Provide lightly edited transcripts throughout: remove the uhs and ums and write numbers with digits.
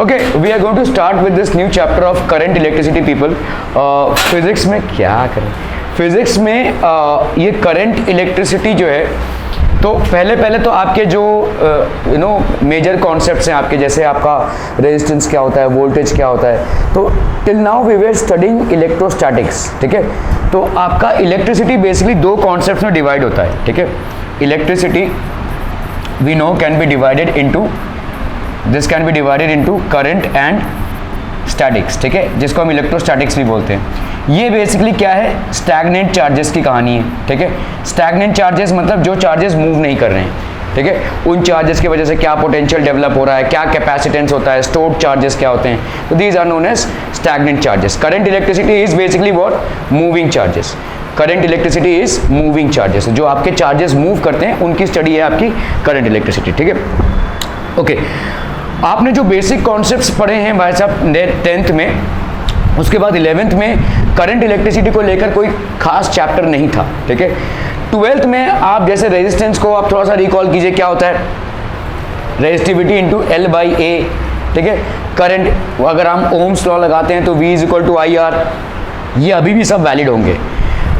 Okay, we are going to start with this new chapter of current electricity people. Physics में क्या करें, physics में ये current electricity जो है, तो पहले तो आपके जो मेजर कॉन्सेप्ट्स हैं आपके, जैसे आपका रेजिस्टेंस क्या होता है, वोल्टेज क्या होता है, तो till now we were studying electrostatics, ठीक है। तो आपका इलेक्ट्रिसिटी बेसिकली दो कॉन्सेप्ट्स में डिवाइड होता है, ठीक है। Electricity we know can be divided into, this can be divided into current and statics, ठीक है, जिसको हम इलेक्ट्रोस्टैटिक्स भी बोलते हैं। ये बेसिकली क्या है, स्टैग्नेंट चार्जेस की कहानी है, ठीक है। स्टैग्नेंट चार्जेस मतलब जो चार्जेस मूव नहीं कर रहे हैं, ठीक है, उन चार्जेस की वजह से क्या पोटेंशियल डेवलप हो रहा है, क्या कैपेसिटेंस होता है, स्टोर्ड चार्जेस क्या होते हैं, तो these are known as stagnant charges. Current electricity is basically what, moving charges. Current electricity is moving charges, जो आपके चार्जेस मूव करते हैं उनकी स्टडी है आपकी करंट इलेक्ट्रिसिटी, ठीक है। ओके, आपने जो बेसिक कॉन्सेप्ट्स पढ़े हैं भाई साहब 10th में, उसके बाद 11th में करंट इलेक्ट्रिसिटी को लेकर कोई खास चैप्टर नहीं था, ठीक है। 12th में आप जैसे रेजिस्टेंस को आप थोड़ा सा रिकॉल कीजिए, क्या होता है, resistivity into L by A, ठीक है। करंट अगर हम ओम्स लॉ लगाते हैं तो V is equal to IR, ये अभी भी सब वैलिड होंगे।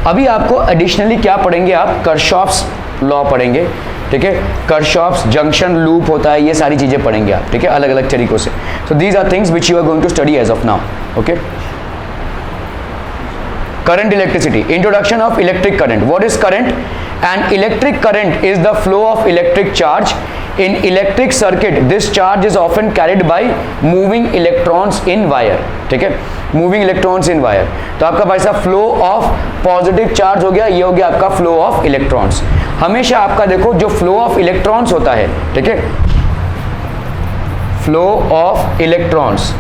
अभी आपको एडिशनली क्या पढ़ेंगे, आप किरचॉफ्स लॉ पढ़ेंगे, ठीक है। किरचॉफ्स जंक्शन लूप होता है, ये सारी चीजें पढ़ेंगे आप, ठीक है, अलग अलग तरीकों से। So these are things which you are going to study as of now, okay. Current electricity, introduction of electric current. What is current? And electric current is the flow of electric charge in electric circuit. This charge is often carried by moving electrons in wire, ठीक है, moving electrons in wire। तो आपका भाई साहब flow of positive charge हो गया, ये हो गया आपका फ्लो ऑफ इलेक्ट्रॉन्स। हमेशा आपका देखो जो फ्लो ऑफ इलेक्ट्रॉन्स होता है, ठीक है, फ्लो ऑफ इलेक्ट्रॉन्स,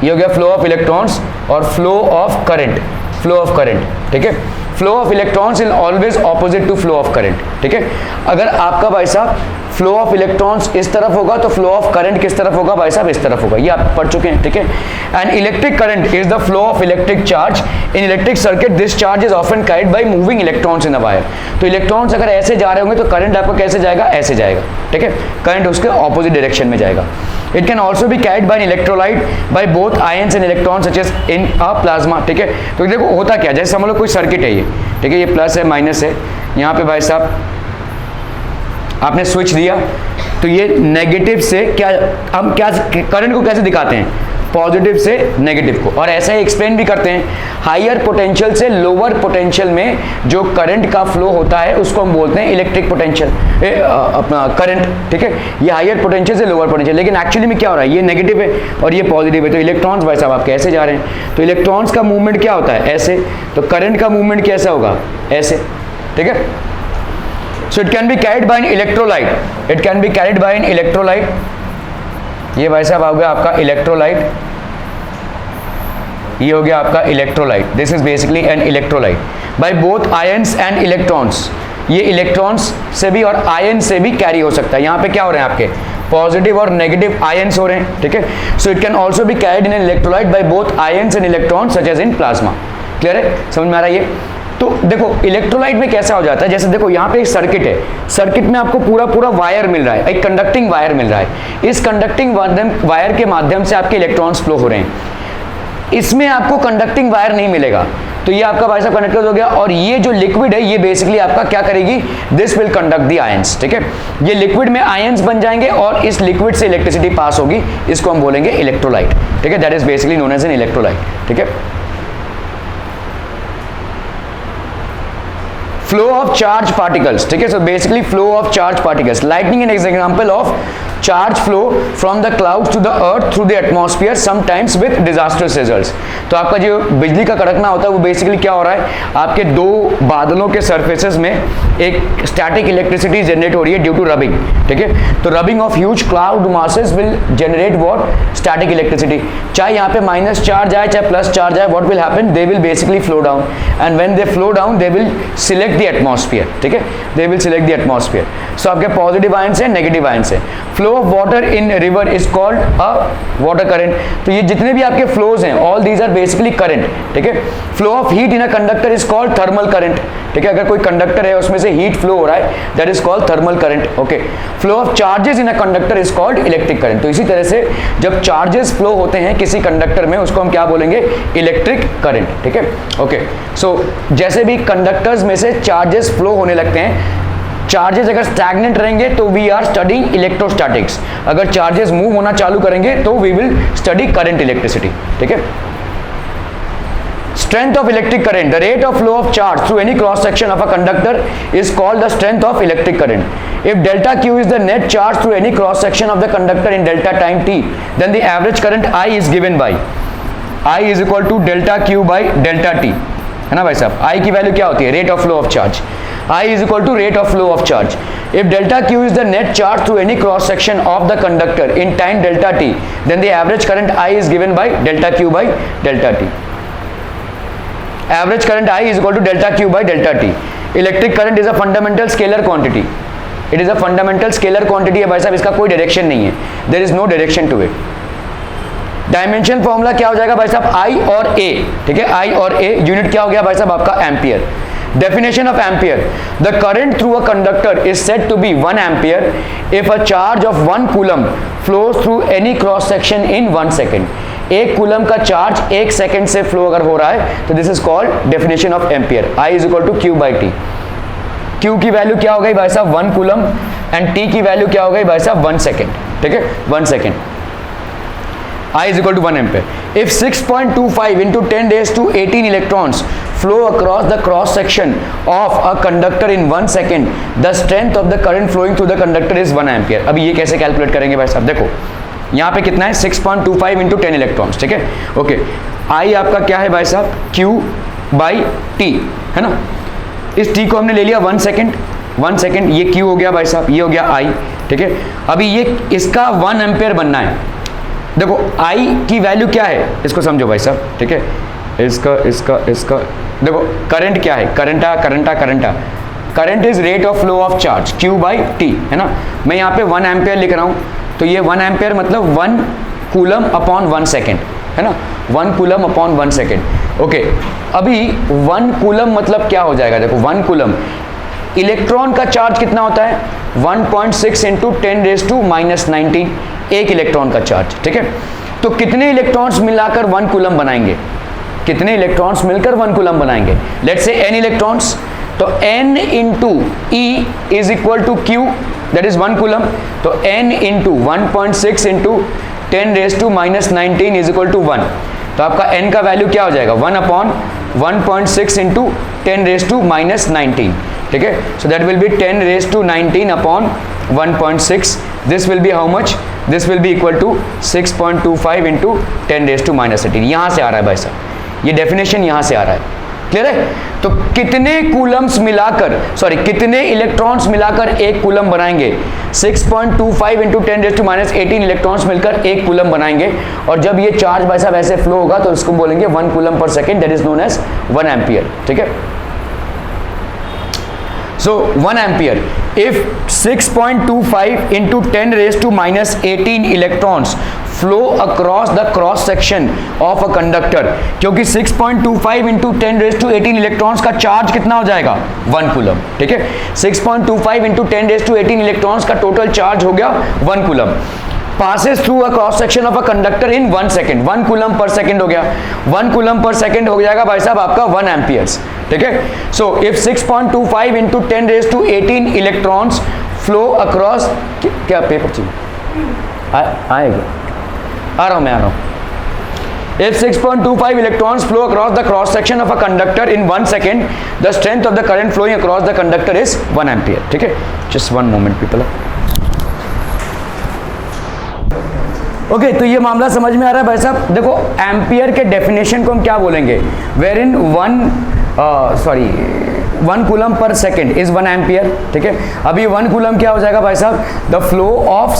ये हो गया फ्लो ऑफ इलेक्ट्रॉन्स, और flow of current, flow of current, ठीक है। Flow of electrons is always opposite to flow of current, ठीक है। अगर आपका भाई साहब फ्लो ऑफ इलेक्ट्रॉन्स इस तरफ होगा तो फ्लो ऑफ करंट किस तरफ होगा, भाई साहब इस तरफ होगा, ये आप पढ़ चुके हैं, ठीक है। And electric current is the flow of electric charge in electric circuit, this charge is often carried by moving electrons in a wire. तो इलेक्ट्रॉन्स अगर ऐसे जा रहे होंगे तो करंट आपका कैसे जाएगा, ऐसे जाएगा, ठीक है, करंट उसके ऑपोजिट डायरेक्शन में जाएगा। It can also be carried by electrolyte by both ions and electrons such as in a plasma, ठीक है। तो देखो होता क्या, जैसे समझ लो कोई सर्किट है ये, ठीक है, ये प्लस है माइनस है, यहाँ पे भाई साहब आपने स्विच दिया, तो ये नेगेटिव से क्या, हम क्या करंट को कैसे दिखाते हैं, पॉजिटिव से नेगेटिव को, और ऐसा ही एक्सप्लेन भी करते हैं, हायर पोटेंशियल से लोअर पोटेंशियल में जो करंट का फ्लो होता है उसको हम बोलते हैं इलेक्ट्रिक पोटेंशियल, अपना करंट, ठीक है। ये हायर पोटेंशियल से लोअर पोटेंशियल, लेकिन एक्चुअली में क्या हो रहा है, ये नेगेटिव है और ये पॉजिटिव है, तो इलेक्ट्रॉन्स भाई साहब आपके ऐसे जा रहे हैं, तो इलेक्ट्रॉन्स का मूवमेंट क्या होता है, ऐसे, तो करंट का मूवमेंट कैसा होगा, ऐसे, ठीक है। So it can be carried by an electrolyte. It can be carried by an electrolyte. ये भाई साहब आ गया आपका इलेक्ट्रोलाइट, ये हो गया आपका electrolyte. This is basically N electrolyte by both ions and electrons. ये इलेक्ट्रॉन्स से भी और आयन से भी कैरी हो सकता है। यहाँ पे क्या हो रहे हैं आपके, पॉजिटिव और नेगेटिव आयंस हो रहे हैं, ठीक है। So it can also be carried in an electrolyte by both ions and electrons such as in plasma. Clear है, समझ में आ रहा है ये। तो देखो इलेक्ट्रोलाइट में कैसा हो जाता है, जैसे देखो यहाँ पे एक सर्किट है, सर्किट में आपको पूरा वायर मिल रहा है, एक कंडक्टिंग वायर मिल रहा है, इस कंडक्टिंग वायर के माध्यम से आपके इलेक्ट्रॉन्स फ्लो हो रहे हैं। इसमें आपको कंडक्टिंग वायर नहीं मिलेगा, तो ये आपका भाई साहब कंडक्टर हो गया, और ये जो लिक्विड है ये बेसिकली आपका क्या करेगी, this will conduct the ions, ठीक है। ये लिक्विड में आयंस बन जाएंगे और इस लिक्विड से इलेक्ट्रिसिटी पास होगी, इसको हम बोलेंगे इलेक्ट्रोलाइट, ठीक है। That is basically known as an electrolyte, ठीक है। फ्लो ऑफ चार्ज पार्टिकल्स, ठीक है। So basically flow of charge particles, lightning an example of charge flow from the clouds to the earth through the atmosphere sometimes with disasters results. तो आपका जो बिजली का कड़कना होता है वो बेसिकली क्या हो रहा है, आपके दो बादलों के सरफेसेस में एक स्टैटिक इलेक्ट्रिसिटी जनरेट हो रही है ड्यू टू रबिंग, ठीक है। तो rubbing of huge cloud masses will generate what, static electricity. चाहे यहाँ पे माइनस चार्ज आए चाहे प्लस चार्ज आए, what will happen, they will basically flow down, and when they flow down they will select the atmosphere, ठीक है, they will select the atmosphere. So आपके positive ions है, नेगेटिव आयंस है। Flow of water in river is called a water current. तो ये जितने भी आपके फ्लोज हैं, all these are basically current, ठीक है। Flow of heat in a conductor is called thermal current, ठीक है। अगर कोई कंडक्टर है उसमें से हीट फ्लो हो रहा है, that is called thermal current, okay. Flow of charges in a conductor is called electric current. तो इसी तरह से जब चार्जेस फ्लो होते हैं किसी कंडक्टर में, उसको हम क्या बोलेंगे, इलेक्ट्रिक करंट, ठीक है, ओके। सो जैसे भी कंडक्टर्स में से चार्जेस फ्लो होने लगते हैं, चार्जेस अगर स्टैग्नेंट रहेंगे तो वी आर स्टडीइंग इलेक्ट्रोस्टैटिक्स, अगर चार्जेस मूव होना चालू करेंगे तो we will study current electricity, ठीक है। Strength of electric current, the rate of flow of charge through any cross section of a conductor is called the strength of electric current. If delta Q is the net charge through any cross section of the conductor in delta time t, then the average current I is given by I is equal to delta Q by delta t, है ना भाई साहब। I की value क्या होती है, rate of flow of charge। I is equal to rate of flow of charge. If delta Q is the net charge through any cross section of the conductor in time delta t, then the average current I is given by delta Q by delta t. Average current I is equal to delta Q by delta t. Electric current is a fundamental scalar quantity. It is a fundamental scalar quantity है भाई साहब, इसका कोई direction नहीं है, there is no direction to it. Dimension formula क्या हो जाएगा भाई साहब, I और A, ठीक है, I और A, यूनिट क्या हो गया भाई साहब आपका ampere. Definition of ampere: the current through a conductor is said to be 1 ampere if a charge of 1 coulomb flows through any cross section in 1 second. 1 coulomb का चार्ज 1 सेकेंड से flow अगर हो रहा है तो this is called definition of ampere. I is equal to Q by T. Q की value क्या हो गई भाई साहब 1 कूलम एंड T की वैल्यू क्या हो गई भाई साहब 1 सेकेंड, ठीक है, 1 second. I is equal to 1 ampere. If 6.25 into 10 raised to 18 electrons flow across the cross section of a conductor in 1 second, the strength of the current flowing through the conductor is 1 ampere. अभी ये कैसे calculate करेंगे भाई साहब, देखो यहाँ पे कितना है 6.25 into 10 इलेक्ट्रॉन्स, ठीक है, ओके। I आपका क्या है भाई साहब Q बाई T, है ना। इस T को हमने ले लिया 1 सेकेंड, 1 सेकेंड, ये Q हो गया भाई साहब, ये हो गया I, ठीक है। अभी ये इसका 1 एम्पेयर बनना है। देखो I की वैल्यू क्या है, इसको समझो भाई साहब, ठीक है। इसका देखो करंट क्या है, current is rate of flow of charge Q by T, है ना। मैं यहाँ पे 1 एम्पेयर लिख रहा हूँ, तो ये 1 एम्पेयर मतलब 1 कूलम अपॉन 1 सेकेंड, है ना, 1 कूलम अपॉन 1 सेकेंड, ओके। अभी 1 कूलम मतलब क्या हो जाएगा, देखो 1 कूलम, इलेक्ट्रॉन का चार्ज कितना होता है 1.6 इंटू 10 रेज टू माइनस 19, एक इलेक्ट्रॉन का चार्ज, ठीक है। तो कितने इलेक्ट्रॉन्स मिलाकर 1 कूलम बनाएंगे, कितने इलेक्ट्रॉन्स मिलकर 1 कूलम बनाएंगे, लेट्स से n इलेक्ट्रॉन्स, तो n into E is equal to Q, that is 1 coulomb, तो n into 1.6 into 10 raise to minus 19 is equal to 1, तो आपका n का वैल्यू क्या हो जाएगा 1 upon 1.6 into 10 raise to minus 19, ठीक है। So that will be 10 raise to 19 upon 1.6, this will be how much, this will be equal to 6.25 into 10 raise to minus 18, यहाँ से आ रहा है भाई साहब, ये डेफिनेशन यहाँ से आ रहा है, क्लियर है। तो कितने कूलम्स मिलाकर, सॉरी कितने इलेक्ट्रॉन्स मिलाकर 1 कूलम बनाएंगे, 6.25 into 10 raise to minus 18 electrons मिलकर 1 कूलम बनाएंगे, और जब ये चार्ज भाई साहब ऐसे फ्लो होगा तो इसको बोलेंगे 1 कूलम पर second, that is known as 1 ampere, ठीक है। So 1 ampere, if 6.25 into 10 raised to minus 18 electrons flow across the cross section of a conductor, क्योंकि 6.25 into 10 raised to 18 electrons का चार्ज कितना हो जाएगा 1 कूलम, ठीक है। 6.25 into 10 raised to 18 electrons का टोटल चार्ज हो गया 1 coulomb, passes through a cross section of a conductor in 1 second, 1 coulomb पर सेकेंड हो गया, 1 कूलम पर सेकेंड हो जाएगा भाई साहब आपका 1 एम्पियर्स, ठीक है। So if 6.25 into 10 raise to 18 electrons flow across, क्या पेपर चाहिए आएगा, आ रहा हूँ मैं, आ रहा हूँ। If 6.25 electrons flow across the cross section of a conductor in 1 second, the strength of the current flowing across the conductor is 1 ampere, ठीक है। Just one moment people. Okay तो ये मामला समझ में आ रहा है भाई साहब। देखो एम्पियर के डेफिनेशन को हम क्या बोलेंगे, वेर इन 1 कूलम पर सेकेंड इज 1 एम्पियर, ठीक है। अभी 1 कूलम क्या हो जाएगा भाई साहब, the flow of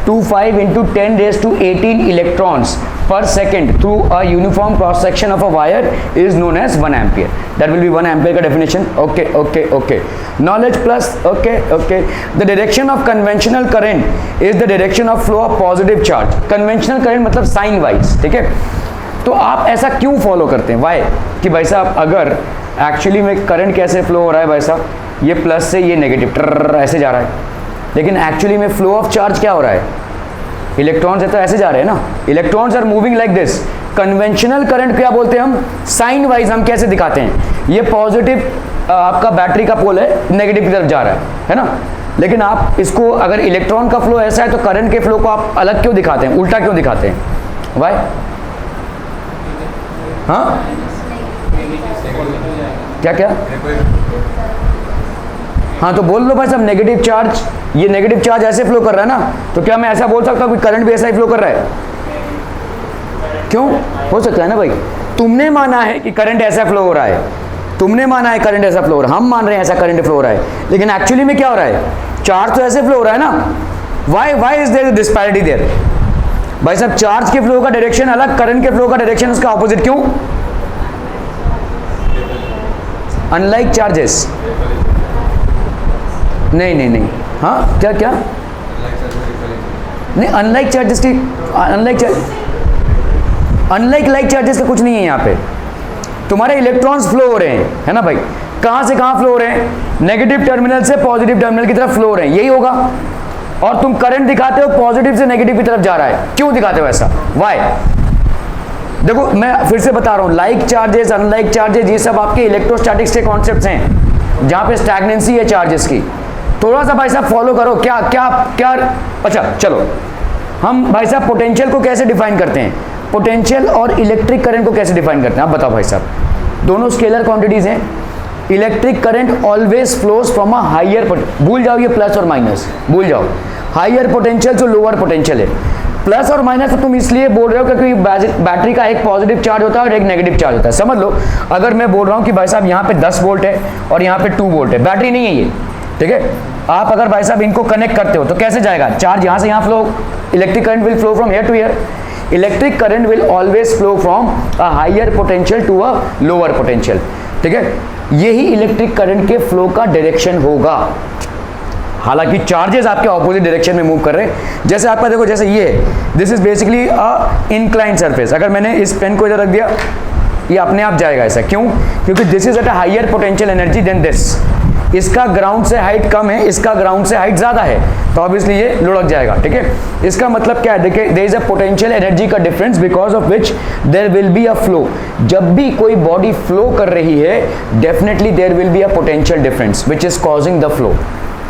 25 into 10 raised to 18 electrons per second through a uniform cross section of a wire is known as 1 ampere. That will be 1 ampere का definition. Okay. Knowledge plus. Okay. The direction of conventional current is the direction of flow of positive charge. Conventional current मतलब sign wise, ठीक है. तो आप ऐसा क्यों follow करते हैं? वाई? कि भाई साहब अगर एक्चुअली में करंट कैसे फ्लो हो रहा है भाई साहब, ये प्लस से ये नेगेटिव ऐसे जा रहा है, लेकिन एक्चुअली में फ्लो ऑफ चार्ज क्या हो रहा है? इलेक्ट्रॉन्स है तो ऐसे जा रहे हैं ना, electrons are moving like this. Conventional current क्या बोलते हैं हम? साइन वाइज हम कैसे दिखाते हैं? ये पॉजिटिव आपका बैटरी का पोल है, नेगेटिव की तरफ जा रहा है ना. लेकिन आप इसको अगर इलेक्ट्रॉन का फ्लो ऐसा है तो करंट के फ्लो को आप अलग क्यों दिखाते हैं, उल्टा क्यों दिखाते हैं? वाई? हाँ क्या? हाँ तो बोल लो भाई साहब नेगेटिव चार्ज, ये नेगेटिव चार्ज ऐसे फ्लो कर रहा है ना, तो क्या मैं ऐसा बोल सकता हूँ कि करंट भी ऐसा ही फ्लो कर रहा है? क्यों? हो सकता है ना भाई, तुमने माना है कि करंट ऐसा फ्लो हो रहा है, तुमने माना है करंट ऐसा फ्लो हो रहा है, हम मान रहे हैं ऐसा करंट फ्लो हो रहा है, लेकिन एक्चुअली में क्या हो रहा है? चार्ज तो ऐसे फ्लो हो रहा है ना. Why is there disparity there? भाई साहब चार्ज के फ्लो का डायरेक्शन अलग, करंट के फ्लो का डायरेक्शन उसका ऑपोजिट. क्यों? Unlike charges. नहीं. हाँ क्या? नहीं, अनलाइक चार्जेस की अनलाइक लाइक चार्जेस का कुछ नहीं है यहाँ पे. तुम्हारे इलेक्ट्रॉन्स फ्लो हो रहे हैं, है ना भाई. कहाँ से कहाँ फ्लो हो रहे हैं? नेगेटिव टर्मिनल से पॉजिटिव टर्मिनल की तरफ फ्लो हो रहे हैं, यही होगा. और तुम करंट दिखाते हो पॉजिटिव से नेगेटिव की तरफ जा रहा है, क्यों दिखाते हो ऐसा? वाई? देखो मैं फिर से बता रहा हूँ, लाइक चार्जेस, अनलाइक चार्जेस, ये सब आपके इलेक्ट्रोस्टैटिक्स के कॉन्सेप्ट्स हैं, जहाँ पे स्टैग्नेंसी है चार्जेस की. थोड़ा सा भाई साहब फॉलो करो. क्या? अच्छा चलो, हम भाई साहब पोटेंशियल को कैसे डिफाइन करते हैं? पोटेंशियल और इलेक्ट्रिक करंट को कैसे डिफाइन करते हैं आप बताओ भाई साहब. दोनों स्केलर क्वांटिटीज हैं. Electric current always flows from a higher, भूल जाओ ये प्लस और माइनस, भूल जाओ. हायर पोटेंशियल जो लोअर पोटेंशियल है. प्लस और माइनस तो तुम इसलिए बोल रहे हो क्योंकि बैटरी का एक पॉजिटिव चार्ज होता है और एक नेगेटिव चार्ज होता है. समझ लो, अगर मैं बोल रहा हूँ कि भाई साहब यहाँ पे 10 वोल्ट है और यहाँ पे 2 वोल्ट है, बैटरी नहीं है ये, ठीक है. आप अगर भाई साहब इनको कनेक्ट करते हो तो कैसे जाएगा? चार्ज यहाँ से यहाँ flow, electric current will flow from here to here. Electric current will always flow from a higher potential to a lower potential, ठीक है. यही इलेक्ट्रिक करंट के फ्लो का डायरेक्शन होगा. हालांकि चार्जेस आपके ऑपोजिट डायरेक्शन में मूव कर रहे हैं. जैसे आपका देखो, जैसे ये this is basically a incline surface. अगर मैंने इस पेन को इधर रख दिया, ये अपने आप जाएगा ऐसा. क्यों? क्योंकि this is at a higher potential energy than this. इसका ग्राउंड से हाइट कम है, इसका ग्राउंड से हाइट ज्यादा है, तो ऑब्वियसली ये लुढ़क जाएगा, ठीक है. इसका मतलब क्या है? देखिए, there is a potential energy का difference because of which there will be a flow. जब भी कोई बॉडी फ्लो कर रही है, definitely there will be a potential difference which is causing the flow,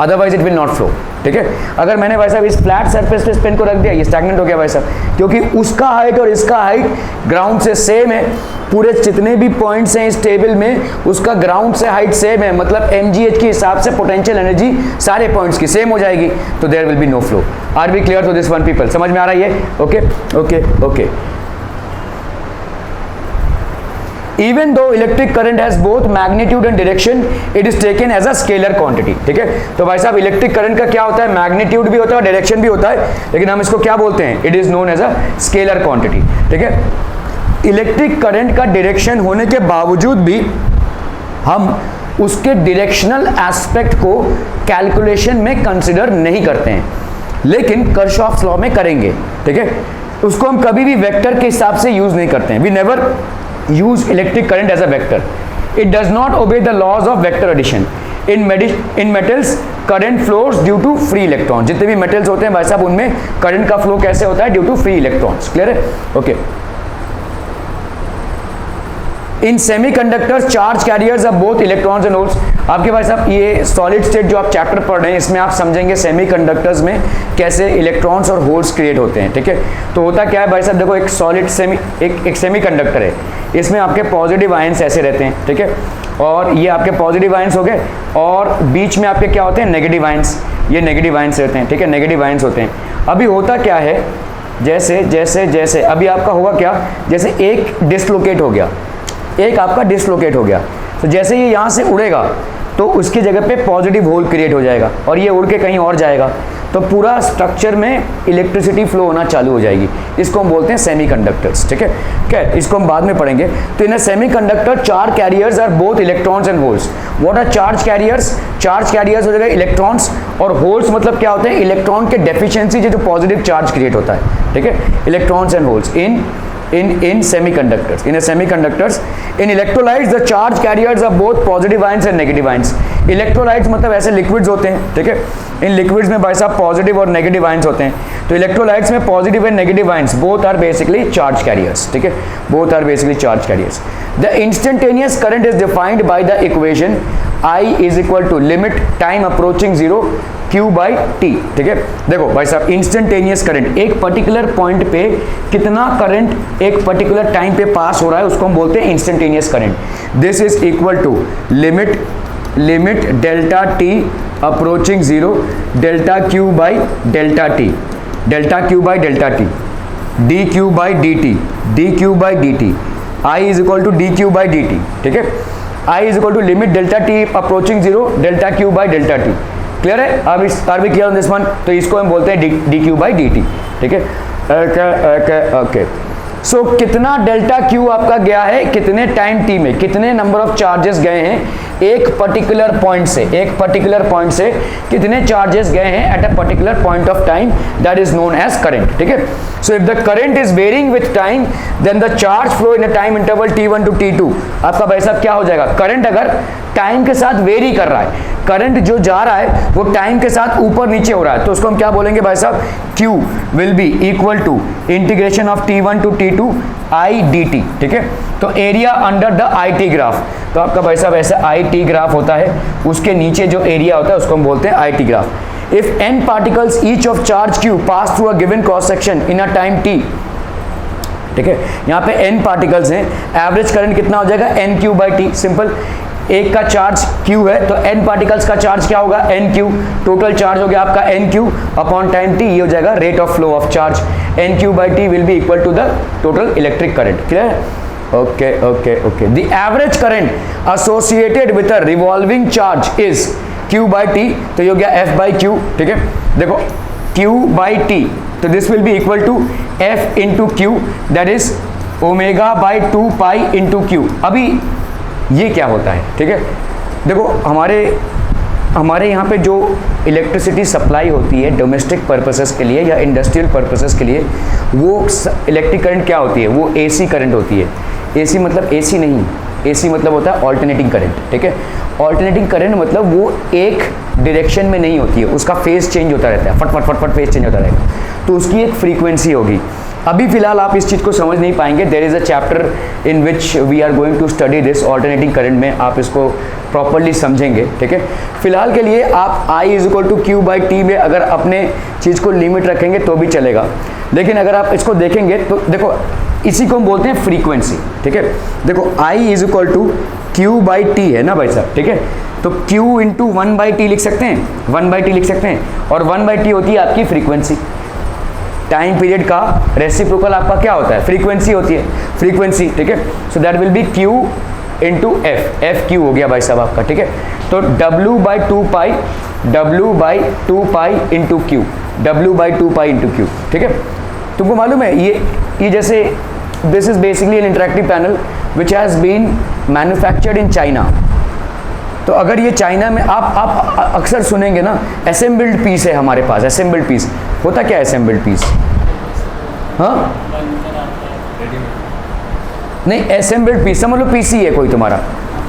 otherwise it will not flow, ठीक है. अगर मैंने भाई साहब इस फ्लैट सरफेस पे इस पेन को रख दिया, ये स्टैग्नेंट हो गया भाई साहब, क्योंकि उसका हाइट और इसका हाइट ग्राउंड से सेम है. पूरे जितने भी पॉइंट्स हैं इस टेबल में, उसका ग्राउंड से हाइट सेम है, मतलब mgh के हिसाब से पोटेंशियल एनर्जी सारे पॉइंट्स की सेम हो जाएगी, तो there will be no flow. Are we clear to this one people? समझ में आ रहा है ये? Okay. Even though electric current has both magnitude and direction, it is taken as a scalar quantity, ठीक है. तो भाई साहब इलेक्ट्रिक करंट का क्या होता है? मैग्नीट्यूड भी होता है और डायरेक्शन भी होता है, लेकिन हम इसको क्या बोलते हैं? It is known as a scalar quantity, ठीक है. इलेक्ट्रिक करंट का डायरेक्शन होने के बावजूद भी हम उसके डायरेक्शनल एस्पेक्ट को कैलकुलेशन में कंसिडर नहीं करते हैं, लेकिन कर्शॉफ्स लॉ में करेंगे, ठीक है. उसको हम कभी भी वेक्टर के हिसाब से यूज नहीं करते हैं. We never use electric current as a vector. It does not obey the laws of vector addition. In metals current flows due to free electrons. जितने भी metals होते हैं भाई साहब, उनमें current का flow कैसे होता है? Due to free electrons. Clear है? Okay. In semiconductors charge carriers of both electrons and holes. आपके भाई साहब ये सॉलिड स्टेट जो आप चैप्टर पढ़ रहे हैं, इसमें आप समझेंगे सेमीकंडक्टर्स में कैसे इलेक्ट्रॉन्स और होल्स क्रिएट होते हैं, ठीक है. तो होता क्या है भाई साहब, देखो एक सॉलिड एक सेमीकंडक्टर है, इसमें आपके पॉजिटिव आयंस ऐसे रहते हैं, ठीक है. और ये आपके पॉजिटिव आयंस हो गए, और बीच में आपके क्या होते हैं? Negative ions. ये नेगेटिव आयंस रहते हैं, ठीक है. नेगेटिव आयंस होते हैं. अभी होता क्या है, जैसे जैसे जैसे अभी आपका होगा क्या, जैसे एक डिसलोकेट हो गया, एक आपका डिसलोकेट हो गया, तो जैसे ये यहाँ से उड़ेगा तो उसकी जगह पे पॉजिटिव होल क्रिएट हो जाएगा और ये उड़ के कहीं और जाएगा, तो पूरा स्ट्रक्चर में इलेक्ट्रिसिटी फ्लो होना चालू हो जाएगी। इसको हम बोलते हैं सेमीकंडक्टर्स, ठीक है। खैर इसको हम बाद में पढ़ेंगे। तो in a semiconductor charge carriers are both electrons and holes. What are charge carriers? Charge carriers हो जाएगा इलेक्ट्रॉन्स, और होल्स मतलब क्या होते हैं? इलेक्ट्रॉन के डेफिशिएंसी जो पॉजिटिव चार्ज क्रिएट होता है, ठीक है। Electrons and holes in semiconductors. In a semiconductors, in electrolytes the charge carriers are both positive ions and negative ions. Electrolytes मतलब ऐसे liquids होते हैं, ठीक है। इन liquids में भाई साहब पॉजिटिव और नेगेटिव आयंस होते हैं। तो इलेक्ट्रोलाइट्स में positive and negative ions both are basically charge carriers, ठीक है। Both are basically charge carriers. The instantaneous current is defined by the equation I is equal to limit time approaching zero Q by T, ठीक है। देखो भाई साहब, instantaneous current, एक particular point पे कितना करंट एक पर्टिकुलर टाइम पे पास हो रहा है उसको हम बोलते हैं instantaneous current. This is equal to limit delta t approaching zero delta Q by delta t, delta Q by delta t, d q by d t, d q by d t, I is equal to d q by d t, ठीक है। I is equal to limit delta t approaching zero delta Q by delta t. Clear है? अब इस are भी clear on this one, तो इसको हम बोलते हैं D q by d t, ठीक है। ओके सो कितना डेल्टा Q आपका गया है, कितने टाइम टी में कितने नंबर ऑफ चार्जेस गए हैं एक पर्टिकुलर पॉइंट से, कितने चार्जेस गए हैं at a particular point of time, that is known as current, ठीक है। So if the current is varying with time then the charge flow in a time interval T1 to T2। आपका भाई साहब क्या हो जाएगा? करंट अगर time के साथ वेरी कर रहा है, करंट जो जा रहा है वो टाइम के साथ ऊपर नीचे हो रहा है, तो उसको हम क्या बोलेंगे भाई साहब? Q will be equal to integration of T1 to T2 I dt, ठीक है। तो area under the IT graph, तो आपका भाई साहब ऐसा IT ग्राफ होता है, उसके नीचे जो एरिया होता है उसको हम बोलते हैं IT graph. If n particles each of charge Q pass through a given cross section in a time t, ठीक है। यहाँ पे n पार्टिकल्स हैं, एवरेज करंट कितना हो जाएगा? NQ by T. सिंपल, एक का चार्ज Q है तो n पार्टिकल्स का चार्ज क्या होगा? NQ। टोटल चार्ज हो गया आपका NQ अपॉन टाइम t, ये हो जाएगा rate of flow of charge. NQ by T will be equal to the total electric current. Clear? Okay. The average current associated with a revolving charge is Q by T, तो ये हो गया F by Q, ठीक है। देखो Q by T, तो this will be equal to F into Q, that is omega by 2 pi into Q। अभी ये क्या होता है, ठीक है। देखो हमारे यहाँ पे जो इलेक्ट्रिसिटी सप्लाई होती है डोमेस्टिक पर्पसेस के लिए या इंडस्ट्रियल पर्पसेस के लिए, वो इलेक्ट्रिक करंट क्या होती है? वो AC करंट होती है। AC मतलब AC नहीं, AC मतलब होता है ऑल्टरनेटिंग करंट, ठीक है। ऑल्टरनेटिंग करंट मतलब वो एक डायरेक्शन में नहीं होती है, उसका फेज चेंज होता रहता है, फट फेज चेंज होता रहेगा, तो उसकी एक फ्रीक्वेंसी होगी। अभी फिलहाल आप इस चीज़ को समझ नहीं पाएंगे, there is a chapter in which we are going to study this alternating current, में आप इसको प्रॉपरली समझेंगे, ठीक है। फिलहाल के लिए आप I is equal to Q by T में अगर अपने चीज़ को लिमिट रखेंगे तो भी चलेगा, लेकिन अगर आप इसको देखेंगे तो देखो इसी को हम बोलते हैं फ्रीक्वेंसी, ठीक है। देखो I is equal to Q by T है ना भाई साहब, ठीक है। तो Q इंटू 1 बाई टी लिख सकते हैं, 1 बाई टी लिख सकते हैं, और 1 बाई टी होती है आपकी फ्रीक्वेंसी। टाइम पीरियड का रेसिप्रोकल आपका क्या होता है? फ्रीक्वेंसी होती है, फ्रीक्वेंसी, ठीक है। So that will B Q into F Q हो गया भाई साहब आपका, ठीक है। तो W by 2 pi into Q, W by 2 pi into Q, ठीक है। तुमको मालूम है ये जैसे this is basically an interactive panel which has been manufactured in China. तो अगर ये चाइना में आप अक्सर सुनेंगे ना, असेंबल्ड पीस है हमारे पास, असेंबल्ड पीस होता क्या है? असेंबल्ड पीस, हाँ नहीं, असेंबल्ड पीस समझ लो पीसी है कोई तुम्हारा,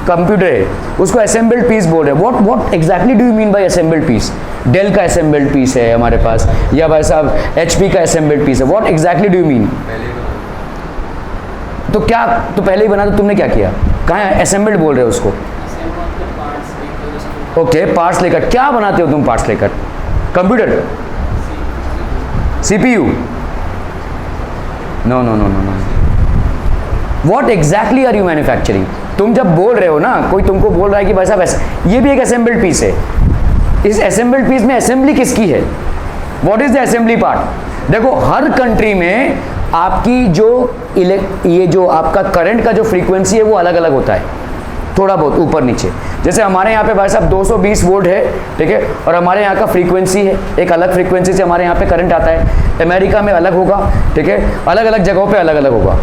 कंप्यूटर है, उसको असेंबल्ड पीस बोल रहे हैं। What exactly do you mean by assembled piece? Dell का असेंबल्ड पीस है हमारे पास, या भाई साहब HP का असेंबल्ड पीस है, what exactly do you mean? तो क्या, तो पहले ही बना, तो तुमने क्या किया? कहाँ असेंबल्ड बोल रहे हो उसको? ओके, पार्ट्स लेकर क्या बनाते हो तुम? पार्ट्स लेकर computer, CPU? No. What exactly are you manufacturing? तुम जब बोल रहे हो ना, कोई तुमको बोल रहा है कि भाई साहब ये भी एक असेंबल्ड पीस है, इस असेंबल्ड पीस में असेंबली किसकी है? What is the assembly part? देखो हर कंट्री में आपकी जो ये जो आपका करंट का जो फ्रीक्वेंसी है वो अलग अलग होता है, थोड़ा बहुत ऊपर नीचे। जैसे हमारे यहाँ पे भाई साहब 220 वोल्ट है, ठीक है, और हमारे यहाँ का फ्रीक्वेंसी है, एक अलग फ्रीक्वेंसी से हमारे यहाँ पे करंट आता है। अमेरिका में अलग होगा, ठीक है, अलग अलग जगहों पे अलग अलग होगा।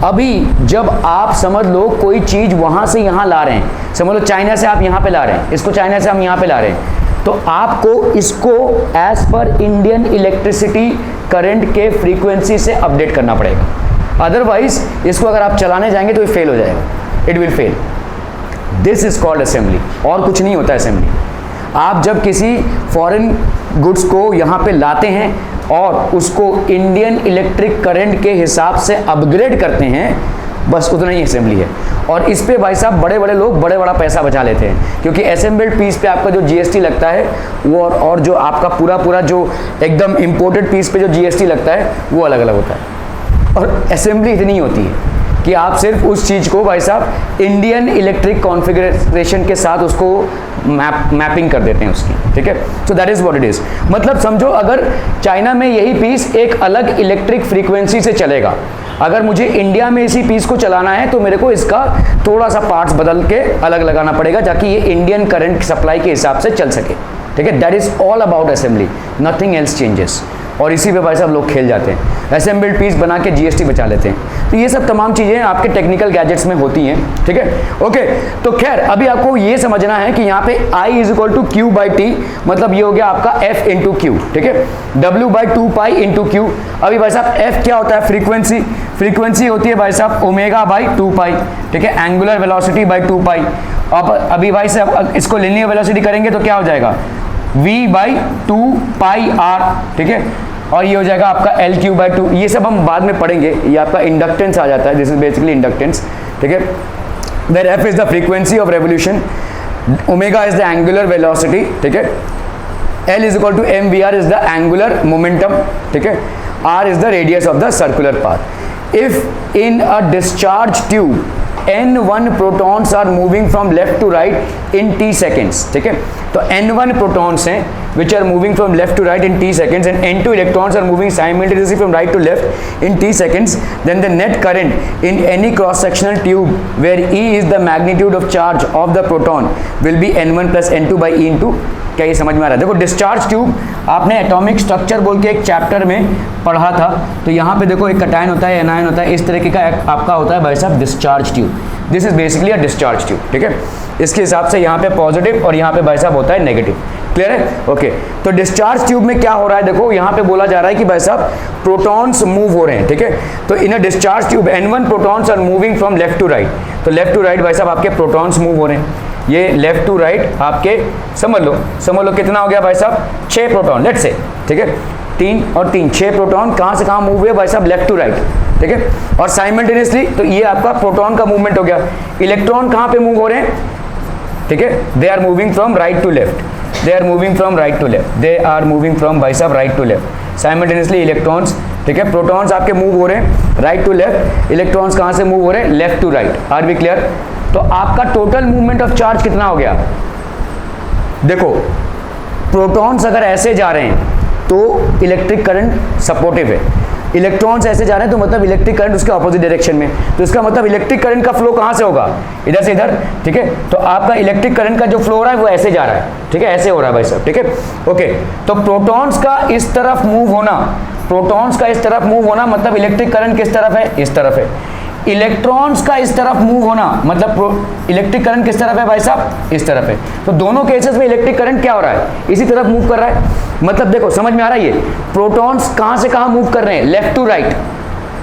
अभी जब आप समझ लो कोई चीज़ वहाँ से यहाँ ला रहे हैं, समझ लो चाइना से आप यहाँ पे ला रहे हैं, इसको चाइना से हम यहाँ पे ला रहे हैं, तो आपको इसको एज पर इंडियन इलेक्ट्रिसिटी करंट के फ्रीक्वेंसी से अपडेट करना पड़ेगा। अदरवाइज इसको अगर आप चलाने जाएंगे तो ये फेल हो जाएगा, it will fail. This is called assembly, और कुछ नहीं होता असेंबली। आप जब किसी फॉरेन गुड्स को यहाँ पे लाते हैं और उसको इंडियन इलेक्ट्रिक करंट के हिसाब से अपग्रेड करते हैं, बस उतना ही असेंबली है। और इस पे भाई साहब बड़े बड़े लोग बड़ा पैसा बचा लेते हैं, क्योंकि असेंबल्ड पीस पे आपका जो जीएसटी लगता है वो और जो आपका पूरा जो एकदम इंपोर्टेड पीस पे जो जीएसटी लगता है वो अलग अलग होता है। और असेंबली इतनी होती है कि आप सिर्फ उस चीज़ को भाई साहब इंडियन इलेक्ट्रिक कॉन्फ़िगरेशन के साथ उसको मैपिंग कर देते हैं उसकी, ठीक है। So that is what it is. मतलब समझो अगर चाइना में यही पीस एक अलग इलेक्ट्रिक फ्रीक्वेंसी से चलेगा, अगर मुझे इंडिया में इसी पीस को चलाना है तो मेरे को इसका थोड़ा सा पार्ट्स बदल के अलग लगाना पड़ेगा ताकि ये इंडियन करंट सप्लाई के हिसाब से चल सके, ठीक है। That is all about assembly, nothing else changes. और इसी पे भाई साहब लोग खेल जाते हैं, असेंबल्ड पीस बना के जीएसटी बचा लेते हैं। तो ये सब तमाम चीज़ें आपके टेक्निकल गैजेट्स में होती हैं, ठीक है। ओके, तो खैर अभी आपको ये समझना है कि यहाँ पे I is equal to Q by T, मतलब ये हो गया आपका F इंटू क्यू, ठीक है, W बाई 2 इंटू क्यू। अभी भाई साहब F क्या होता है? फ्रीक्वेंसी। फ्रीक्वेंसी होती है भाई साहब ओमेगा बाई 2 पाई, ठीक है, एंगुलर वेलोसिटी बाई 2 पाई। अब अभी भाई साहब इसको लिनियर वेलोसिटी करेंगे तो क्या हो जाएगा? V बाई 2 पाई आर, ठीक है, और ये हो जाएगा आपका L क्यू बाई 2। ये सब हम बाद में पढ़ेंगे, ये आपका इंडक्टेंस आ जाता है, दिस इज बेसिकली इंडक्टेंस, ठीक है। Where F is the frequency of revolution, omega is the angular velocity, ठीक है, L is equal to mvr is the angular momentum, ठीक है, r is the radius of the circular path. If in a discharge tube n1 protons are moving from left to right in t seconds, ठीक है, तो n1 protons हैं which are moving from left to right in t seconds and n2 electrons are moving simultaneously from right to left in t seconds, then the net current in any cross sectional tube where E is the magnitude of charge of the proton will be n1 plus n2 by E into, क्या ये समझ में आ रहा है? देखो discharge tube आपने atomic structure बोल के एक चैप्टर में पढ़ा था, तो यहाँ पे देखो एक कटायन होता है, एनायन होता है, इस तरीके का आपका होता है भाई साहब discharge tube. This is basically a discharge tube, ठीक है। इसके हिसाब से यहाँ पे पॉजिटिव और यहाँ पे भाई साहब होता है नेगेटिव। क्लियर है? ओके, तो डिस्चार्ज ट्यूब में क्या हो रहा है? देखो यहाँ पे बोला जा रहा है कि भाई साहब प्रोटॉन्स मूव हो रहे हैं, ठीक है, तो in a discharge tube n1 protons are moving from left to right, तो लेफ्ट टू राइट भाई साहब आपके प्रोटॉन्स मूव हो रहे हैं। ये लेफ्ट टू राइट आपके समझ लो कितना हो गया भाई साहब? 6 प्रोटॉन, लेट्स से, ठीक है, 3 और 3 6 प्रोटॉन कहाँ से कहाँ मूव हुए भाई साहब? लेफ्ट टू राइट, ठीक है, और साइमल्टेनियसली तो ये आपका प्रोटॉन का मूवमेंट हो गया। इलेक्ट्रॉन कहाँ पे मूव हो रहे हैं? ठीक है, they are moving from right to left, they are moving from right to left, they are moving from भाई साहब right to left simultaneously electrons, ठीक है, प्रोटॉन्स आपके मूव हो रहे हैं राइट टू लेफ्ट, इलेक्ट्रॉन्स कहाँ से मूव हो रहे हैं? Left to right. Are we clear? तो आपका टोटल मूवमेंट ऑफ चार्ज कितना हो गया? देखो प्रोटॉन्स अगर ऐसे जा रहे हैं तो इलेक्ट्रिक करंट सपोर्टिव है, इलेक्ट्रॉन्स ऐसे जा रहे हैं तो मतलब इलेक्ट्रिक करंट उसके ऑपोजिट डायरेक्शन में, तो इसका मतलब इलेक्ट्रिक करंट का फ्लो कहाँ से होगा? इधर से इधर, ठीक है, तो आपका इलेक्ट्रिक करंट का जो फ्लो हो रहा है वो ऐसे जा रहा है, ठीक है, ऐसे हो रहा है भाई साहब, ठीक है। ओके, तो प्रोटॉन्स का इस तरफ मूव होना, प्रोटॉन्स का इस तरफ मूव होना मतलब इलेक्ट्रिक करंट किस तरफ है? इस तरफ है। इलेक्ट्रॉन्स का इस तरफ मूव होना मतलब इलेक्ट्रिक करंट किस तरफ है भाई साहब? इस तरफ है। तो दोनों केसेस में इलेक्ट्रिक करंट क्या हो रहा है? इसी तरफ मूव कर रहा है। मतलब देखो समझ में आ रहा है, ये प्रोटॉन्स कहां से कहां मूव कर रहे हैं? लेफ्ट टू राइट,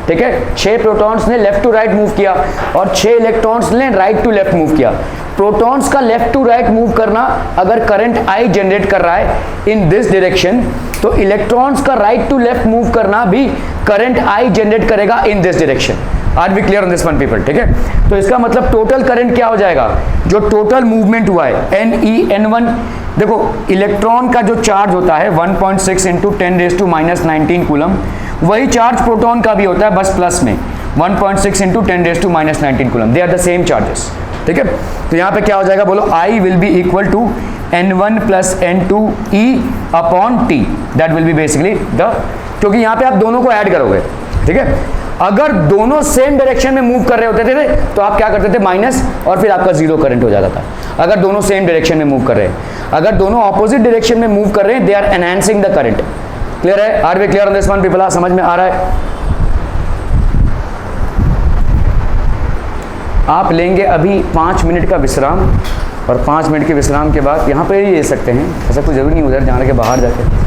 ठीक है, 6 प्रोटॉन्स ने लेफ्ट टू राइट मूव किया और 6 इलेक्ट्रॉन्स ने राइट टू लेफ्ट मूव किया। प्रोटॉन्स का लेफ्ट टू राइट मूव करना अगर करंट I जनरेट कर रहा है इन दिस डायरेक्शन, तो इलेक्ट्रॉन्स का राइट टू लेफ्ट मूव करना भी करंट I जनरेट करेगा in this direction. Are we clear on this one people? ठीक है, तो इसका मतलब टोटल करंट क्या हो जाएगा? जो टोटल मूवमेंट हुआ है NE देखो इलेक्ट्रॉन का जो चार्ज होता है 1.6 इंटू 10⁻⁻19 कूलम, वही चार्ज प्रोटॉन का भी होता है बस प्लस में 1.6 into 10⁻⁻19 coulomb, they are the same charges, ठीक है। तो यहाँ पे क्या हो जाएगा बोलो? I will be equal to N1 plus N2 E upon T, that will be basically the, क्योंकि यहाँ पे आप दोनों को ऐड करोगे, ठीक है। अगर दोनों सेम डायरेक्शन में मूव कर रहे होते थे तो आप क्या करते थे, माइनस, और फिर आपका जीरो करंट हो जाता था। अगर दोनों सेम डायरेक्शन में मूव कर रहे हैं, अगर दोनों ऑपोजिट डायरेक्शन में मूव कर रहे हैं, they are enhancing the current. Clear है? Are we clear on this one people? समझ में आ रहा है? आप लेंगे अभी 5 मिनट का विश्राम, और 5 मिनट के विश्राम के बाद यहाँ पे ही ले सकते हैं, ऐसा कोई जरूरी नहीं उधर जाने के बाहर जाके।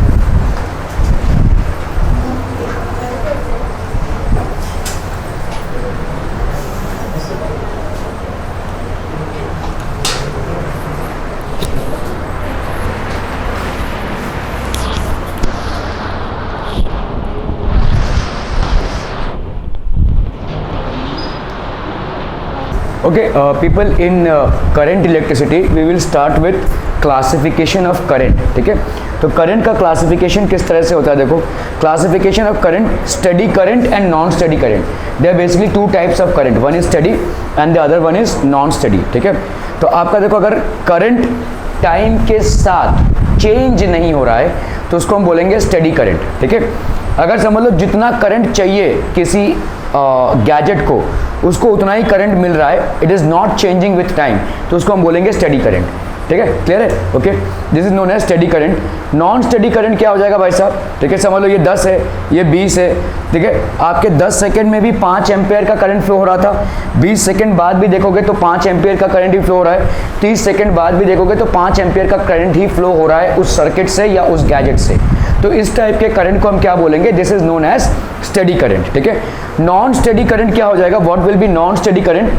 Okay, people, in current electricity we will start with classification of current. ठीक है, तो करंट का क्लासिफिकेशन किस तरह से होता है? देखो, classification of current, study current and non study current. There basically 2 types of current, one is study and the other one is non study. ठीक है, तो आपका देखो, अगर करंट टाइम के साथ चेंज नहीं हो रहा है तो उसको हम बोलेंगे स्टडी करंट। ठीक है, अगर समझ लो जितना करंट चाहिए किसी गैजेट को, उसको उतना ही करंट मिल रहा है, it is not changing with time, तो उसको हम बोलेंगे स्टडी करंट। ठीक है, क्लियर है? Okay, this is known as study current. Non study current क्या हो जाएगा भाई साहब? ठीक है, समझ लो ये 10 है, ये 20 है। ठीक है, आपके 10 सेकंड में भी 5 एम्पेयर का करंट फ्लो हो रहा था, 20 सेकंड बाद भी देखोगे तो 5 एम्पेयर का करंट ही फ्लो हो रहा है, 30 सेकंड बाद भी देखोगे तो 5 एम्पेयर का करंट ही फ्लो हो रहा है उस सर्किट से या उस गैजेट से। तो इस टाइप के करंट को हम क्या बोलेंगे? This is known as study current. ठीक है, नॉन स्टडी करंट क्या हो जाएगा? What will be non study current?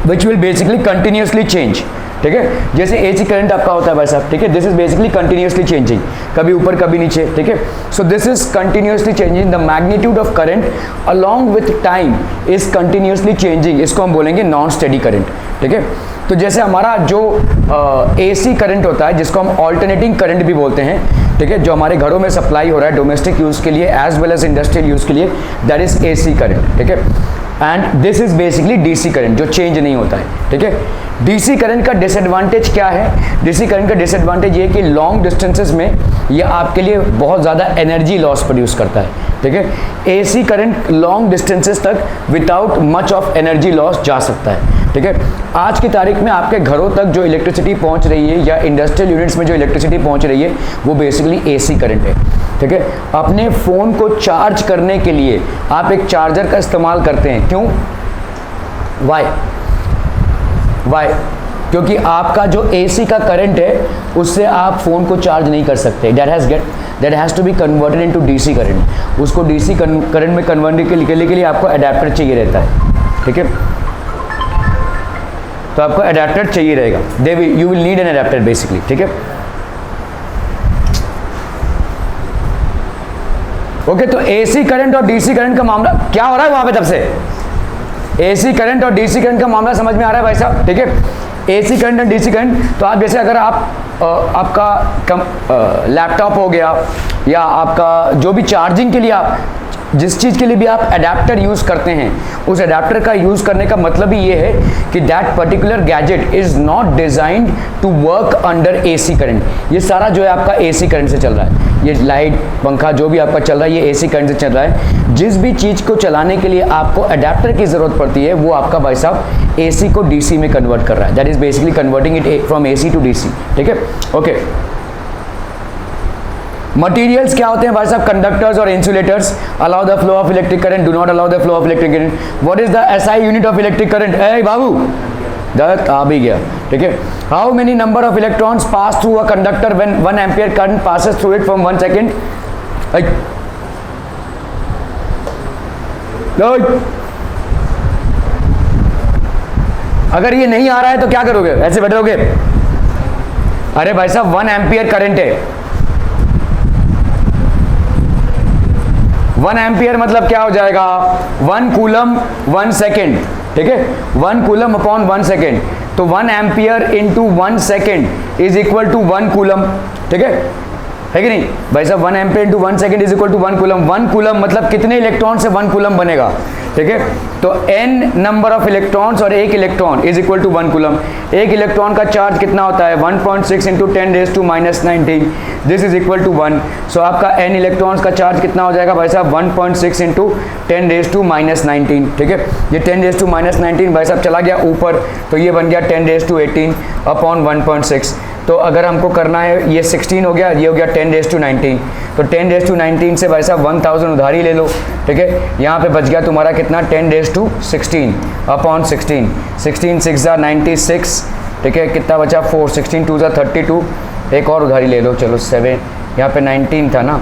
Which will basically continuously change. ठीक है, जैसे एसी करंट आपका होता है भाई साहब। ठीक है, this is basically continuously changing, कभी ऊपर कभी नीचे। ठीक है, so this is continuously changing, the magnitude of current along with time is continuously changing, इसको हम बोलेंगे नॉन स्टडी करंट। ठीक है, तो जैसे हमारा जो एसी करंट होता है, जिसको हम ऑल्टरनेटिंग करंट भी बोलते हैं, ठीक है, जो हमारे घरों में सप्लाई हो रहा है डोमेस्टिक यूज़ के लिए as well as industrial use के लिए, दैट इज एसी करंट। ठीक है, and this is basically DC current, जो चेंज नहीं होता है। ठीक है, डीसी करंट का डिसएडवांटेज क्या है? डीसी करंट का डिसएडवांटेज ये कि लॉन्ग डिस्टेंसेस में ये आपके लिए बहुत ज़्यादा एनर्जी लॉस प्रोड्यूस करता है। ठीक है, एसी करंट लॉन्ग डिस्टेंसेस तक without much of energy loss जा सकता है। ठीक है, आज की तारीख में आपके घरों तक जो इलेक्ट्रिसिटी पहुंच रही है या इंडस्ट्रियल यूनिट्स में जो इलेक्ट्रिसिटी पहुंच रही है, वो बेसिकली एसी करंट है। ठीक है, अपने फ़ोन को चार्ज करने के लिए आप एक चार्जर का इस्तेमाल करते हैं, क्यों? वाई? क्योंकि आपका जो एसी का करंट है उससे आप फ़ोन को चार्ज नहीं कर सकते, that has to be converted into DC current. उसको डीसी करंट में कन्वर्ट के लिए आपको अडेप्टर चाहिए रहता है। ठीक है, तो आपको अडेप्टर चाहिए रहेगा, you will need an adapter basically. ठीक है, ओके, तो एसी करंट और डीसी करंट का मामला क्या हो रहा है वहां पे? तब से एसी करंट और डीसी करंट का मामला समझ में आ रहा है भाई साहब? ठीक है, एसी करंट और डीसी करंट, तो आप जैसे अगर आपका लैपटॉप हो गया या आपका जो भी चार्जिंग के लिए आप जिस चीज़ के लिए भी आप अडेप्टर यूज़ करते हैं, उस अडेप्टर का यूज़ करने का मतलब ही ये है कि that particular gadget is not designed to work under AC current. ये सारा जो है आपका एसी करंट से चल रहा है, ये लाइट पंखा जो भी आपका चल रहा है ये एसी करंट से चल रहा है। जिस भी चीज़ को चलाने के लिए आपको अडेप्टर की ज़रूरत पड़ती है, वो आपका भाई साहब एसी को डीसी में कन्वर्ट कर रहा है, that is basically converting it from AC to DC. ठीक है, ओके। मटीरियल्स क्या होते हैं भाई साहब? कंडक्टर्स और insulators allow the flow of electric current, do not allow the flow of electric current. What is the SI unit of electric current? ए बाबू दत्त आ भी गया। ठीक है, how many number of electrons pass through a conductor when 1 ampere current passes through it from 1 second? अगर ये नहीं आ रहा है तो क्या करोगे? ऐसे बैठोगे? अरे भाई साहब 1 एम्पियर करंट है, 1 एम्पियर मतलब क्या हो जाएगा? 1 कूलम 1 सेकेंड। ठीक है, 1 कूलम अपॉन 1 सेकेंड, तो 1 ampere into 1 second is equal to 1 coulomb. ठीक है, है कि नहीं भाई साहब, 1 ampere into 1 second is equal to 1 coulomb. 1 coulomb मतलब कितने इलेक्ट्रॉन से 1 कूलम बनेगा, ठीक है। तो n नंबर ऑफ इलेक्ट्रॉन्स और एक electron is equal to 1 coulomb. एक इलेक्ट्रॉन का चार्ज कितना होता है 1.6 into 10⁻⁻⁹, this is equal to 1। So आपका n इलेक्ट्रॉन्स का चार्ज कितना हो जाएगा भाई साहब 1.6 इंटू 10⁻⁻⁹, ठीक है। ये 10⁻⁻⁹ भाई साहब चला गया ऊपर, तो ये बन गया 10⁻18 अपॉन 1.6। तो अगर हमको करना है, ये 16 हो गया, ये हो गया 10⁻19, तो 10⁻19 से भाई साहब 1000 उधारी ले लो, ठीक है। यहाँ पे बच गया तुम्हारा कितना 10⁻16 अपॉन 16, 16 6 96, ठीक है। कितना बचा 4, 16 2 32, एक और उधारी ले लो, चलो 7, यहाँ पे 19 था ना,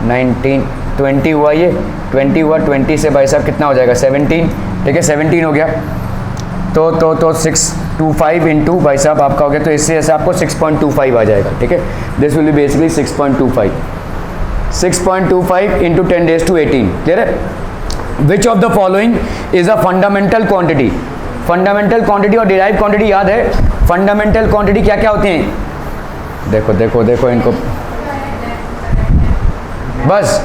19 20 हुआ, ये 20 हुआ, 20 से भाई साहब कितना हो जाएगा 17, ठीक है। 17 हो गया, तो 625 इंटू भाई साहब आपका हो गया, तो इससे ऐसे आपको 6.25 आ जाएगा, ठीक है। This will be basically 6.25 into 10⁻18, clear है। Which of the following is a fundamental quantity. Fundamental quantity और डिराइव क्वांटिटी याद है। फंडामेंटल क्वांटिटी क्या क्या होती हैं, देखो देखो देखो इनको, बस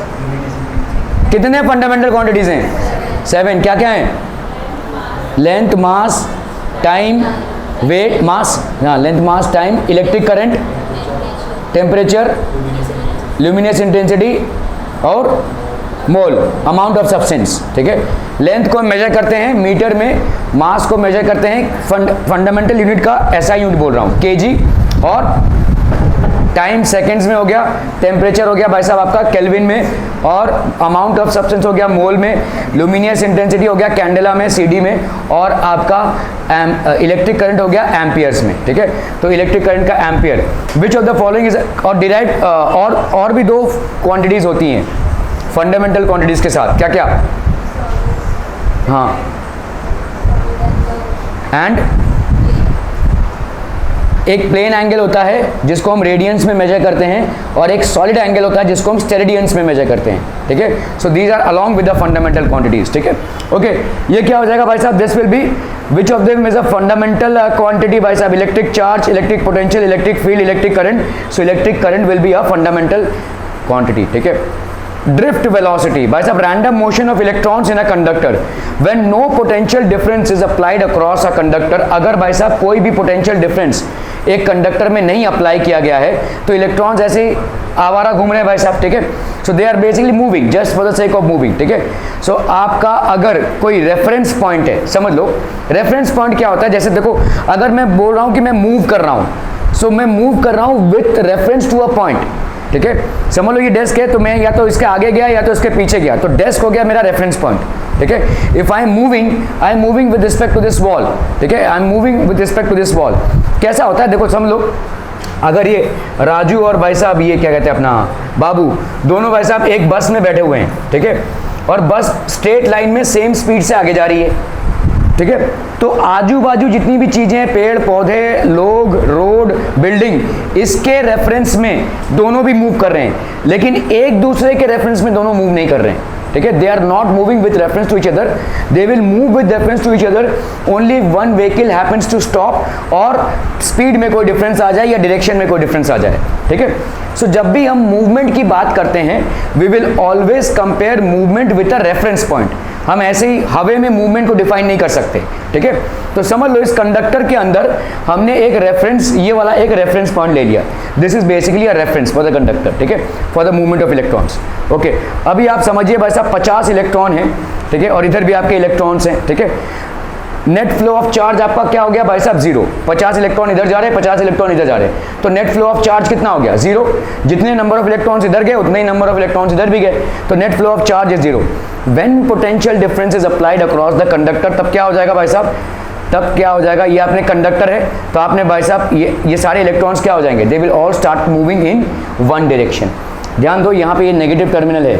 कितने फंडामेंटल क्वांटिटीज हैं 7, क्या क्या हैं, length mass time weight mass, हाँ length mass time, electric current, temperature, luminous intensity और मोल, अमाउंट ऑफ सब्सटेंस, ठीक है। लेंथ को मेजर करते हैं मीटर में, मास को मेजर करते हैं फंडामेंटल यूनिट का एसआई यूनिट बोल रहा हूँ केजी, और टाइम सेकंड्स में हो गया, टेम्परेचर हो गया भाई साहब आपका केल्विन में, और अमाउंट ऑफ सब्सटेंस हो गया मोल में, ल्यूमिनियस इंटेंसिटी हो गया कैंडेला में सीडी में, और आपका इलेक्ट्रिक करंट हो गया एम्पियर्स में, ठीक है। तो इलेक्ट्रिक करंट का ampere. Which of the following is, और डिराइव और भी 2 क्वांटिटीज होती हैं फंडामेंटल क्वांटिटीज के साथ, क्या क्या, हाँ, एंड एक प्लेन एंगल होता है जिसको हम रेडियंस में मेजर करते हैं, और एक सॉलिड एंगल होता है जिसको हम स्टेरेडियंस में मेजर करते हैं, ठीक है। So these are along with the fundamental quantities, ठीक है। ओके, ये क्या हो जाएगा भाई साहब, this will be which of them is a fundamental quantity भाई साहब, electric charge, electric potential, electric field, electric current. So electric current will be a fundamental quantity, ठीक है। ड्रिफ्ट वेलोसिटी भाई साहब, random motion of electrons in a conductor when no potential difference is applied across a conductor. अगर भाई साहब कोई भी potential difference एक कंडक्टर में नहीं अप्लाई किया गया है, तो इलेक्ट्रॉन्स ऐसे ही आवारा घूम रहे हैं भाई साहब, ठीक है। So they are basically moving just for the sake of moving, ठीक है। सो आपका अगर कोई रेफरेंस पॉइंट है, समझ लो रेफरेंस पॉइंट क्या होता है, जैसे देखो अगर मैं बोल रहा हूँ कि मैं मूव कर रहा हूँ, सो मैं मूव कर रहा हूँ with reference to a point, ठीक है। समझ लो ये डेस्क है, तो मैं या तो इसके आगे गया या तो इसके पीछे गया, तो डेस्क हो गया मेरा रेफरेंस पॉइंट, ठीक है। If I am moving with respect to this wall, ठीक है, I am moving with respect to this wall. कैसा होता है देखो समझ लो, अगर ये राजू और भाई साहब ये क्या कहते हैं अपना बाबू, दोनों भाई साहब एक बस में बैठे हुए हैं, ठीक है, और बस स्ट्रेट लाइन में सेम स्पीड से आगे जा रही है, ठीक है। तो आजू बाजू जितनी भी चीजें, पेड़ पौधे, लोग, रोड, बिल्डिंग, इसके रेफरेंस में दोनों भी मूव कर रहे हैं, लेकिन एक दूसरे के रेफरेंस में दोनों मूव नहीं कर रहे हैं, ठीक है। They are not moving with reference to each other, they will move with reference to each other only one vehicle happens to stop, और स्पीड में कोई डिफरेंस आ जाए या डायरेक्शन में कोई डिफरेंस आ जाए, ठीक है। सो जब भी हम मूवमेंट की बात करते हैं, we will always compare movement with a reference point. हम ऐसे ही हवे में मूवमेंट को डिफाइन नहीं कर सकते, ठीक है। तो समझ लो इस कंडक्टर के अंदर हमने एक रेफरेंस, ये वाला एक रेफरेंस पॉइंट ले लिया, this is basically a reference for the conductor, ठीक है, for the movement of electrons. Okay, अभी आप समझिए भाई साहब 50 इलेक्ट्रॉन है, ठीक है, और इधर भी आपके इलेक्ट्रॉन्स हैं, ठीक है। नेट फ्लो ऑफ चार्ज आपका क्या हो गया भाई साहब 0, 50 इलेक्ट्रॉन इधर जा रहे हैं, 50 इलेक्ट्रॉन इधर जा रहे हैं, तो नेट फ्लो ऑफ चार्ज कितना हो गया 0। जितने नंबर ऑफ इलेक्ट्रॉन्स इधर गए उतने ही नंबर ऑफ इलेक्ट्रॉन्स इधर भी गए, तो net flow of charge is 0। When potential difference is applied across the conductor, तब क्या हो जाएगा भाई साहब, तब क्या हो जाएगा, ये आपने कंडक्टर है, तो आपने भाई साहब ये सारे इलेक्ट्रॉन्स क्या हो जाएंगे, दे will all start moving in one direction. ध्यान दो यहाँ पे ये नेगेटिव टर्मिनल है,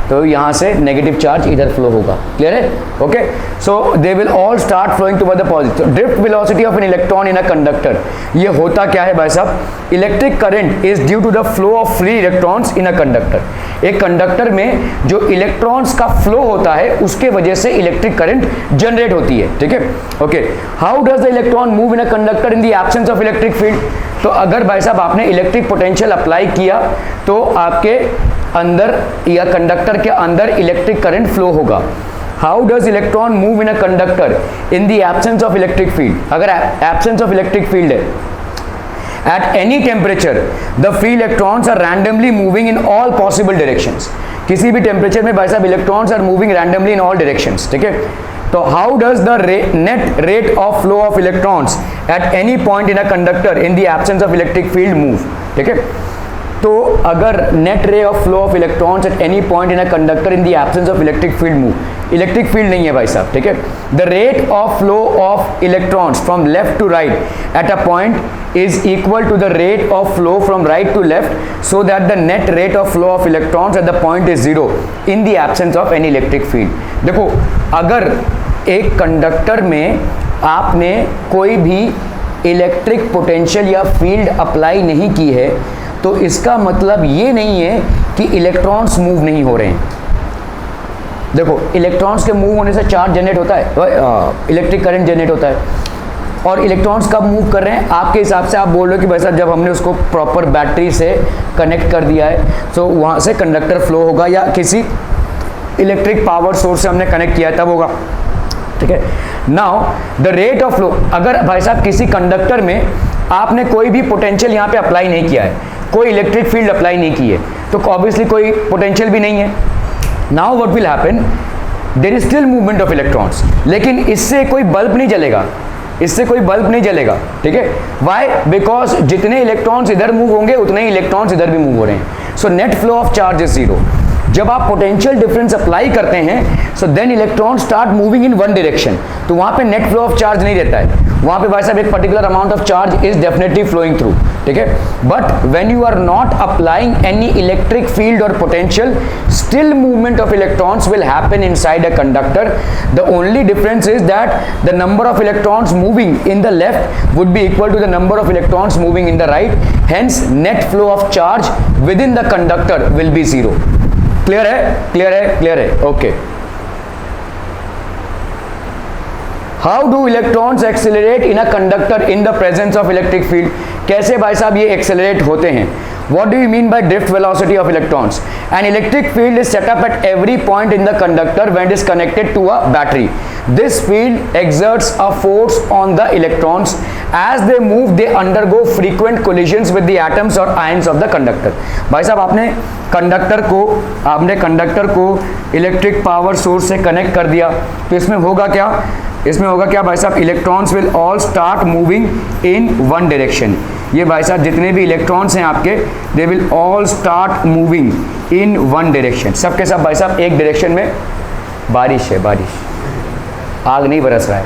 तो यहाँ से नेगेटिव चार्ज इधर फ्लो होगा। क्लियर है? Okay, so they will all start flowing toward the positive. Drift velocity of an electron in a conductor, ये होता क्या है भाई साहब? Electric current is due to the flow of free electrons in a conductor. एक conductor में जो electrons का फ्लो होता है उसके वजह से इलेक्ट्रिक करंट जनरेट होती है। ठीक है? Okay, how does the electron move in a conductor in the absence of electric field? तो अगर भाई साहब आपने इलेक्ट्रिक पोटेंशियल अप्लाई किया तो आपके अंदर या कंडक्टर के अंदर इलेक्ट्रिक करंट फ्लो होगा। How does electron move in a conductor in the absence of electric field? अगर एब्सेंस ऑफ इलेक्ट्रिक फील्ड है, at any temperature the free electrons are randomly moving in all possible directions। किसी भी temperature में भाई साहब electrons are moving randomly in all directions. ठीक है? तो how does the net rate of flow of electrons at any point in a conductor in the absence of electric field move? ठीक है? तो अगर net rate of flow of electrons at any point in a conductor in the absence of electric field move, electric field नहीं है भाई साहब। ठीक है? The rate of flow of electrons from left to right at a point is equal to the rate of flow from right to left, so that the net rate of flow of electrons at the point is zero in the absence of any electric field. देखो, अगर एक conductor में आपने कोई भी electric potential या field apply नहीं की है तो इसका मतलब ये नहीं है कि इलेक्ट्रॉन्स मूव नहीं हो रहे हैं। देखो, इलेक्ट्रॉन्स के मूव होने से चार्ज जनरेट होता है, इलेक्ट्रिक करंट जनरेट होता है। और इलेक्ट्रॉन्स कब मूव कर रहे हैं आपके हिसाब से? आप बोल रहे हो कि भाई साहब जब हमने उसको प्रॉपर बैटरी से कनेक्ट कर दिया है तो वहाँ से कंडक्टर फ्लो होगा, या किसी इलेक्ट्रिक पावर सोर्स से हमने कनेक्ट किया है तब होगा। ठीक है? Now the rate of flow, अगर भाई साहब किसी कंडक्टर में आपने कोई भी पोटेंशियल यहाँ पे अप्लाई नहीं किया है, कोई इलेक्ट्रिक फील्ड अप्लाई नहीं की है, तो ऑब्वियसली कोई पोटेंशियल भी नहीं है। Now what will happen, there is still movement of electrons, लेकिन इससे कोई बल्ब नहीं जलेगा, इससे कोई बल्ब नहीं जलेगा। ठीक है? व्हाई? बिकॉज जितने इलेक्ट्रॉन्स इधर मूव होंगे उतने ही इलेक्ट्रॉन्स इधर भी मूव हो रहे हैं। So net flow of charge is zero. जब आप पोटेंशियल डिफरेंस अप्लाई करते हैं so then electron start moving in one direction, तो वहां पे नेट फ्लो ऑफ चार्ज नहीं रहता है, वहां पे भाई साहब एक particular amount of charge is definitely flowing through. ठीक है? But when you are not applying any electric field और potential, still movement of electrons will happen inside a conductor. The only difference is that the number of electrons moving in the left would be equal to the number of electrons moving in the right, hence net flow of charge within the conductor will B zero. Clear है? Clear है? Clear है? Okay. How do electrons accelerate in a conductor in the presence of electric field? कैसे भाई साहब ये accelerate होते हैं? What do you mean by drift velocity of electrons? An electric field is set up at every point in the conductor when it is connected to a battery. This field exerts a force on the electrons. As they move, they undergo frequent collisions with the atoms or ions of the conductor. भाई साहब आपने conductor को electric power source से connect कर दिया, तो इसमें होगा क्या भाई साहब? Electrons will all start moving in one direction. ये भाई साहब जितने भी इलेक्ट्रॉन्स हैं आपके, दे will all start moving in one direction. सबके सब भाई साहब एक डायरेक्शन में। बारिश है, बारिश, आग नहीं बरस रहा है,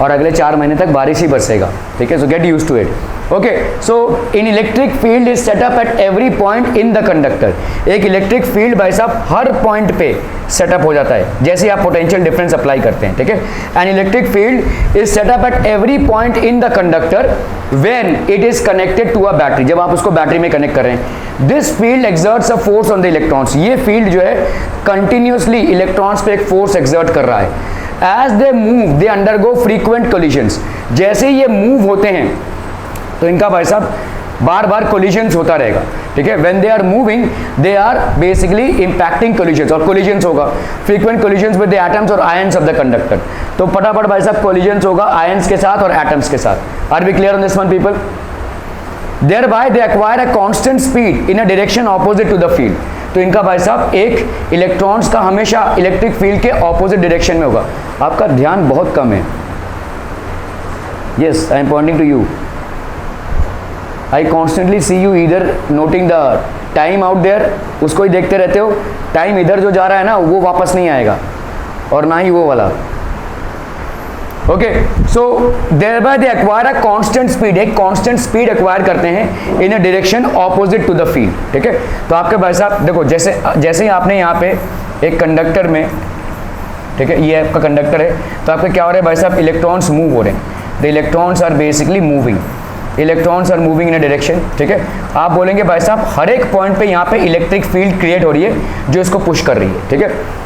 और अगले 4 महीने तक बारिश ही बरसेगा। ठीक है? So get used to it. Okay, so in electric field is set up at every point in the conductor. एक इलेक्ट्रिक फील्ड भाई साहब हर पॉइंट पे सेटअप हो जाता है जैसे आप पोटेंशियल डिफरेंस अप्लाई करते हैं। ठीक है? An electric field is set up at every point in the conductor when it is connected to a battery, जब आप उसको बैटरी में कनेक्ट कर रहे हैं। This field exerts a force on the electrons. ये फील्ड जो है कंटिन्यूसली इलेक्ट्रॉन्स पे एक फोर्स एक्सर्ट कर रहा है। As they move they undergo frequent collisions. जैसे ये मूव होते हैं तो इनका भाई साहब बार बार कोलिजन्स होता रहेगा। ठीक है? When they are moving they are basically impacting collisions, और कोलिजन्स होगा frequent collisions with the atoms और आयंस ऑफ द कंडक्टर। तो फटाफट भाई साहब कोलिजन्स होगा आयंस के साथ और एटम्स के साथ। Are we clear on this one people? Thereby they acquire a constant speed in a direction opposite to the field. तो इनका भाई साहब एक इलेक्ट्रॉन्स का हमेशा इलेक्ट्रिक फील्ड के ऑपोजिट डायरेक्शन में होगा। आपका ध्यान बहुत कम है। Yes, I am pointing to you. I constantly see you either noting the time out there, उसको ही देखते रहते हो। टाइम इधर जो जा रहा है ना वो वापस नहीं आएगा, और ना ही वो वाला। Okay, so thereby they acquire a constant speed, एक कांस्टेंट स्पीड एक्वायर करते हैं in a direction opposite to the field. ठीक है, तो आपके भाई साहब देखो, जैसे ही आपने यहाँ पे एक कंडक्टर में, ठीक है, ये आपका कंडक्टर है, तो आपका क्या हो रहा है भाई साहब, इलेक्ट्रॉन्स मूव हो रहे हैं। The electrons are basically moving, electrons are moving in a direction. ठीक है, आप बोलेंगे भाई साहब हर एक पॉइंट पे यहाँ पे इलेक्ट्रिक फील्ड क्रिएट हो रही है जो इसको पुश कर रही है। ठीक है,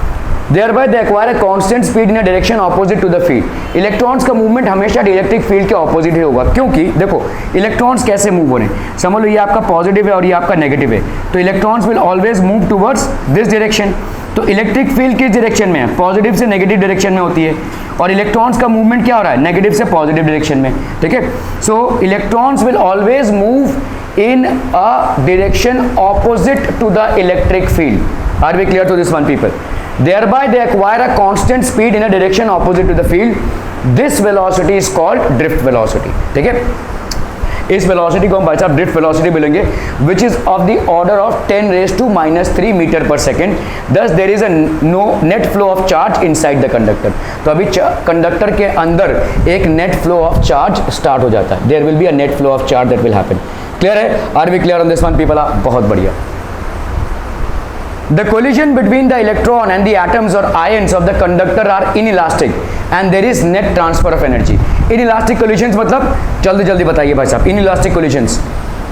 Thereby they acquire a constant speed in a direction opposite to the field। Electrons का मूवमेंट हमेशा इलेक्ट्रिक फील्ड के ऑपोजिट ही होगा, क्योंकि देखो इलेक्ट्रॉन्स कैसे मूव हो रहे हैं, समझ लो ये आपका पॉजिटिव है और ये आपका नेगेटिव है, तो electrons will always move towards this direction. तो इलेक्ट्रिक फील्ड किस डायरेक्शन में है, पॉजिटिव से नेगेटिव डायरेक्शन में होती है, और इलेक्ट्रॉन्स का मूवमेंट क्या हो रहा है, नेगेटिव से पॉजिटिव डायरेक्शन में। ठीक है, so electrons will always move in a direction opposite to the electric field. Are we clear to this one people? Thereby they acquire a constant speed in a direction opposite to the field. This velocity is called drift velocity। ठीक है, इस velocity को हम भाई साहब drift velocity बोलेंगे, which is of the order of 10⁻³ metre per second. Thus there is a no net flow of charge inside the conductor. तो अभी कंडक्टर के अंदर एक net flow of charge start हो जाता है, there will be a net flow of charge that will happen. Clear है? Are we clear on this one people? बहुत बढ़िया। The collision between the electron and the atoms or ions of the conductor are inelastic and there is net transfer of energy। inelastic collisions मतलब जल्दी जल्दी बताइए भाई साहब, inelastic collisions,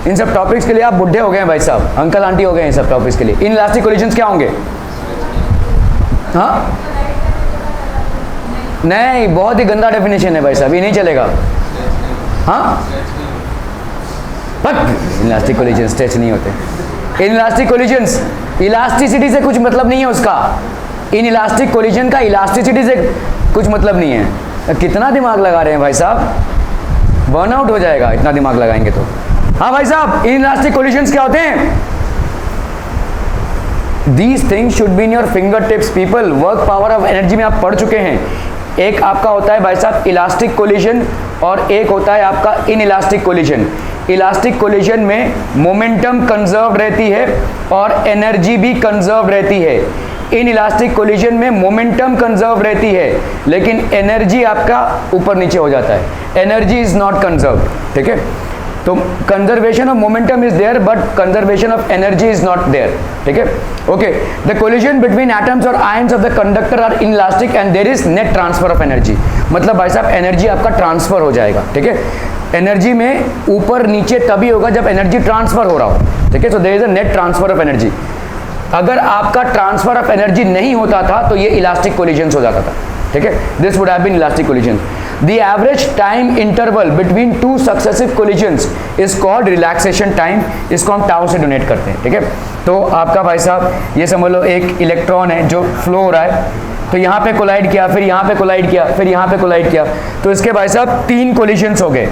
इन सब topics के लिए आप बुढ़े हो गए हैं भाई साहब, अंकल आंटी हो गए हैं इन सब टॉपिक्स के लिए। inelastic collisions क्या होंगे? हाँ नहीं, बहुत ही गंदा डेफिनेशन है भाई साहब, ये नहीं चलेगा। हाँ inelastic collisions स्ट्रेच नहीं होते। inelastic collisions इलास्टिसिटी से कुछ मतलब नहीं है उसका, इन इलास्टिक कोलिजन का इलास्टिसिटी से कुछ मतलब नहीं है। कितना दिमाग लगा रहे हैं भाई साहब, बर्नआउट हो जाएगा इतना दिमाग लगाएंगे तो। हाँ भाई साहब, इन इलास्टिक कोलिजन्स क्या होते हैं? These things should be in your finger tips people. Work power of energy में आप पढ़ चुके हैं। एक आपका होता है भाई साहब इलास्टिक कोलिजन और एक होता है आपका in elastic collision. Elastic collision में मोमेंटम कंजर्व रहती है और एनर्जी भी कंजर्व रहती है। इन इलास्टिक कोलिजन में मोमेंटम कंजर्व रहती है लेकिन एनर्जी आपका ऊपर नीचे हो जाता है, एनर्जी इज नॉट कंजर्व। ठीक है, तो conservation of momentum is there but conservation of energy is not there. ठीक है, okay. The collision between atoms और ions of the conductor are inelastic and there is net transfer of energy. मतलब भाई साहब energy आपका transfer हो जाएगा। ठीक है, एनर्जी में ऊपर नीचे तभी होगा जब एनर्जी ट्रांसफर हो रहा हो। ठीक है, so there is a net transfer of energy. अगर आपका ट्रांसफर ऑफ एनर्जी नहीं होता था तो ये इलास्टिक कोलिजन्स हो जाता था। ठीक है, this would have been elastic collision. The average time interval between two successive collisions is called relaxation time. इसको हम टाउ से डोनेट करते हैं। ठीक है, तो आपका भाई साहब ये समझ लो एक इलेक्ट्रॉन है जो फ्लो हो रहा है, तो यहाँ पे कोलाइड किया, फिर यहाँ पे कोलाइड किया, फिर यहाँ पे कोलाइड किया, तो इसके भाई साहब 3 कोलिजन्स हो गए।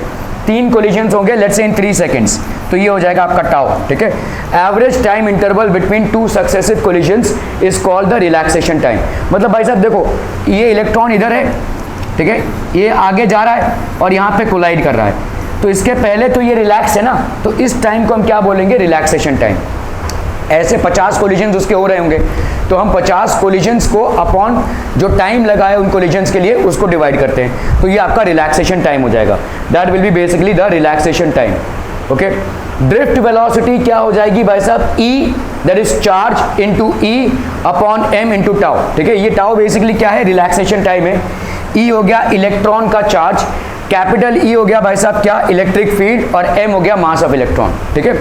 3 कोलिजन्स होंगे लेट्स से इन 3 सेकेंड्स, तो ये हो जाएगा आपका टाउ। ठीक है, average time interval between 2 successive collisions is called the relaxation time. मतलब भाई साहब देखो ये इलेक्ट्रॉन इधर है, ठीक है, ये आगे जा रहा है और यहाँ पे कोलाइड कर रहा है, तो इसके पहले तो ये रिलैक्स है ना, तो इस टाइम को हम क्या बोलेंगे? Relaxation time. ऐसे 50 कोलिजन्स उसके हो रहे होंगे, तो हम 50 कोलिजन्स को अपॉन जो टाइम लगा है उन कोलिजन्स के लिए उसको डिवाइड करते हैं, तो ये आपका रिलैक्सेशन टाइम हो जाएगा। That will be basically the relaxation time. Okay, drift velocity क्या हो जाएगी भाई साहब? E that is charge into E upon M into tau. ठीक है, ये टाउ बेसिकली क्या है? रिलैक्सेशन टाइम है। ई हो गया इलेक्ट्रॉन का चार्ज, कैपिटल ई हो गया भाई साहब क्या? इलेक्ट्रिक फील्ड, और एम हो गया मास ऑफ इलेक्ट्रॉन। ठीक है,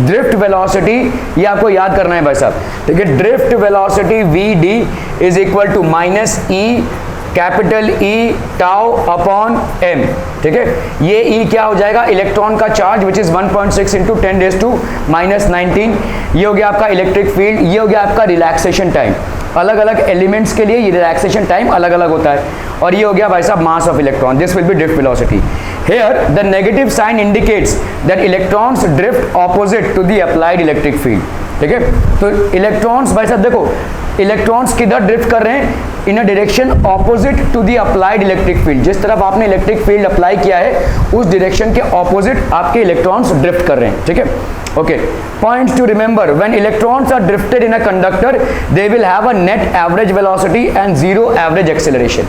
ड्रिफ्ट वेलोसिटी ये आपको याद करना है भाई साहब। ठीक है, drift velocity v d is equal to minus e capital e tau upon m. ठीक है, ये ई क्या हो जाएगा? इलेक्ट्रॉन का चार्ज विच इज 1.6 इंटू 10⁻⁻19। ये हो गया आपका इलेक्ट्रिक फील्ड, ये हो गया आपका रिलैक्सेशन टाइम। अलग अलग एलिमेंट्स के लिए ये रिलैक्सेशन टाइम अलग अलग होता है, और ये हो गया भाई साहब mass of electron. This will B drift velocity. Here the negative sign indicates that electrons drift opposite to the applied electric field। ठीक है, तो इलेक्ट्रॉन्स भाई साहब देखो इलेक्ट्रॉन्स किधर ड्रिफ्ट कर रहे हैं? In a direction opposite to the applied electric field. जिस तरफ आपने इलेक्ट्रिक फील्ड अप्लाई किया है उस डायरेक्शन के ऑपोजिट आपके इलेक्ट्रॉन्स ड्रिफ्ट कर रहे हैं। ठीक है, okay. Points to remember, when electrons are drifted in a conductor they will have a net average velocity and 0 average acceleration.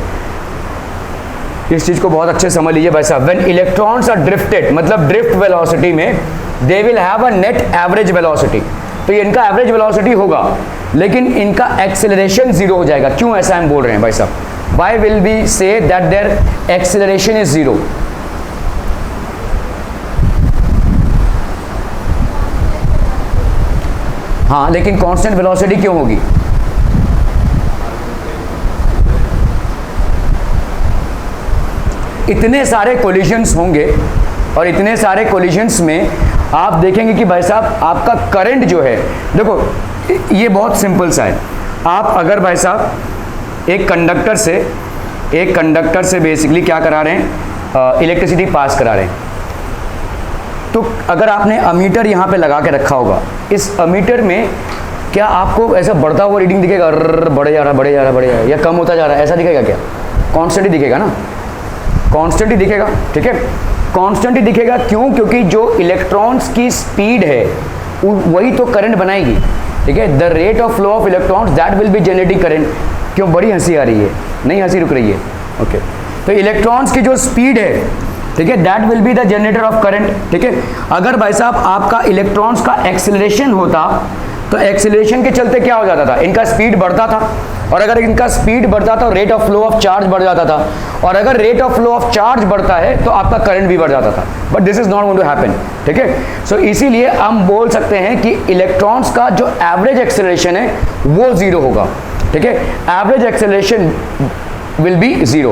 इस चीज को बहुत अच्छे से समझ लीजिए भाई साहब। व्हेन इलेक्ट्रॉन्स आर ड्रिफ्टेड, मतलब ड्रिफ्ट वेलोसिटी में, दे will have a net average velocity, तो ये इनका एवरेज वेलोसिटी होगा, लेकिन इनका एक्सेलरेशन जीरो हो जाएगा। क्यों ऐसा हम बोल रहे हैं भाई साहब? Why will we say that their acceleration is zero? हाँ, लेकिन कांस्टेंट वेलोसिटी क्यों होगी? इतने सारे कोलिजन्स होंगे और इतने सारे कोलिजन्स में आप देखेंगे कि भाई साहब आपका करंट जो है, देखो ये बहुत सिंपल सा है। आप अगर भाई साहब एक कंडक्टर से बेसिकली क्या करा रहे हैं, इलेक्ट्रिसिटी पास करा रहे हैं, तो अगर आपने अमीटर यहाँ पे लगा के रखा होगा, इस अमीटर में क्या आपको ऐसा बढ़ता हुआ रीडिंग दिखेगा, बढ़े जा रहा, या कम होता जा रहा है, ऐसा दिखेगा क्या? कांस्टेंट ही दिखेगा ना, कांस्टेंट ही दिखेगा, ठीक है, कांस्टेंट ही दिखेगा। क्यों? क्योंकि जो इलेक्ट्रॉन्स की स्पीड है वही तो करंट बनाएगी, ठीक है। The rate of flow of electrons that will be generating current. क्यों बड़ी हंसी आ रही है? नहीं हंसी रुक रही है, ओके। तो इलेक्ट्रॉन्स की जो स्पीड है, ठीक है, that will be the generator off current, ठीक है। अगर भाई साहब आपका इलेक्ट्रॉन्स का एक्सेलरेशन होता तो एक्सेलरेशन के चलते क्या हो जाता था? इनका स्पीड बढ़ता था, और अगर इनका स्पीड बढ़ता था rate of flow of charge बढ़ जाता था, और अगर rate of flow of charge बढ़ता है तो आपका करंट भी बढ़ जाता था। But this is not going to happen, ठीक है। सो इसीलिए हम बोल सकते हैं कि इलेक्ट्रॉन्स का जो एवरेज एक्सेलरेशन है वो जीरो होगा, ठीक है। Average acceleration will be zero.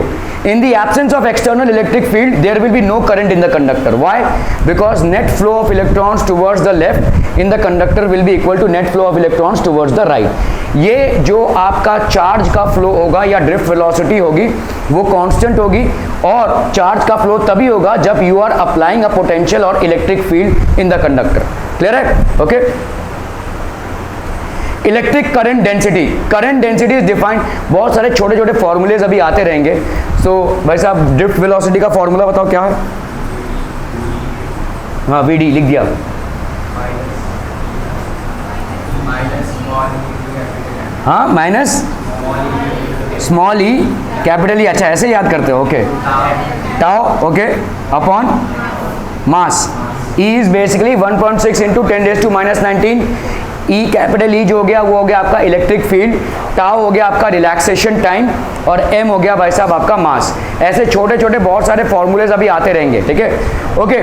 In the absence of external electric field, there will be no current in the conductor. Why? Because net flow of electrons towards the left in the conductor will be equal to net flow of electrons towards the right. ये जो आपका charge का flow होगा या drift velocity होगी वो constant होगी, और चार्ज का फ्लो तभी होगा जब you are applying a potential और electric field in the conductor. Clear है? Okay. Electric current density is defined, बहुत सारे छोटे छोटे फॉर्मूलेज अभी आते रहेंगे। सो भाई साहब ड्रिफ्ट वेलोसिटी का फॉर्मूला बताओ क्या है? हाँ, वीडी लिख दिया, हाँ, माइनस स्मॉल ई कैपिटल ई। अच्छा, ऐसे याद करते हो, okay. Tau, okay, upon mass. E is basically 1.6 into 10⁻⁻19। E capital ई जो हो गया वो हो गया आपका इलेक्ट्रिक फील्ड, टाउ हो गया आपका रिलैक्सेशन टाइम, और एम हो गया भाई साहब आपका मास। ऐसे छोटे छोटे बहुत सारे फॉर्मूलेज अभी आते रहेंगे, ठीक है, ओके।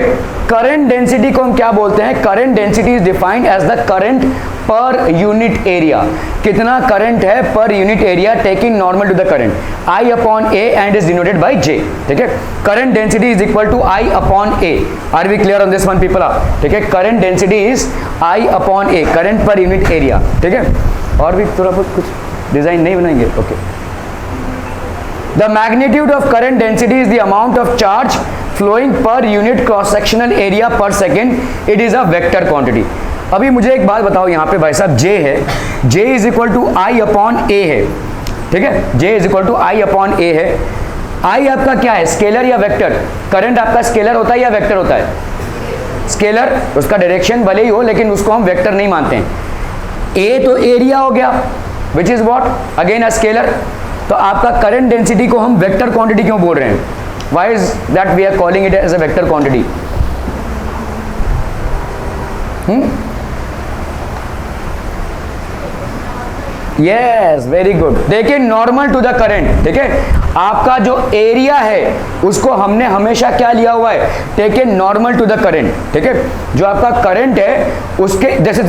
करंट डेंसिटी को हम क्या बोलते हैं? Current density is defined as the current per unit area. कितना करंट है per unit area taking normal to the current, I upon A and is denoted by J, ठीक है। Current density is equal to I upon A. Are we clear on this one people? ठीक है, current density is I upon A, current per unit area, ठीक है। और भी थोड़ा बहुत कुछ डिजाइन नहीं बनाएंगे, okay. The magnitude of current density is the amount of charge flowing per unit cross sectional area per second, it is a vector quantity. अभी मुझे एक बात बताओ, यहाँ पे भाई साहब J है, J is equal to I upon A है, ठीक है, J is equal to I upon A है। I आपका क्या है, स्केलर या वेक्टर? करंट आपका स्केलर होता है या वेक्टर होता है? स्केलर, उसका डायरेक्शन भले ही हो लेकिन उसको हम वेक्टर नहीं मानते हैं। A तो एरिया हो गया which is what, again a scalar. तो आपका करंट डेंसिटी को हम वेक्टर क्वांटिटी क्यों बोल रहे हैं? Why is that we are calling it as a vector quantity? Yes, very good. देखिए नॉर्मल टू द करंट, ठीक है, आपका जो एरिया है उसको हमने हमेशा क्या लिया हुआ है, take a normal to the current, ठीक है। जो आपका करंट है उसके जैसे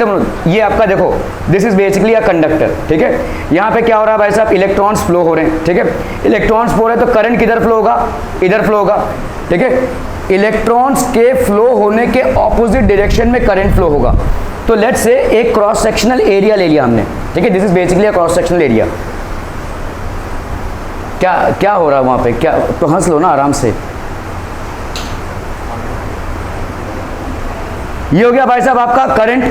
ये आपका देखो, this is basically a conductor, ठीक है। यहाँ पे क्या हो रहा है भाई साहब, इलेक्ट्रॉन्स फ्लो हो रहे हैं, ठीक है। इलेक्ट्रॉन्स फ्लो हो रहे हैं तो करंट किधर फ्लो होगा, इधर फ्लो होगा, ठीक है। इलेक्ट्रॉन्स के फ्लो होने के ऑपोजिट डायरेक्शन में करंट फ्लो होगा। तो लेट्स से एक क्रॉस सेक्शनल एरिया ले लिया हमने, ठीक है, this is basically a cross sectional area. क्या हो रहा है वहां पे, क्या तो हंस लो ना आराम से। ये हो गया भाई साहब आपका current.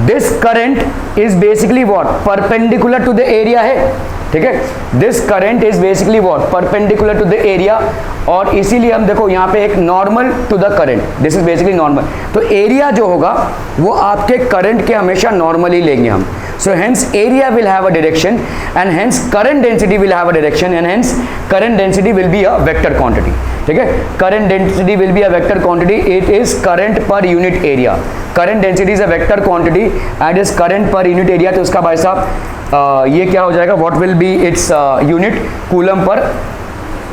This current is basically what, perpendicular to the area है, ठीक है। This current is basically what, perpendicular to the area, और इसीलिए हम देखो यहाँ पे एक normal to the current, this is basically normal. तो एरिया जो होगा वो आपके करंट के हमेशा नॉर्मल ही लेंगे हम। So hence area will have a direction and hence current density will have a direction and hence current density will be a vector quantity. ठीक है, current density will be a vector quantity. It is current per unit area. Current density is a vector quantity and is current per unit area. तो उसका भाई साहब ये क्या हो जाएगा? What will be its unit? Coulomb per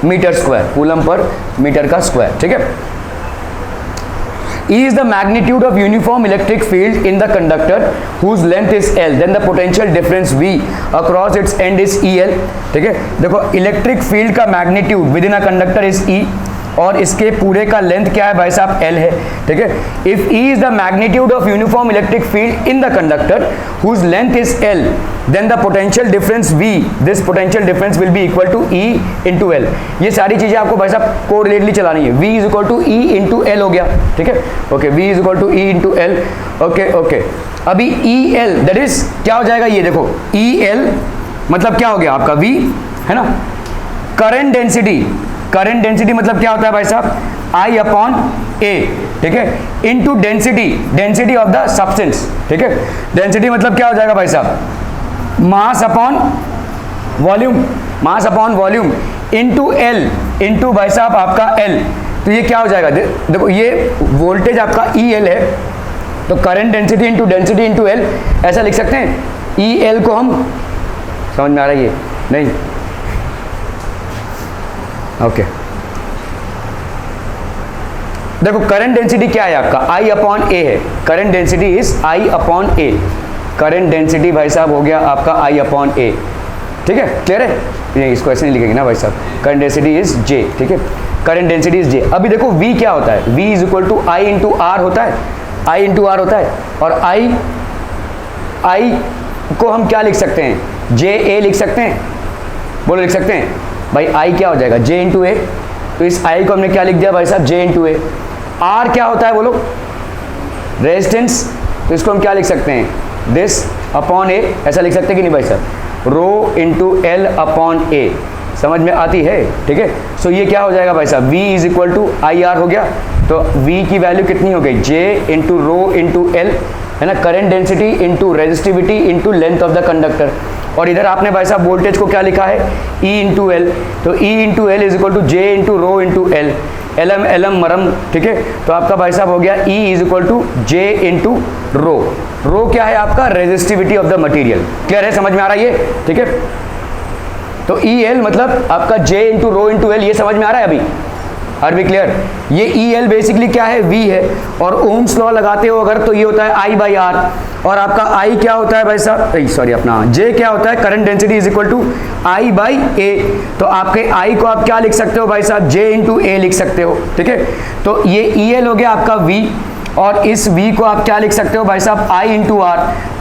metre square, coulomb per metre का square. ठीक है. E is the magnitude of uniform electric field in the conductor whose length is L. Then the potential difference V across its end is EL. ठीक है, देखो electric field का magnitude with in a conductor is E और इसके पूरे का length क्या है भाई साहब? L है. ठीक है, if E is the magnitude of uniform electric field in the conductor whose length is L, then the potential difference V, this potential difference will be equal to E into L. ये सारी चीजें आपको भाई साहब कोरिलेटली चलानी है. V is equal to E into L हो गया. ठीक है, okay, V is equal to E into L. Okay okay, अभी EL दैट इज क्या हो जाएगा? ये देखो EL मतलब क्या हो गया आपका? V है ना. करंट डेंसिटी, करंट डेंसिटी मतलब क्या होता है भाई साहब? I upon A. ठीक है, into density, density of the substance. ठीक है, डेंसिटी मतलब क्या हो जाएगा भाई साहब? Mass upon volume, mass upon volume into L into भाई साहब आपका L. तो ये क्या हो जाएगा? देखो ये वोल्टेज आपका EL है, तो current density into density into L ऐसा लिख सकते हैं. EL को हम, समझ में आ रहा है ये? नहीं, ओके. देखो करंट डेंसिटी क्या है आपका? I अपॉन A है. Current density is I upon A. Current density भाई साहब हो गया आपका I अपॉन A. ठीक है, क्लियर है? नहीं, इसको ऐसे नहीं लिखेंगे ना भाई साहब. Current density is J. ठीक है, करंट डेंसिटी इज J. अभी देखो V क्या होता है? V is equal to I into R होता है. I इंटू R होता है और I को हम क्या लिख सकते हैं? JA लिख सकते हैं. बोलो, लिख सकते हैं भाई. I क्या हो जाएगा? J into A. तो इस I को हमने क्या लिख दिया भाई साहब? J into A. R क्या होता है बोलो? रेजिस्टेंस. तो इसको हम क्या लिख सकते हैं? This upon A. ऐसा लिख सकते हैं कि नहीं भाई साहब? रो इंटू L अपॉन A. समझ में आती है? ठीक है, सो ये क्या हो जाएगा भाई साहब? V is equal to IR हो गया. तो V की वैल्यू कितनी हो गई? J into rho into L है ना. Current density into resistivity into length of the conductor. और इधर आपने भाई साहब वोल्टेज को क्या लिखा है? E into L. तो E into L is equal to J into rho into L. एलम एलम मरम. ठीक है, तो आपका भाई साहब हो गया E is equal to J into rho. Rho क्या है आपका? Resistivity of the material. Clear है? समझ में आ रहा है ये? ठीक है, तो EL मतलब आपका J into rho into L. ये समझ में आ रहा है अभी? Are we clear? ये EL बेसिकली क्या है? V है. और ओम्स लॉ लगाते हो अगर तो ये होता है I बाई R. और आपका I क्या होता है भाई साहब? सॉरी, अपना J क्या होता है? Current density is equal to I by A. तो आपके I को आप क्या लिख सकते हो भाई साहब? J इंटू A लिख सकते हो. ठीक है, तो ये EL हो गया आपका V और इस V को आप क्या लिख सकते हो भाई साहब? I into R.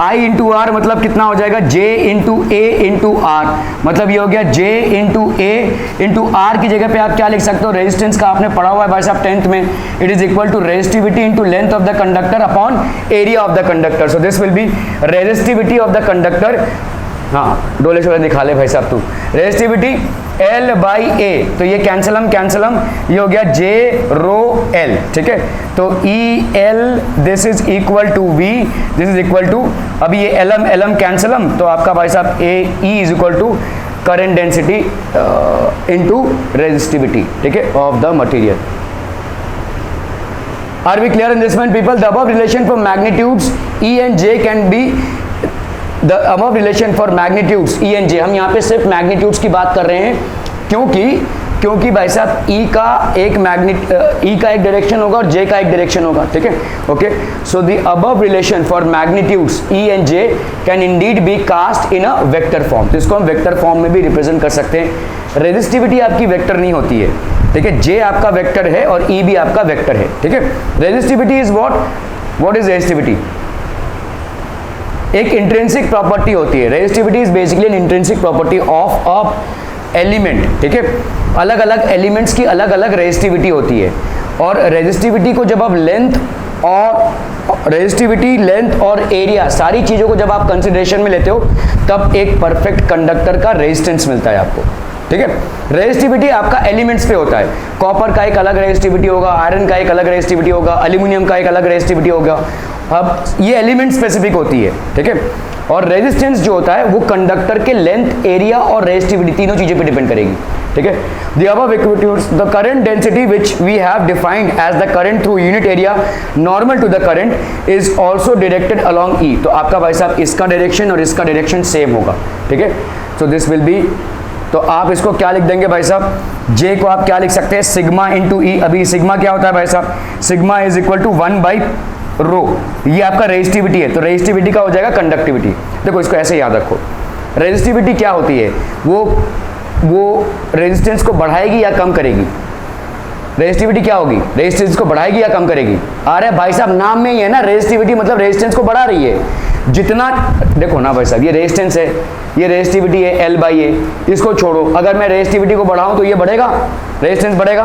I into R मतलब कितना हो जाएगा? J into A into R. मतलब ये हो गया J into A into R की जगह पे आप क्या लिख सकते हो? रेजिस्टेंस का आपने पढ़ा हुआ है भाई साहब 10th में. It is equal to resistivity into length of the conductor upon area of the conductor. So this will be resistivity of the conductor. हाँ, डोले शोले दिखा ले भाई साहब तू. Resistivity L by A. तो ये कैंसलम कैंसलम, ये हो गया J रो L. ठीक है, तो EL this is equal to V, this is equal to, अभी ये एलम एलम कैंसलम, तो आपका भाई साहब E is equal to current density into resistivity. ठीक है, of the material. Are we clear in this one people? The above relation for magnitudes E and J can be the above relation for magnitudes E and J. हम यहाँ पे सिर्फ magnitudes की बात कर रहे हैं क्योंकि भाई साहब E का एक E का एक डायरेक्शन होगा और J का एक डायरेक्शन होगा. ठीक है, okay. So the above relation for magnitudes E and J can indeed be cast in a vector form. तो इसको हम वेक्टर फॉर्म में भी रिप्रेजेंट कर सकते हैं. रेजिस्टिविटी आपकी वेक्टर नहीं होती है. ठीक है, J आपका वेक्टर है और E भी आपका वेक्टर है. ठीक है, resistivity is what is resistivity? एक इंट्रिंसिक प्रॉपर्टी होती है. Resistivity is basically N intrinsic property of a element. ठीक है, अलग अलग एलिमेंट्स की अलग अलग रेजिस्टिविटी होती है और रेजिस्टिविटी को जब आप लेंथ और एरिया सारी चीजों को जब आप कंसिडरेशन में लेते हो तब एक परफेक्ट कंडक्टर का रेजिस्टेंस मिलता है आपको. ठीक है, रेजिस्टिविटी आपका एलिमेंट्स पे होता है. कॉपर का एक अलग रेजिस्टिविटी होगा, आयरन का एक अलग रेजिस्टिविटी होगा, एल्यूमिनियम का एक अलग रेजिस्टिविटी होगा अब ये एलिमेंट स्पेसिफिक होती है, ठीक है। और रेजिस्टेंस जो होता है वो कंडक्टर के लेंथ, एरिया और रेजिस्टिविटी तीनों चीज़ों पे डिपेंड करेगी, ठीक है। The above equations, the current density which we have defined as the current through unit area normal to the current is also directed along E. तो आपका भाई साहब इसका डायरेक्शन और इसका डायरेक्शन सेम होगा, ठीक है। सो दिस विल बी, तो आप इसको क्या लिख देंगे भाई साहब, जे को आप क्या लिख सकते हैं, सिग्मा इंटू ई। अभी सिग्मा क्या होता है भाई साहब, sigma is equal to 1 by rho, ये आपका रेजिस्टिविटी है, तो रेजिस्टिविटी का हो जाएगा कंडक्टिविटी। देखो इसको ऐसे याद रखो, रेजिस्टिविटी क्या होती है, वो रेजिस्टेंस को बढ़ाएगी या कम करेगी। रेजिस्टिविटी क्या होगी, रेजिस्टेंस को बढ़ाएगी या कम करेगी। अरे भाई साहब नाम में ही है ना, रेजिस्टिविटी मतलब रेजिस्टेंस को बढ़ा रही है। जितना, देखो ना भाई साहब, ये रेजिस्टेंस है, ये रेजिस्टिविटी है L बाई ए, इसको छोड़ो, अगर मैं रेजिस्टिविटी को बढ़ाऊं तो ये बढ़ेगा, रेजिस्टेंस बढ़ेगा,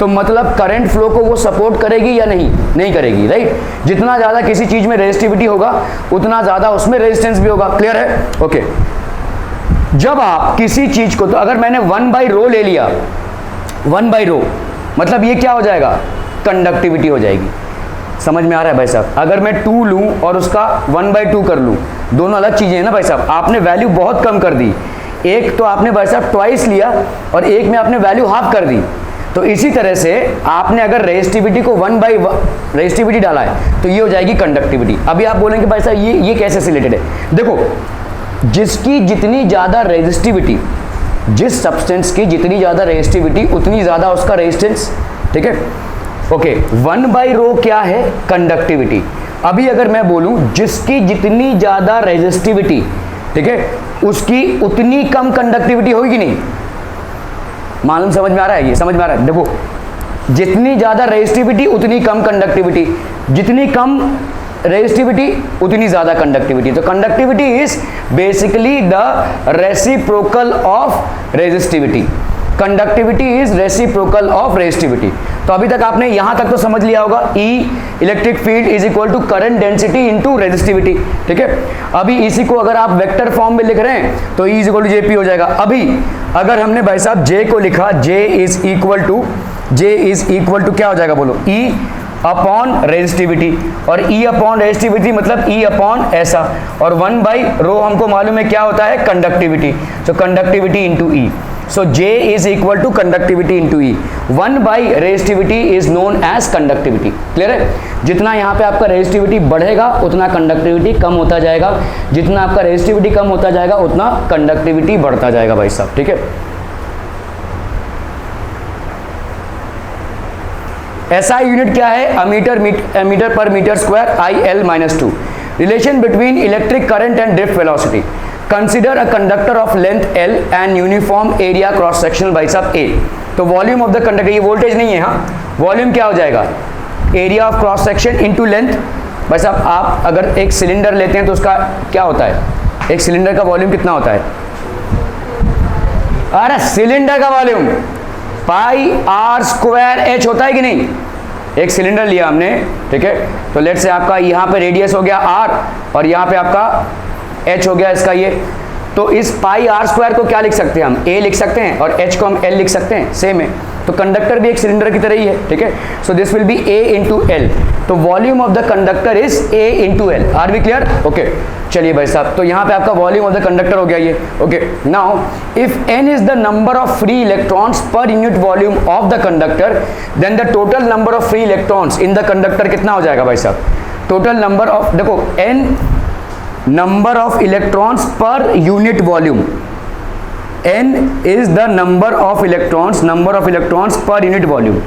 तो मतलब करंट फ्लो को वो सपोर्ट करेगी या नहीं करेगी, राइट। जितना ज़्यादा किसी चीज़ में रेजिस्टिविटी होगा उतना ज़्यादा उसमें रेजिस्टेंस भी होगा, क्लियर है, ओके। जब आप किसी चीज़ को, तो अगर मैंने 1 बाई रो ले लिया, 1 बाई रो मतलब ये क्या हो जाएगा, कंडक्टिविटी हो जाएगी। समझ में आ रहा है भाई साहब। अगर मैं 2 लूँ और उसका 1/2 कर लूँ, दोनों अलग चीज़ें हैं ना भाई साहब। आपने वैल्यू बहुत कम कर दी, एक तो आपने भाई साहब ट्वाइस लिया और एक में आपने वैल्यू हाफ कर दी। तो इसी तरह से आपने अगर रेजिस्टिविटी को 1/1 रेजिस्टिविटी डाला है तो ये हो जाएगी कंडक्टिविटी। अभी आप बोलेंगे भाई साहब ये कैसे रिलेटेड है, देखो जिसकी जितनी ज़्यादा रेजिस्टिविटी, जिस सब्सटेंस की जितनी ज़्यादा रेजिस्टिविटी उतनी ज़्यादा उसका रेजिस्टेंस, ठीक है, ओके। 1 बाई रो क्या है, कंडक्टिविटी। अभी अगर मैं बोलूं जिसकी जितनी ज़्यादा रेजिस्टिविटी, ठीक है, उसकी उतनी कम कंडक्टिविटी होगी नहीं, मालूम, समझ में आ रहा है, ये समझ में आ रहा है। देखो जितनी ज़्यादा रेजिस्टिविटी उतनी कम कंडक्टिविटी, जितनी कम रेजिस्टिविटी उतनी ज़्यादा कंडक्टिविटी। तो conductivity is basically the reciprocal of resistivity. Conductivity is reciprocal of resistivity. तो अभी तक आपने यहां तक तो समझ लिया होगा, E electric field is equal to current density into resistivity, ठीक है। अभी इसी को अगर आप वेक्टर फॉर्म में लिख रहे हैं तो E is equal to JP हो जाएगा। अभी अगर हमने भाई साहब जे को लिखा, जे इज इक्वल टू क्या हो जाएगा बोलो, ई अपॉन रेजिस्टिविटी, और ई अपॉन रेजिस्टिविटी मतलब ई अपॉन ऐसा, और 1 बाई रो हमको मालूम है क्या होता है, conductivity. So conductivity into E, so J is equal to conductivity into E. 1 by resistivity is known as conductivity. Clear है। जितना यहाँ पे आपका रेजिस्टिविटी बढ़ेगा उतना कंडक्टिविटी कम होता जाएगा, जितना आपका रेजिस्टिविटी कम होता जाएगा उतना कंडक्टिविटी बढ़ता जाएगा भाई साहब, ठीक है। SI यूनिट क्या है, metre per metre square, IL-2। Relation between electric current and drift velocity. Consider a conductor of length L and uniform area cross sectional भाई साहब A। तो वॉल्यूम ऑफ द कंडक्टर, ये वोल्टेज नहीं है, हाँ, volume क्या हो जाएगा, area of cross section into length. भाई साहब आप अगर एक सिलेंडर लेते हैं तो उसका क्या होता है, एक सिलेंडर का वॉल्यूम कितना होता है, अरे सिलेंडर का volume pi r square H होता है कि नहीं। एक सिलेंडर लिया हमने, ठीक है, तो लेट से आपका यहाँ पे रेडियस हो गया R और यहाँ पे आपका H हो गया इसका ये, तो इस पाई आर स्क्वायर को क्या लिख सकते हैं हम, A लिख सकते हैं, और H को हम L लिख सकते हैं, सेम है। तो कंडक्टर भी एक सिलेंडर की तरह ही है, ठीक है। So this will be A into L. तो volume of the conductor is A into L. Are we clear, okay. चलिए भाई साहब, तो यहाँ पे आपका वॉल्यूम ऑफ द कंडक्टर हो गया ये, okay. Now if n is the number of free electrons per unit volume of the conductor, then the total number of free electrons in the conductor कितना हो जाएगा भाई साहब, टोटल नंबर ऑफ, देखो n number of electrons per unit volume, n is the number of electrons per unit volume.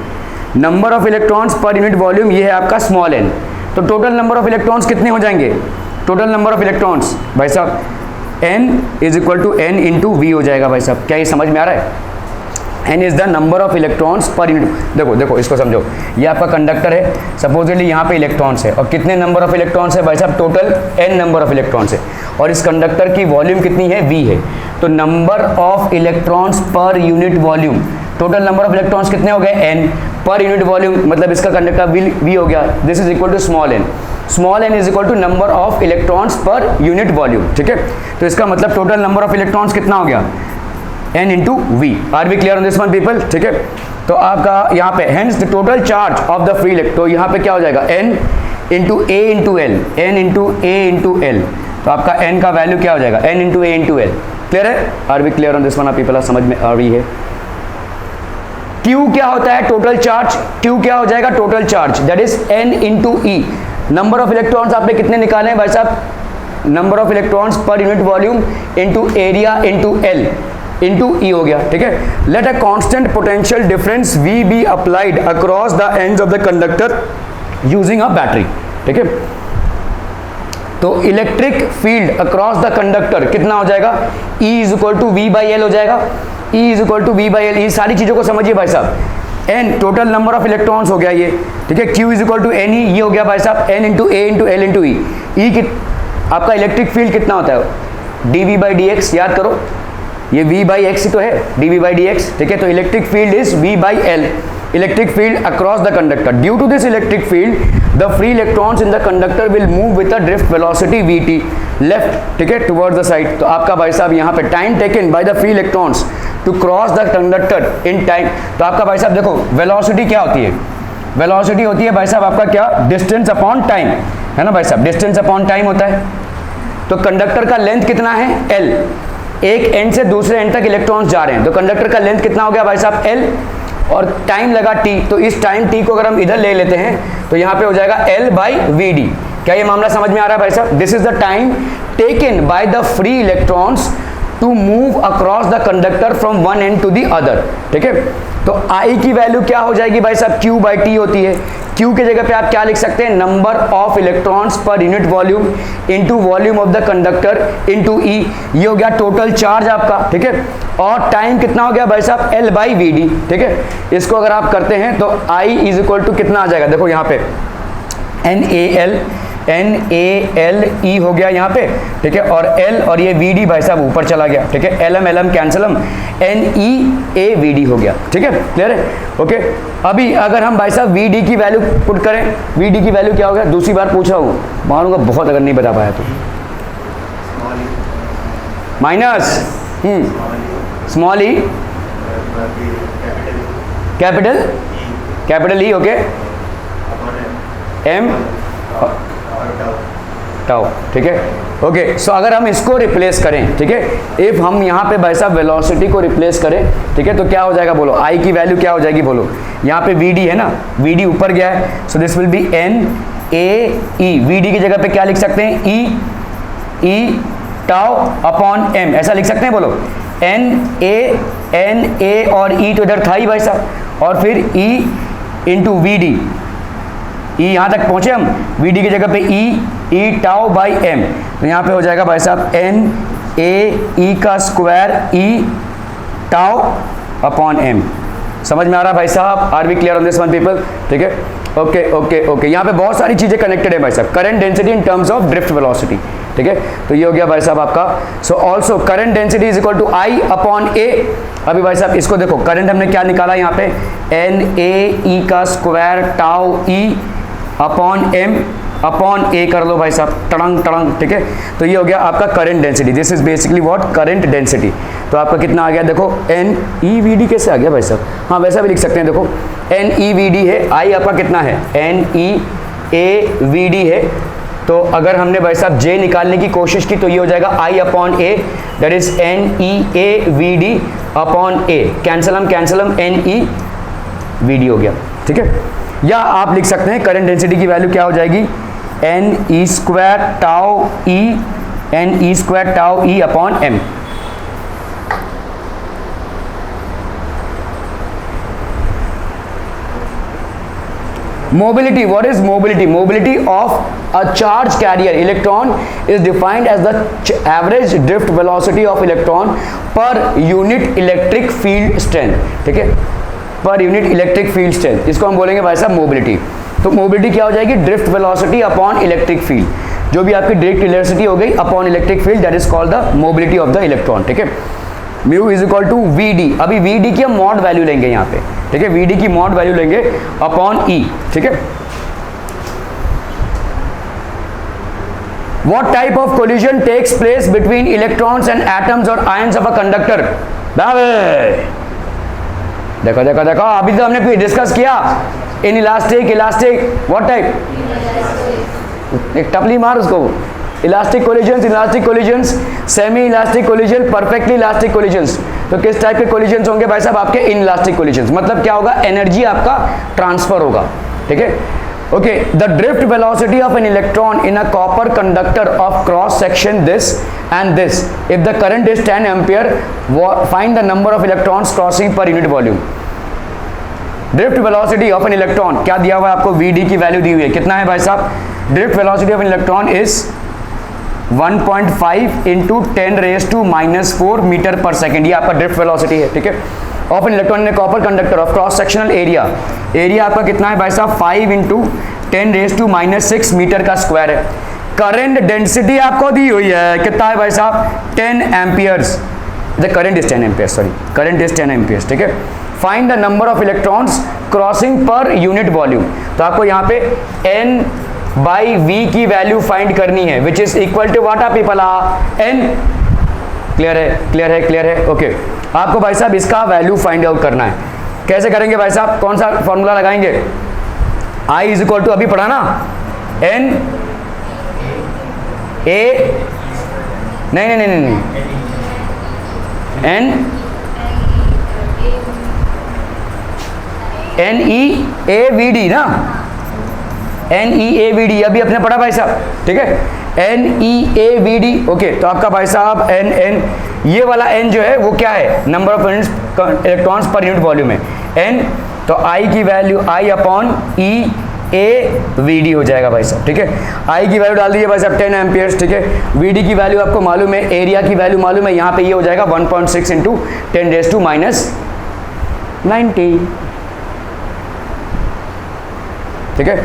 Number of electrons per unit volume ये है आपका small n। तो टोटल नंबर ऑफ इलेक्ट्रॉन्स कितने हो जाएंगे, total number of electrons भाई साहब n is equal to n into V हो जाएगा भाई साहब। क्या ये समझ में आ रहा है, n is the number of electrons per unit. देखो इसको समझो, ये आपका कंडक्टर है, सपोजली यहाँ पे इलेक्ट्रॉन्स है, और कितने नंबर ऑफ इलेक्ट्रॉन्स है भाई साहब, total n number of electrons है, और इस कंडक्टर की वॉल्यूम कितनी है, v है। तो number of electrons per unit volume, total number of electrons कितने हो गए, n पर यूनिट वॉल्यूम, मतलब इसका कंडक्टर v हो गया, this is equal to small n। Small n is equal to number of electrons per unit volume, ठीक है। तो इसका मतलब टोटल नंबर ऑफ इलेक्ट्रॉन्स कितना हो गया, n into V. Are we clear on this one people, ठीक है। तो आपका यहाँ पे hence the total charge of the free electron, तो यहाँ पे क्या हो जाएगा, n into A into L, N into A into L, तो आपका n का वैल्यू क्या हो जाएगा, n into A into L. Clear है? Are we clear on this one? आप पीपल समझ में आ रही है? Q क्या होता है? Total charge. Q क्या हो जाएगा? Total charge, that is n into E. Number of electrons आपने कितने निकाले हैं भाई साहब? Number of electrons per unit volume into area into L into E हो गया। ठीक है। Let a constant potential difference V be applied across the ends of the conductor using a battery. ठीक है। तो electric field across the conductor कितना हो जाएगा? E is equal to V by L हो जाएगा। E is equal to V by L. ये सारी चीजों को समझिए भाई साहब। n total number of electrons हो गया ये। ठीक है। Q is equal to N E, ये हो गया भाई साहब n into A into L into E. आपका इलेक्ट्रिक फील्ड कितना होता है? dv by D X. याद करो, ये v बाई एक्स ही तो है, dv बाई डी एक्स। ठीक है। तो electric field is v by L, electric field across the conductor. Due to this electric field the free electrons in the conductor will move with a drift velocity vt left. ठीक है, towards the side. तो आपका भाई साहब यहाँ पे time taken by the free electrons to cross the conductor in time. तो आपका भाई साहब देखो, वेलोसिटी क्या होती है? वेलोसिटी होती है भाई साहब आपका क्या? डिस्टेंस अपॉन टाइम, है ना भाई साहब? डिस्टेंस अपॉन टाइम होता है। तो कंडक्टर का लेंथ कितना है? l। एक एंड से दूसरे एंड तक इलेक्ट्रॉन्स जा रहे हैं, तो कंडक्टर का लेंथ कितना हो गया भाई साहब? l। और टाइम लगा t, तो इस टाइम t को अगर हम इधर ले लेते हैं तो यहाँ पे हो जाएगा l बाई वी डी। क्या ये मामला समझ में आ रहा है भाई साहब? This is the time taken by the free electrons to move across the conductor from one end to the other. ठीक है। तो I की वैल्यू क्या हो जाएगी भाई साहब? Q बाई टी होती है। Q के जगह पे आप क्या लिख सकते हैं? Number of electrons per unit volume into volume of the conductor into E. ये हो गया टोटल चार्ज आपका। ठीक है। और टाइम कितना हो गया भाई साहब? L by V D. ठीक है। इसको अगर आप करते हैं तो I इज इक्वल टू कितना आ जाएगा? देखो यहाँ पे NaL E हो गया यहाँ पे। ठीक है। और L और ये VD भाई साहब ऊपर चला गया। ठीक है। LM कैंसलम, NeAVD हो गया। ठीक है। क्लियर है? ओके। अभी अगर हम भाई साहब VD की वैल्यू पुट करें, VD की वैल्यू क्या हो गया? दूसरी बार पूछ रहा हूँ, मारूंगा बहुत अगर नहीं बता पाया तो। माइनस स्मॉल ई कैपिटल ई। ओके। M tau. ठीक है। ओके। सो अगर हम इसको रिप्लेस करें, ठीक है, इफ हम यहाँ पे भाई साहब वेलोसिटी को रिप्लेस करें, ठीक है, तो क्या हो जाएगा बोलो? I की वैल्यू क्या हो जाएगी बोलो? यहाँ पे VD है ना, VD ऊपर गया है, so this will B NaE। VD की जगह पे क्या लिख सकते हैं? E टाउ अपॉन M, ऐसा लिख सकते हैं बोलो? Na और E तो इधर था ही भाई साहब, और फिर E इंटू VD। E यहाँ तक पहुंचे हम, VD की जगह पे E टाउ बाई M, तो यहाँ पे हो जाएगा भाई साहब NaE का square E tau upon M। समझ में आ रहा है भाई साहब? Are we clear on this one people? ठीक है। Okay okay okay. यहाँ पे बहुत सारी चीजें कनेक्टेड है भाई साहब। Current density in terms of drift velocity. ठीक है। तो ये हो गया भाई साहब आपका। So also current density is equal to I upon A। अभी भाई साहब इसको देखो, करंट हमने क्या निकाला यहाँ पे? NaE का square tau E upon M upon A कर लो भाई साहब, टड़ंग टड़ंग। ठीक है। तो ये हो गया आपका current density. This is basically what? Current density. तो आपका कितना आ गया? देखो NeVD कैसे आ गया भाई साहब? हाँ, वैसा भी लिख सकते हैं। देखो NeVD है, I आपका कितना है? NeAVD है। तो अगर हमने भाई साहब J निकालने की कोशिश की तो ये हो जाएगा I upon A, that is NeAVD upon A। कैंसलम NeVD हो गया। ठीक है। या आप लिख सकते हैं करंट डेंसिटी की वैल्यू क्या हो जाएगी? NE square tau E upon M। Mobility, what is mobility? Mobility of a charge carrier electron is defined as the average drift velocity of electron per unit electric field strength। ठीक है, per unit electric field strength, इसको हम बोलेंगे भाई साहब mobility. तो mobility क्या हो जाएगी? Drift velocity upon electric field, जो भी आपकी डायरेक्ट वेलोसिटी हो गई upon electric field, that is called the mobility of the electron. ठीक है। Mu is equal to VD। अभी VD की हम मॉड वैल्यू लेंगे यहाँ पे। ठीक है। VD की मॉड वैल्यू लेंगे अपॉन E। ठीक है। What type of collision takes place between electrons and atoms or ions of a conductor? देखो देखो देखो, अभी तो हमने डिस्कस किया in elastic, elastic what type, एक टपली मार उसको, elastic collisions, elastic collisions, semi elastic collision, perfectly elastic collisions. तो किस टाइप के कोलिजन्स होंगे भाई साहब आपके, इन इलास्टिक कोलिजन्स। मतलब क्या होगा, एनर्जी आपका ट्रांसफर होगा, ठीक है। Okay, the drift velocity of an electron in a copper conductor of cross section this and this, if the current is 10 ampere, find the number of electrons crossing per unit volume. Drift velocity of an electron क्या दिया हुआ है आपको, VD की value दी हुई है, कितना है भाई साहब, drift velocity of an electron is 1.5 into 10⁻⁻⁴ metre per second, ये आपका ड्रिफ्ट वेलोसिटी है, ठीक है। Of an electron in a copper conductor of cross sectional area, area आपका कितना है भाई साहब, 5 इंटू 10⁻⁻6 मीटर का स्क्वायर है। करंट डेंसिटी आपको दी हुई है, कितना है भाई साहब, 10 amperes, the current is 10 amperes, sorry current is 10 amperes, ठीक है। Find the number of electrons crossing per unit volume, तो आपको यहाँ पे n बाई वी की वैल्यू फाइंड करनी है, which is equal to what आप पीपल n। क्लियर है, क्लियर है, क्लियर है, ओके। आपको भाई साहब इसका वैल्यू फाइंड आउट करना है, कैसे करेंगे भाई साहब, कौन सा फॉर्मूला लगाएंगे, I इज इक्वल टू, अभी पढ़ा ना, n a, नहीं n NEAVD ना, NEAVD अभी अपने पढ़ा भाई साहब, ठीक है, NEAVD, ओके। तो आपका भाई साहब n ये वाला n जो है वो क्या है, number of electrons per unit volume है n, तो I की वैल्यू I अपॉन EAVD हो जाएगा भाई साहब, ठीक है। I की वैल्यू डाल दीजिए भाई साहब 10 एम्पियर्स, ठीक है। VD की वैल्यू आपको मालूम है, एरिया की वैल्यू मालूम है, यहाँ पे ये हो जाएगा 1.6 इंटू 10⁻⁹, ठीक है।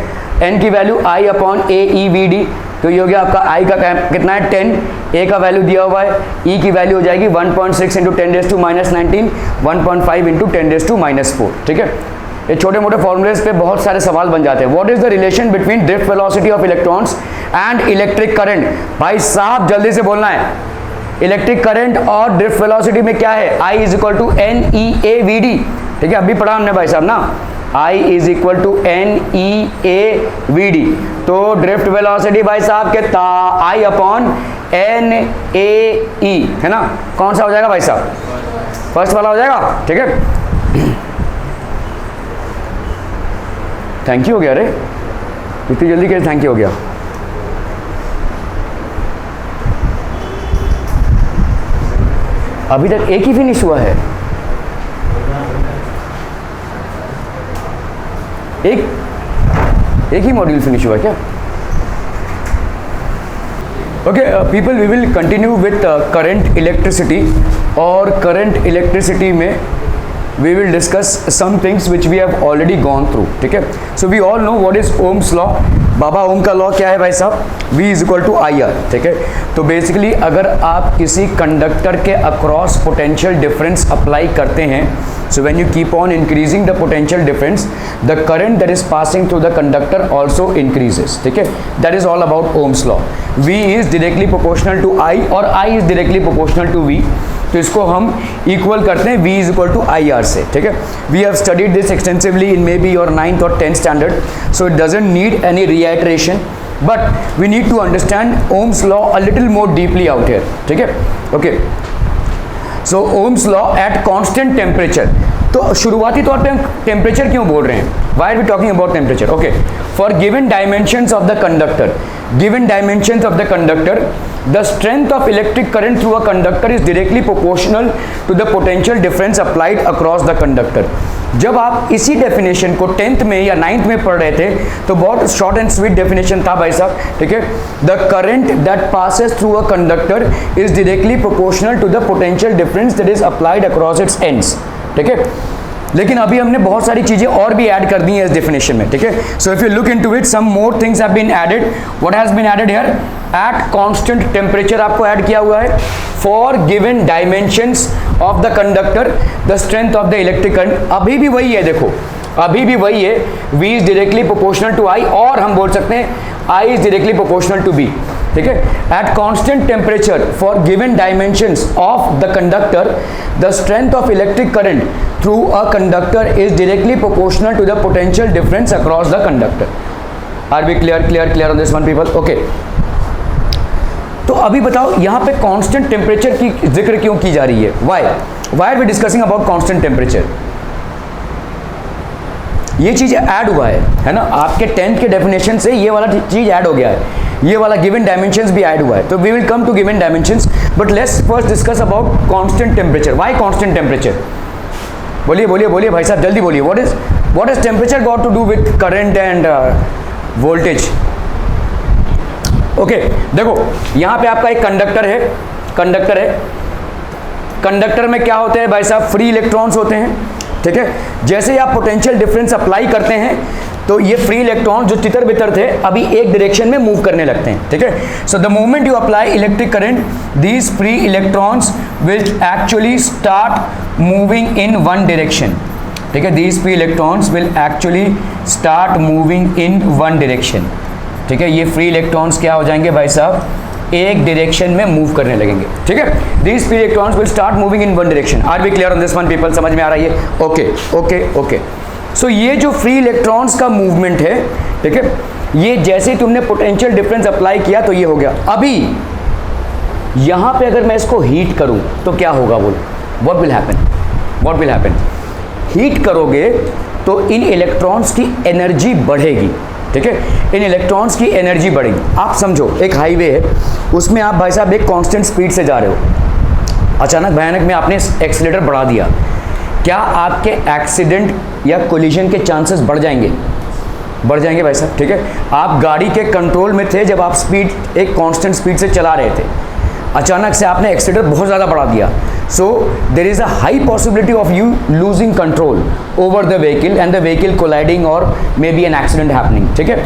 n की वैल्यू I अपॉन AEVD, तो ये हो गया आपका I का कितना है 10, A का वैल्यू दिया हुआ है, E की वैल्यू हो जाएगी 1.6 इंटू 10⁻⁹, 1.5 इंटू 10⁻⁴, ठीक है। ये छोटे मोटे फॉर्मूलेस पे बहुत सारे सवाल बन जाते हैं। What is the relation between drift velocity of electrons and electric current, भाई साहब जल्दी से बोलना है, इलेक्ट्रिक करंट और ड्रिफ्ट वेलोसिटी में क्या है, I is equal to NEAVD, ठीक है, अभी पढ़ा हमने भाई साहब ना, I is equal to NEAVD, तो ड्रिफ्ट वेलोसिटी भाई साहब कितना, I अपॉन NAE, है ना, कौन सा हो जाएगा भाई साहब, फर्स्ट वाला हो जाएगा, ठीक है। थैंक यू हो गया, अरे इतनी जल्दी कैसे थैंक यू हो गया, अभी तक एक ही फिनिश हुआ है, एक ही मॉड्यूल फिनिश हुआ क्या, okay people, we will continue with current electricity, और करंट इलेक्ट्रिसिटी में we will discuss some things which we have already gone through, ठीक है। so we all know what is Ohm's law, बाबा ओम का law क्या है भाई साहब, V is equal to IR, ठीक है। तो बेसिकली अगर आप किसी कंडक्टर के अक्रॉस पोटेंशियल डिफरेंस अप्लाई करते हैं, so when you keep on increasing the potential difference, the current that is passing through the conductor also increases, ठीक है। that is all about Ohm's law. V is directly proportional to I और I is directly proportional to V, तो इसको हम equal करते हैं V is equal to IR से, ठीक है। We have studied this extensively in maybe your 9th और 10th standard, so it doesn't need any reiteration, but we need to understand Ohm's law a little more deeply out here, ठीक है, okay. So Ohm's law at constant temperature, तो शुरुआती तौर पे हम temperature क्यों बोल रहे हैं, why are we talking about temperature, okay. For given dimensions of the conductor, given dimensions of the conductor, the strength of electric current through a conductor is directly proportional to the potential difference applied across the conductor. जब आप इसी definition को 10th में या 9th में पढ़ रहे थे तो बहुत शॉर्ट एंड स्वीट डेफिनेशन था भाई साहब, ठीक है। The current that passes through a conductor is directly proportional to the potential difference that is applied across its ends, ठीक है। लेकिन अभी हमने बहुत सारी चीजें और भी ऐड कर दी हैं इस डेफिनेशन में, ठीक है। So if you look into it, some more things have been added. What has been added here, at constant temperature आपको ऐड किया हुआ है, for given dimensions of the conductor the strength of the electric current, अभी भी वही है, देखो अभी भी वही है, V is directly proportional to I, और हम बोल सकते हैं I is directly proportional to B, ठीक है। At constant temperature for given dimensions of the conductor the strength of electric current through a conductor is directly proportional to the potential difference across the conductor. Are we clear on this one people? Okay, तो अभी बताओ यहाँ पे constant temperature की जिक्र क्यों की जा रही है? Why are we discussing about constant temperature? ये चीज ऐड हुआ है ना, आपके 10th के डेफिनेशन से ये वाला चीज ऐड हो गया है, ये वाला गिवन डायमेंशंस भी ऐड हुआ है। तो we will come to given dimensions, but let's first discuss about constant temperature. Why constant temperature? बोलिए बोलिए बोलिए भाई साहब, जल्दी बोलिए। What is temperature got to do with current and voltage? Okay, देखो यहाँ पे आपका एक कंडक्टर है, कंडक्टर में क्या होते हैं भाई साहब? फ्री इलेक्ट्रॉन्स होते हैं, ठीक है। जैसे ही आप पोटेंशियल डिफरेंस अप्लाई करते हैं तो ये फ्री इलेक्ट्रॉन जो तितर बितर थे अभी एक डायरेक्शन में मूव करने लगते हैं, ठीक है। So the moment you apply electric current these free electrons will actually start moving in one direction, ठीक है। These free electrons will actually start moving in one direction, ठीक है। ये फ्री इलेक्ट्रॉन्स क्या हो जाएंगे भाई साहब? एक डायरेक्शन में मूव करने लगेंगे, ठीक है। These free electrons will start moving in one direction. Are we clear on this one people? समझ में आ रही है? Okay okay okay. सो ये जो फ्री इलेक्ट्रॉन्स का मूवमेंट है, ठीक है, ये जैसे ही तुमने पोटेंशियल डिफरेंस अप्लाई किया तो ये हो गया। अभी यहां पे अगर मैं इसको हीट करूं तो क्या होगा? बोलो, व्हाट विल हैपन? हीट करोगे तो इन इलेक्ट्रॉन्स की एनर्जी बढ़ेगी, ठीक है। इन इलेक्ट्रॉन्स की एनर्जी बढ़ेगी। आप समझो एक हाईवे है, उसमें आप भाई साहब एक कांस्टेंट स्पीड से जा रहे हो, अचानक भयानक में आपने एक्सीलरेटर बढ़ा दिया, क्या आपके एक्सीडेंट या कोलिजन के चांसेस बढ़ जाएंगे भाई साहब, ठीक है। आप गाड़ी के कंट्रोल में थे जब आप स्पीड एक कांस्टेंट स्पीड से चला रहे थे, अचानक से आपने एक्सीलरेटर बहुत ज़्यादा बढ़ा दिया, so there is a high possibility of you losing control over the vehicle and the vehicle colliding और maybe an accident happening, ठीक है।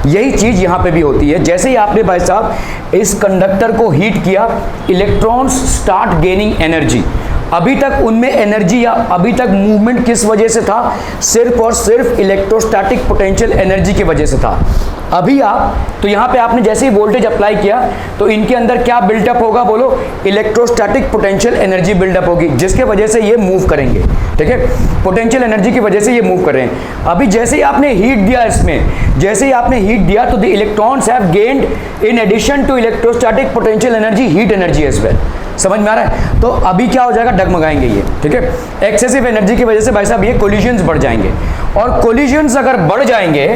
यही चीज़ यहाँ पे भी होती है। जैसे ही आपने भाई साहब इस कंडक्टर को हीट किया, इलेक्ट्रॉन्स स्टार्ट गेनिंग एनर्जी। अभी तक उनमें एनर्जी या अभी तक मूवमेंट किस वजह से था? सिर्फ और सिर्फ इलेक्ट्रोस्टैटिक पोटेंशियल एनर्जी की वजह से था। अभी आप तो यहाँ पे आपने जैसे ही वोल्टेज अप्लाई किया तो इनके अंदर क्या बिल्डअप होगा? बोलो, इलेक्ट्रोस्टैटिक पोटेंशियल एनर्जी बिल्डअप होगी, जिसके वजह से ये मूव करेंगे, ठीक है। पोटेंशियल एनर्जी की वजह से ये मूव कर रहे हैं। अभी जैसे ही आपने हीट दिया इसमें, जैसे ही आपने हीट दिया तो the electrons have gained in addition to electrostatic potential energy heat energy as well. समझ में आ रहा है? तो अभी क्या हो जाएगा? डगमगाएंगे ये, ठीक है। एक्सेसिव एनर्जी की वजह से भाई साहब ये कोलिजन्स बढ़ जाएंगे, और कोलिजन्स अगर बढ़ जाएंगे,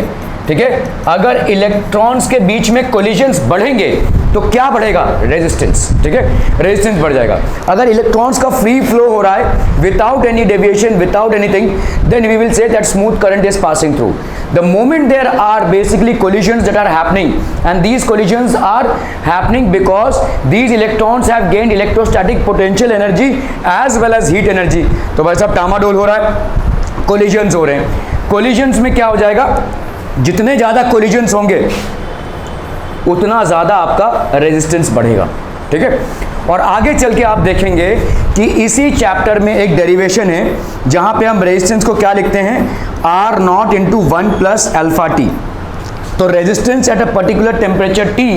ठीक है, अगर इलेक्ट्रॉन्स के बीच में कोलिजन्स बढ़ेंगे तो क्या बढ़ेगा? रेजिस्टेंस, ठीक है, रेजिस्टेंस बढ़ जाएगा। अगर इलेक्ट्रॉन्स का फ्री फ्लो हो रहा है without any deviation, without anything, then we will say that smooth current is passing through. The moment there are basically collisions that are happening, and these collisions are happening because these electrons have gained electrostatic potential energy as well as heat energy। तो भाई साहब टामाडोल हो रहा है, collisions हो रहे हैं। collisions में क्या हो जाएगा? जितने ज़्यादा collisions होंगे उतना ज़्यादा आपका रेजिस्टेंस बढ़ेगा, ठीक है। और आगे चल के आप देखेंगे कि इसी चैप्टर में एक डेरिवेशन है जहां पे हम रेजिस्टेंस को क्या लिखते हैं? R not into 1 plus alpha T. तो resistance at a particular temperature T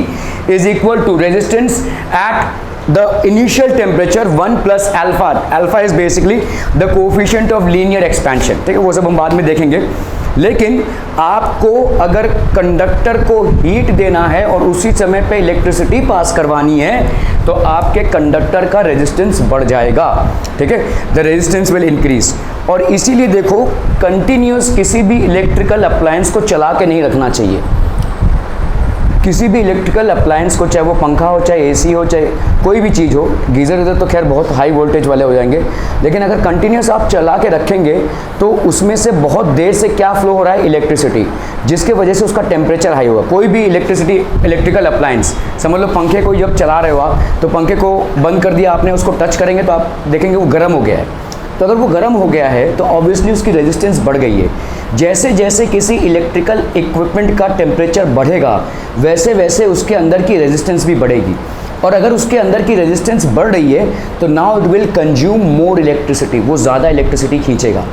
is equal to resistance at the initial temperature 1 plus alpha. Alpha is basically the coefficient of linear expansion, ठीक है, वो सब हम बाद में देखेंगे। लेकिन आपको अगर कंडक्टर को हीट देना है और उसी समय पे इलेक्ट्रिसिटी पास करवानी है तो आपके कंडक्टर का रेजिस्टेंस बढ़ जाएगा, ठीक है, द रेजिस्टेंस विल इंक्रीज। और इसीलिए देखो कंटिन्यूस किसी भी इलेक्ट्रिकल अप्लायंस को चला के नहीं रखना चाहिए। किसी भी इलेक्ट्रिकल अप्लायंस को, चाहे वो पंखा हो, चाहे एसी हो, चाहे कोई भी चीज़ हो, गीज़र इधर तो खैर बहुत हाई वोल्टेज वाले हो जाएंगे, लेकिन अगर कंटिन्यूस आप चला के रखेंगे तो उसमें से बहुत देर से क्या फ्लो हो रहा है? इलेक्ट्रिसिटी, जिसके वजह से उसका टेम्परेचर हाई होगा। कोई भी इलेक्ट्रिकल अप्लायंस, समझ लो पंखे को जब चला रहे हो आप, तो पंखे को बंद कर दिया आपने, उसको टच करेंगे तो आप देखेंगे वो गर्म हो गया है। तो अगर वो गर्म हो गया है तो ऑब्वियसली उसकी रेजिस्टेंस बढ़ गई है। जैसे जैसे किसी इलेक्ट्रिकल इक्विपमेंट का टेम्परेचर बढ़ेगा वैसे वैसे उसके अंदर की रेजिस्टेंस भी बढ़ेगी, और अगर उसके अंदर की रेजिस्टेंस बढ़ रही है तो now it will consume more electricity, वो ज़्यादा इलेक्ट्रिसिटी खींचेगा,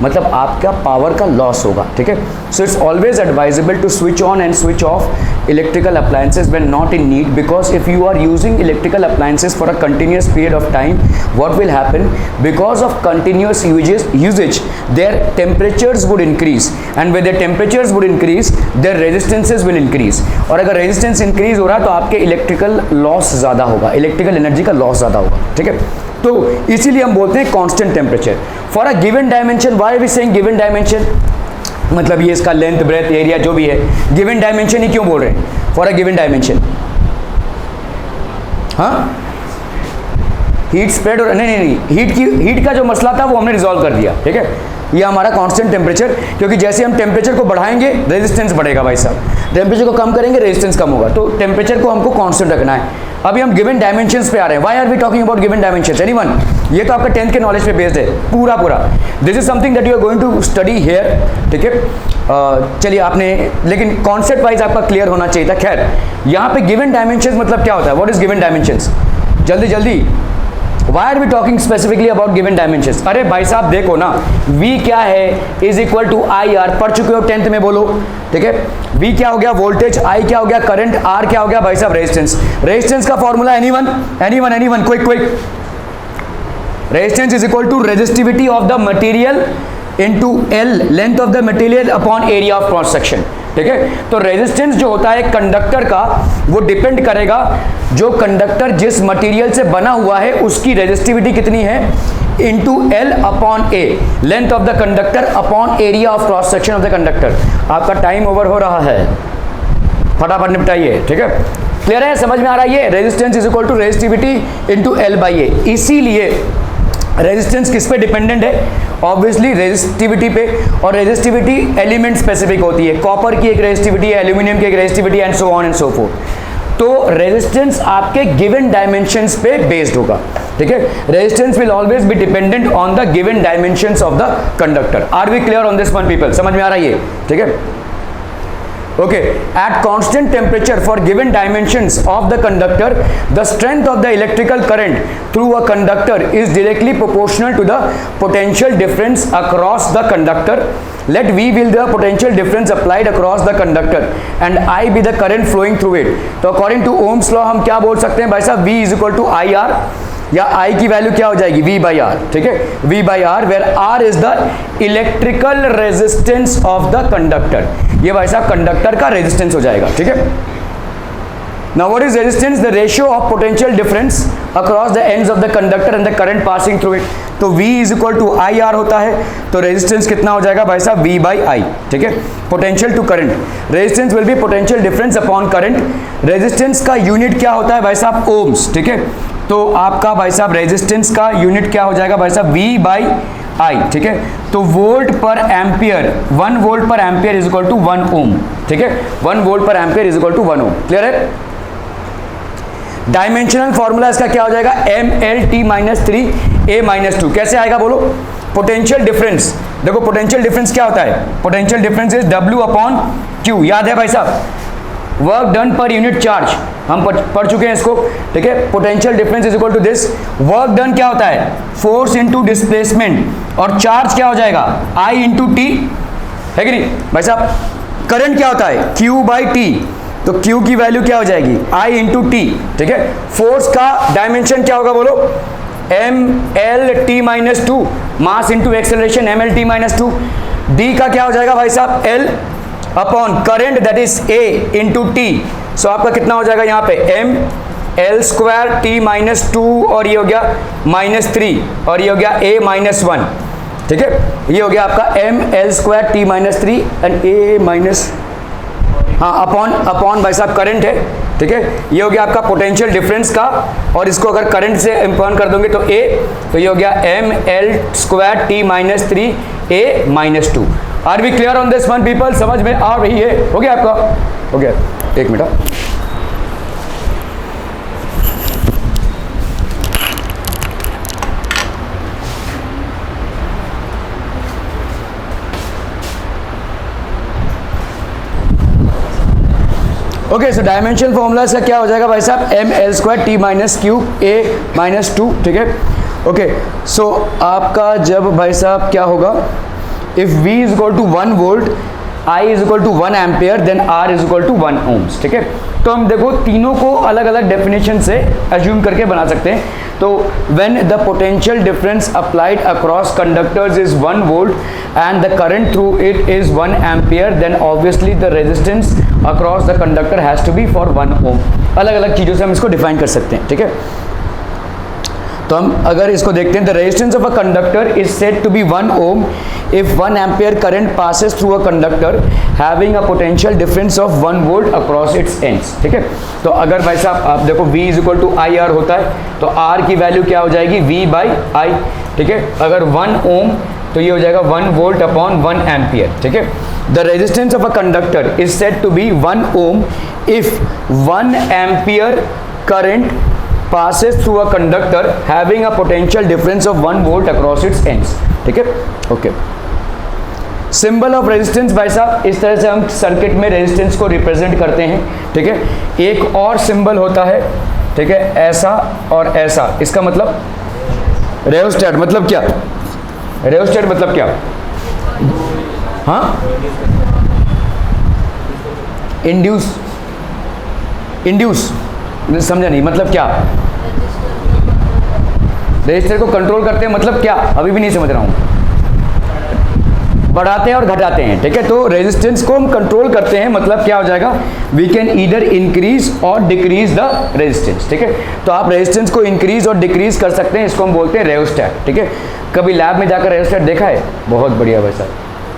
मतलब आपका पावर का लॉस होगा, ठीक है। So it's always advisable to switch on and switch off electrical appliances when not in need, because if you are using electrical appliances for a continuous period of time, what will happen? Because of continuous usage their temperatures would increase, and when their temperatures would increase their resistances will increase, और अगर resistance increase हो रहा है तो आपके electrical loss ज़्यादा होगा, electrical energy का लॉस ज़्यादा होगा, ठीक है। तो इसीलिए हम बोलते हैं constant temperature for a given dimension. Why are we saying given dimension? मतलब ये इसका लेंथ, ब्रेथ, एरिया जो भी है, गिवन डायमेंशन ही क्यों बोल रहे हैं? फॉर अ गिवन डायमेंशन, हाँ, हीट स्प्रेड और नहीं, हीट का जो मसला था वो हमने रिजॉल्व कर दिया, ठीक है। ये हमारा कांस्टेंट टेम्परेचर, क्योंकि जैसे हम टेम्परेचर को बढ़ाएंगे रेजिस्टेंस बढ़ेगा भाई साहब, टेम्परेचर को कम करेंगे रेजिस्टेंस कम होगा, तो टेम्परेचर को हमको कांस्टेंट रखना है। अभी हम गिवन डायमेंशंस पे आ रहे हैं। Why are we talking about given dimensions? Anyone? ये तो आपका 10th के नॉलेज पे बेस्ड है पूरा। This is something that you are going to study here, ठीक है। चलिए आपने, लेकिन कॉन्सेप्ट वाइज आपका क्लियर होना चाहिए था। खैर, यहाँ पे गिवन डायमेंशंस मतलब क्या होता है? What is given dimensions? जल्दी Why are we talking specifically about given dimensions? अरे भाई साहब देखो ना, V क्या है? Is equal to I R, पढ़ चुके हो 10th में, बोलो, ठीक है। V क्या हो गया? वोल्टेज, I क्या हो गया? करंट, R क्या हो गया भाई साहब? रेजिस्टेंस। रेजिस्टेंस का formula anyone? Quick. Resistance is equal to resistivity of the material into L, length of the material upon area of cross section, ठीक है। तो रेजिस्टेंस जो होता है कंडक्टर का, वो डिपेंड करेगा जो कंडक्टर जिस मटेरियल से बना हुआ है उसकी रेजिस्टिविटी कितनी है into L upon A, length of the conductor upon area of cross section of the conductor. आपका टाइम ओवर हो रहा है, फटाफट निपटाइए, ठीक है। क्लियर है? समझ में आ रहा है? ये resistance is equal to resistivity into L by A। इसीलिए रेजिस्टेंस किस पे डिपेंडेंट है? ऑब्वियसली रेजिस्टिविटी पे, और रेजिस्टिविटी एलिमेंट स्पेसिफिक होती है। कॉपर की एक रेजिस्टिविटी है, एल्यूमिनियम की एक resistivity, and so on and so forth. तो रेजिस्टेंस आपके गिवन डायमेंशंस पे बेस्ड होगा, ठीक है। Resistance will always be dependent on the given dimensions of the conductor. Are we clear on this one people? समझ में आ रहा है ये, ठीक है। Okay, at constant temperature for given dimensions of the conductor, the strength of the electrical current through a conductor is directly proportional to the potential difference across the conductor. Let V be the potential difference applied across the conductor and I be the current flowing through it. तो according to Ohm's law हम क्या बोल सकते हैं भाई साहब? V is equal to IR, या I की वैल्यू क्या हो जाएगी? V by R, ठीक है। V by R, where R is the electrical resistance of the conductor। ये भाई साहब कंडक्टर का रेजिस्टेंस हो जाएगा, ठीक है। Now what is resistance? The ratio of potential difference across the ends of the conductor and the current passing through it। तो V is equal to IR होता है, तो रेजिस्टेंस कितना हो जाएगा भाई साहब? V by I, ठीक है। Potential to current, resistance will be potential difference upon current. Resistance का यूनिट क्या होता है भाई साहब? ओम्स, ठीक है। तो आपका भाई साहब रेजिस्टेंस का यूनिट क्या हो जाएगा भाई साहब? V बाई I, ठीक है। तो volt per ampere, 1 volt per ampere is equal to 1 ohm, ठीक है। 1 volt per ampere is equal to 1 ohm. Clear है? डायमेंशनल फॉर्मूला इसका क्या हो जाएगा? MLT minus 3A-2। कैसे आएगा बोलो? पोटेंशियल डिफरेंस, देखो पोटेंशियल डिफरेंस क्या होता है? Potential difference is W upon Q। याद है भाई साहब? Work done per unit charge, हम पढ़ चुके हैं इसको, ठीक है। Potential difference is equal to this. Work done क्या होता है? फोर्स इनटू डिस्प्लेसमेंट, और चार्ज क्या हो जाएगा? I इंटू टी, है कि नहीं भाई साहब? करंट क्या होता है? Q बाई टी, तो Q की वैल्यू क्या हो जाएगी? I इंटू टी, ठीक है। फोर्स का डायमेंशन क्या होगा बोलो? MLT minus 2, mass into acceleration MLT minus 2। D का क्या हो जाएगा भाई साहब? L upon current that is A into T. So आपका कितना हो जाएगा यहाँ पे? ML स्क्वायर T माइनस 2, और ये हो गया -3, और ये हो गया A माइनस 1, ठीक है। ये हो गया आपका ML square T minus 3 and A minus, हाँ, अपॉन भाई साहब करंट है, ठीक है। ये हो गया आपका पोटेंशियल डिफरेंस का, और इसको अगर करंट से इम्पॉन कर दोगे तो A, तो ये हो गया ML square T minus 3 A minus 2। Are we clear on this one people? समझ में आ रही है? हो गया आपका? हो गया, एक मिनट। ओके, सो डायमेंशनल फॉर्मूला से क्या हो जाएगा भाई साहब? ML square T minus Q A minus 2, ठीक है। ओके, सो आपका जब भाई साहब क्या होगा? If V is equal to 1 volt I is equal to 1 ampere then R is equal to 1 ohms, ठीक है। तो हम देखो तीनों को अलग अलग डेफिनेशन से अज्यूम करके बना सकते हैं। तो when the potential difference applied across conductors is 1 volt and the current through it is 1 ampere, then obviously the resistance across the conductor has to be for 1 ohm। अलग अलग चीज़ों से हम इसको डिफाइन कर सकते हैं, ठीक है। तो हम अगर इसको देखते हैं, the resistance of a conductor is said to be 1 ohm if 1 ampere current passes through a conductor having a potential difference of 1 volt across its ends, ठीक है। तो अगर भाई साहब आप देखो V is equal to I R होता है, तो R की वैल्यू क्या हो जाएगी, V बाई आई, ठीक है। अगर 1 ohm तो ये हो जाएगा 1 volt अपॉन 1 एम्पियर, ठीक है। The resistance of a conductor is said to be 1 ohm if 1 ampere current passes through a conductor having a potential difference of 1 volt across its ends, ठीक है। ओके, सिंबल ऑफ रेजिस्टेंस भाई साहब इस तरह से हम सर्किट में resistance को रिप्रेजेंट करते हैं, ठीक है। एक और सिंबल होता है, ठीक है, ऐसा और ऐसा। इसका मतलब रेओस्टेट मतलब क्या, रेओस्टेट मतलब क्या, हाँ, इंड्यूस, इंड्यूस समझा नहीं, मतलब क्या, रेजिस्टर को कंट्रोल करते हैं मतलब क्या, अभी भी नहीं समझ रहा हूं, बढ़ाते हैं और घटाते हैं, ठीक है। तो रेजिस्टेंस को हम कंट्रोल करते हैं मतलब क्या हो जाएगा, वी कैन ईदर इंक्रीज और डिक्रीज द रेजिस्टेंस, ठीक है। तो आप रेजिस्टेंस को इंक्रीज और डिक्रीज कर सकते हैं, इसको हम बोलते हैं रेओस्टेट, ठीक है। कभी लैब में जाकर रेओस्टेट देखा है, बहुत बढ़िया भाई साहब,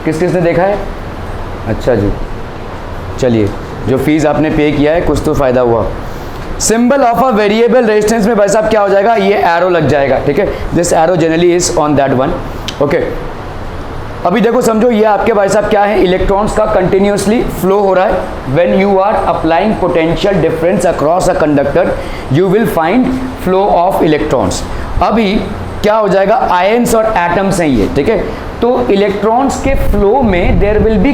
किस किस ने देखा है, अच्छा जी, चलिए, जो फीस आपने पे किया है कुछ तो फायदा हुआ। Symbol of a variable resistance में भाई साहब क्या हो जाएगा, ये एरो लग जाएगा, ठीक है। This arrow generally is on that one, okay. अभी देखो समझो, ये आपके भाई साहब क्या है, इलेक्ट्रॉन्स का कंटिन्यूसली फ्लो हो रहा है। When you are applying potential difference across a conductor you will find flow of electrons. अभी क्या हो जाएगा, आयंस और एटम्स हैं ये, ठीक है। तो इलेक्ट्रॉन्स के फ्लो में देयर विल बी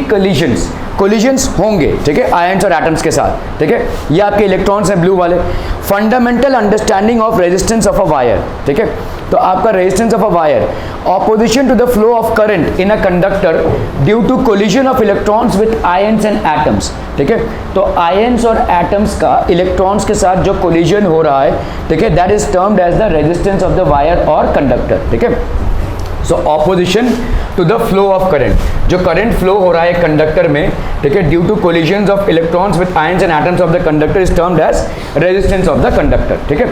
कोलिजन्स होंगे, ठीक है, आयंस और एटम्स के साथ, ठीक है। ये आपके इलेक्ट्रॉन्स हैं ब्लू वाले। Fundamental understanding of resistance of a wire, ठीक है। तो आपका resistance of a wire, opposition to the flow of current in a conductor due to collision of electrons with ions and atoms, ठीक है। तो ions और atoms का electrons के साथ जो कोलिजन हो रहा है, ठीक है, that is termed as the resistance of the wire और कंडक्टर, ठीक है। So opposition to the flow of current, जो करंट फ्लो हो रहा है कंडक्टर में, ठीक है, due to collisions of electrons with ions and atoms of the conductor is termed as resistance of the conductor, ठीक है।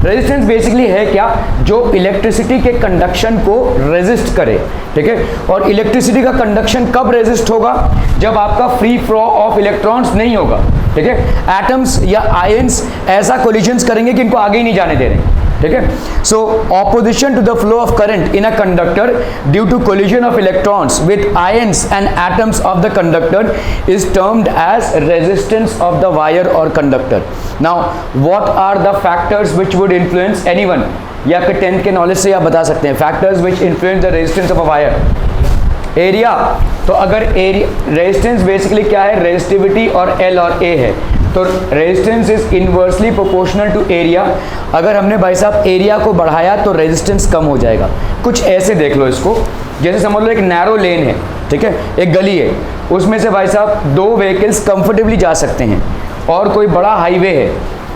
रेजिस्टेंस बेसिकली है क्या, जो इलेक्ट्रिसिटी के कंडक्शन को रेजिस्ट करे, ठीक है। और इलेक्ट्रिसिटी का कंडक्शन कब रेजिस्ट होगा, जब आपका फ्री फ्लो ऑफ इलेक्ट्रॉन्स नहीं होगा, ठीक है। एटम्स या आयंस ऐसा कोलिजन्स करेंगे कि इनको आगे ही नहीं जाने दे रहे, ठीक है। So opposition to the flow of current in a conductor due to collision of electrons with ions and atoms of the conductor is termed as resistance of the wire और conductor. Now what are the factors which would influence anyone, ये आपके 10th के knowledge से आप बता सकते हैं। Factors which influence the resistance of a wire, area, तो अगर एरिया, रेजिस्टेंस बेसिकली क्या है, रेजिस्टिविटी और एल और ए है, तो resistance is inversely proportional to area. अगर हमने भाई साहब एरिया को बढ़ाया तो रेजिस्टेंस कम हो जाएगा। कुछ ऐसे देख लो इसको, जैसे समझ लो एक नैरो लेन है, ठीक है, एक गली है, उसमें से भाई साहब 2 व्हीकल्स कंफर्टेबली जा सकते हैं, और कोई बड़ा हाईवे है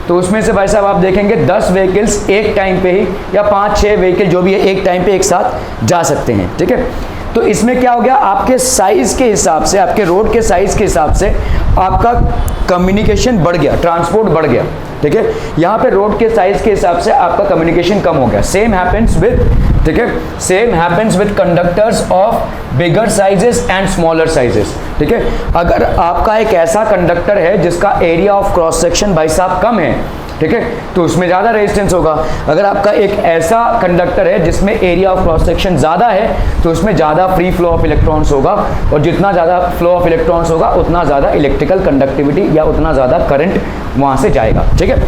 तो उसमें से भाई साहब आप देखेंगे 10 व्हीकल्स एक टाइम पे ही, या 5-6 व्हीकल जो भी है एक टाइम पे एक साथ जा सकते हैं, ठीक है। तो इसमें क्या हो गया, आपके साइज के हिसाब से, आपके रोड के साइज के हिसाब से आपका कम्युनिकेशन बढ़ गया, ट्रांसपोर्ट बढ़ गया, ठीक है। यहाँ पे रोड के साइज के हिसाब से आपका कम्युनिकेशन कम हो गया। सेम हैपेंस विद, ठीक है, same happens with conductors of bigger sizes and smaller sizes, ठीक है। अगर आपका एक ऐसा कंडक्टर है जिसका एरिया ऑफ क्रॉस सेक्शन भाई साहब कम है, ठीक है, तो उसमें ज़्यादा रेजिस्टेंस होगा। अगर आपका एक ऐसा कंडक्टर है जिसमें एरिया ऑफ क्रॉस सेक्शन ज़्यादा है, तो उसमें ज़्यादा फ्री फ्लो ऑफ इलेक्ट्रॉन्स होगा, और जितना ज़्यादा फ्लो ऑफ इलेक्ट्रॉन्स होगा उतना ज़्यादा इलेक्ट्रिकल कंडक्टिविटी या उतना ज़्यादा करंट वहाँ से जाएगा, ठीक है।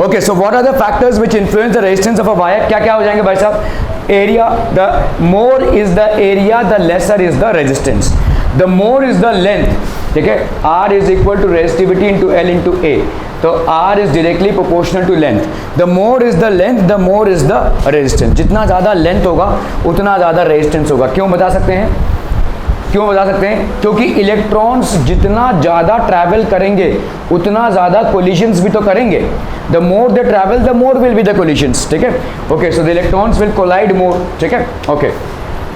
Okay, so what are the factors which influence the resistance of a wire, क्या क्या हो जाएंगे भाई साहब, area, the more is the area the lesser is the resistance, the more is the length, ठीक है, R is equal to resistivity into L into A, तो R is directly proportional to length, the more is the length the more is the resistance. जितना ज़्यादा length होगा उतना ज़्यादा resistance होगा। क्यों बता सकते हैं, क्यों बता सकते हैं? क्योंकि इलेक्ट्रॉन्स जितना ज़्यादा ट्रैवल करेंगे उतना ज़्यादा कोलिशंस भी तो करेंगे. The more they travel the more will be the collisions. ठीक है, okay. So the electrons will collide more. ठीक है, ओके.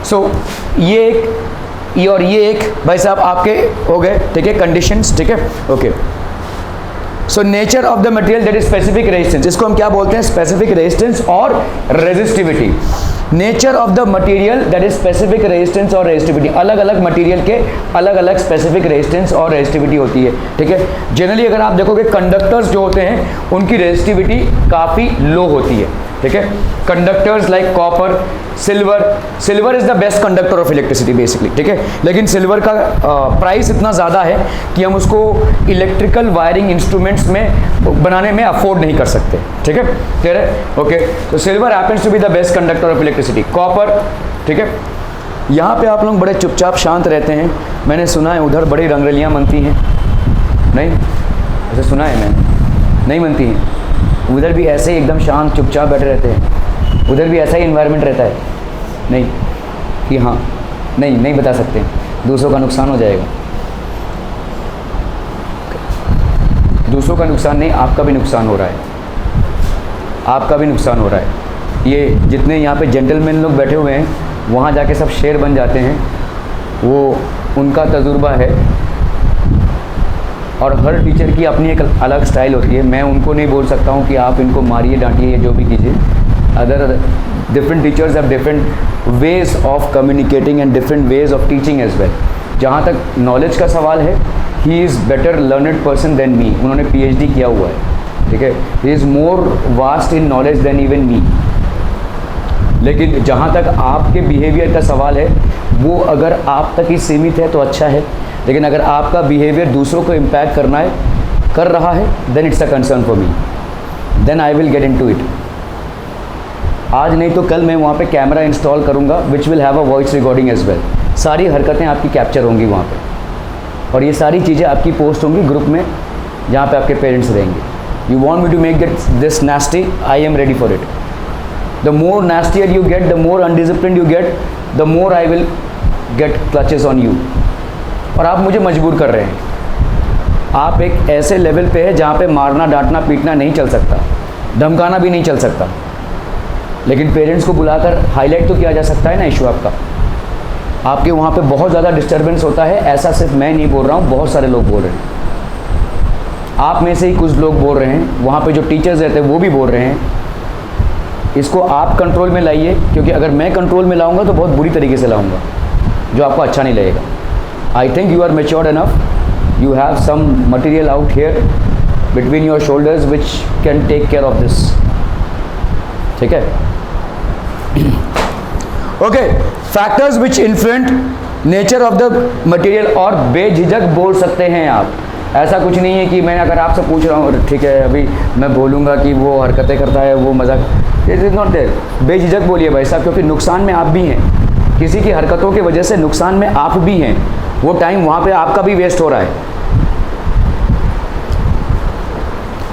सो ये एक और ये एक भाई साहब आपके हो गए. ठीक है, कंडीशंस. ठीक है, okay. So nature of the material that is specific resistance, इसको हम क्या बोलते हैं? स्पेसिफिक रेजिस्टेंस और resistivity. Nature of the material that is specific resistance और रेजिस्टिविटी. अलग अलग मटेरियल के अलग अलग स्पेसिफिक रेजिस्टेंस और रेजिस्टिविटी होती है. ठीक है, जनरली अगर आप देखोगे कंडक्टर्स जो होते हैं उनकी रेजिस्टिविटी काफ़ी लो होती है. ठीक है, conductors like copper, silver is the best conductor of electricity basically. ठीक है, लेकिन सिल्वर का प्राइस इतना ज़्यादा है कि हम उसको इलेक्ट्रिकल वायरिंग इंस्ट्रूमेंट्स में बनाने में अफोर्ड नहीं कर सकते. ठीक है, क्लियर है? ओके. तो silver happens to be the best conductor of electricity. Copper. ठीक है, यहाँ पे आप लोग बड़े चुपचाप शांत रहते हैं. मैंने सुना है उधर बड़ी रंगरलियाँ बनती हैं. नहीं, ऐसे सुना है मैंने, नहीं बनती हैं. उधर भी ऐसे ही एकदम शांत चुपचाप बैठे रहते हैं. उधर भी ऐसा ही इन्वायरमेंट रहता है. नहीं कि हाँ, नहीं बता सकते, दूसरों का नुकसान हो जाएगा. दूसरों का नुकसान नहीं, आपका भी नुकसान हो रहा है. आपका भी नुकसान हो रहा है. ये जितने यहाँ पे जेंटलमैन लोग बैठे हुए हैं वहाँ जाके सब शेर बन जाते हैं. वो उनका तजुर्बा है और हर टीचर की अपनी एक अलग स्टाइल होती है. मैं उनको नहीं बोल सकता हूँ कि आप इनको मारिए, डांटिए या जो भी कीजिए. Other different teachers have different ways of communicating and different ways of teaching as well. जहाँ तक नॉलेज का सवाल है, he is better learned person than me. उन्होंने PhD किया हुआ है. ठीक है, he is more vast in knowledge than even me. लेकिन जहाँ तक आपके बिहेवियर का सवाल है, वो अगर आप तक ही सीमित है तो अच्छा है. लेकिन अगर आपका बिहेवियर दूसरों को इम्पैक्ट कर रहा है, then it's a concern for me. Then I will get into it. आज नहीं तो कल मैं वहाँ पे कैमरा इंस्टॉल करूँगा which will have a voice recording as well. सारी हरकतें आपकी कैप्चर होंगी वहाँ पे और ये सारी चीज़ें आपकी पोस्ट होंगी ग्रुप में जहाँ पे आपके पेरेंट्स रहेंगे. You want me to make this nasty, I am ready for it. The more nastier you get, the more undiscipline you get, the more I will get clutches on you. और आप मुझे मजबूर कर रहे हैं. आप एक ऐसे लेवल पे है जहाँ पे मारना, डांटना, पीटना नहीं चल सकता, धमकाना भी नहीं चल सकता. लेकिन पेरेंट्स को बुलाकर हाईलाइट तो किया जा सकता है ना इशू आपका. आपके वहाँ पे बहुत ज़्यादा डिस्टर्बेंस होता है. ऐसा सिर्फ मैं नहीं बोल रहा हूँ, बहुत सारे लोग बोल रहे हैं. आप में से ही कुछ लोग बोल रहे हैं, वहाँ पे जो टीचर्स रहते हैं वो भी बोल रहे हैं. इसको आप कंट्रोल में लाइए, क्योंकि अगर मैं कंट्रोल में लाऊंगा तो बहुत बुरी तरीके से लाऊंगा, जो आपको अच्छा नहीं लगेगा. I think you are matured enough. You have some material out here between your shoulders which can take care of this. ठीक है? Okay. Factors which influence nature of the material. और बेझिझक बोल सकते हैं आप. ऐसा कुछ नहीं है कि मैं अगर आपसे पूछ रहा हूँ, ठीक है अभी मैं बोलूँगा कि वो हरकतें करता है, वो मजाक, इट इज़ नॉट देयर. बेझिझक बोलिए भाई साहब, क्योंकि नुकसान में आप भी हैं. किसी की हरकतों की वजह से नुकसान में आप भी हैं. वो टाइम वहाँ पे आपका भी वेस्ट हो रहा है.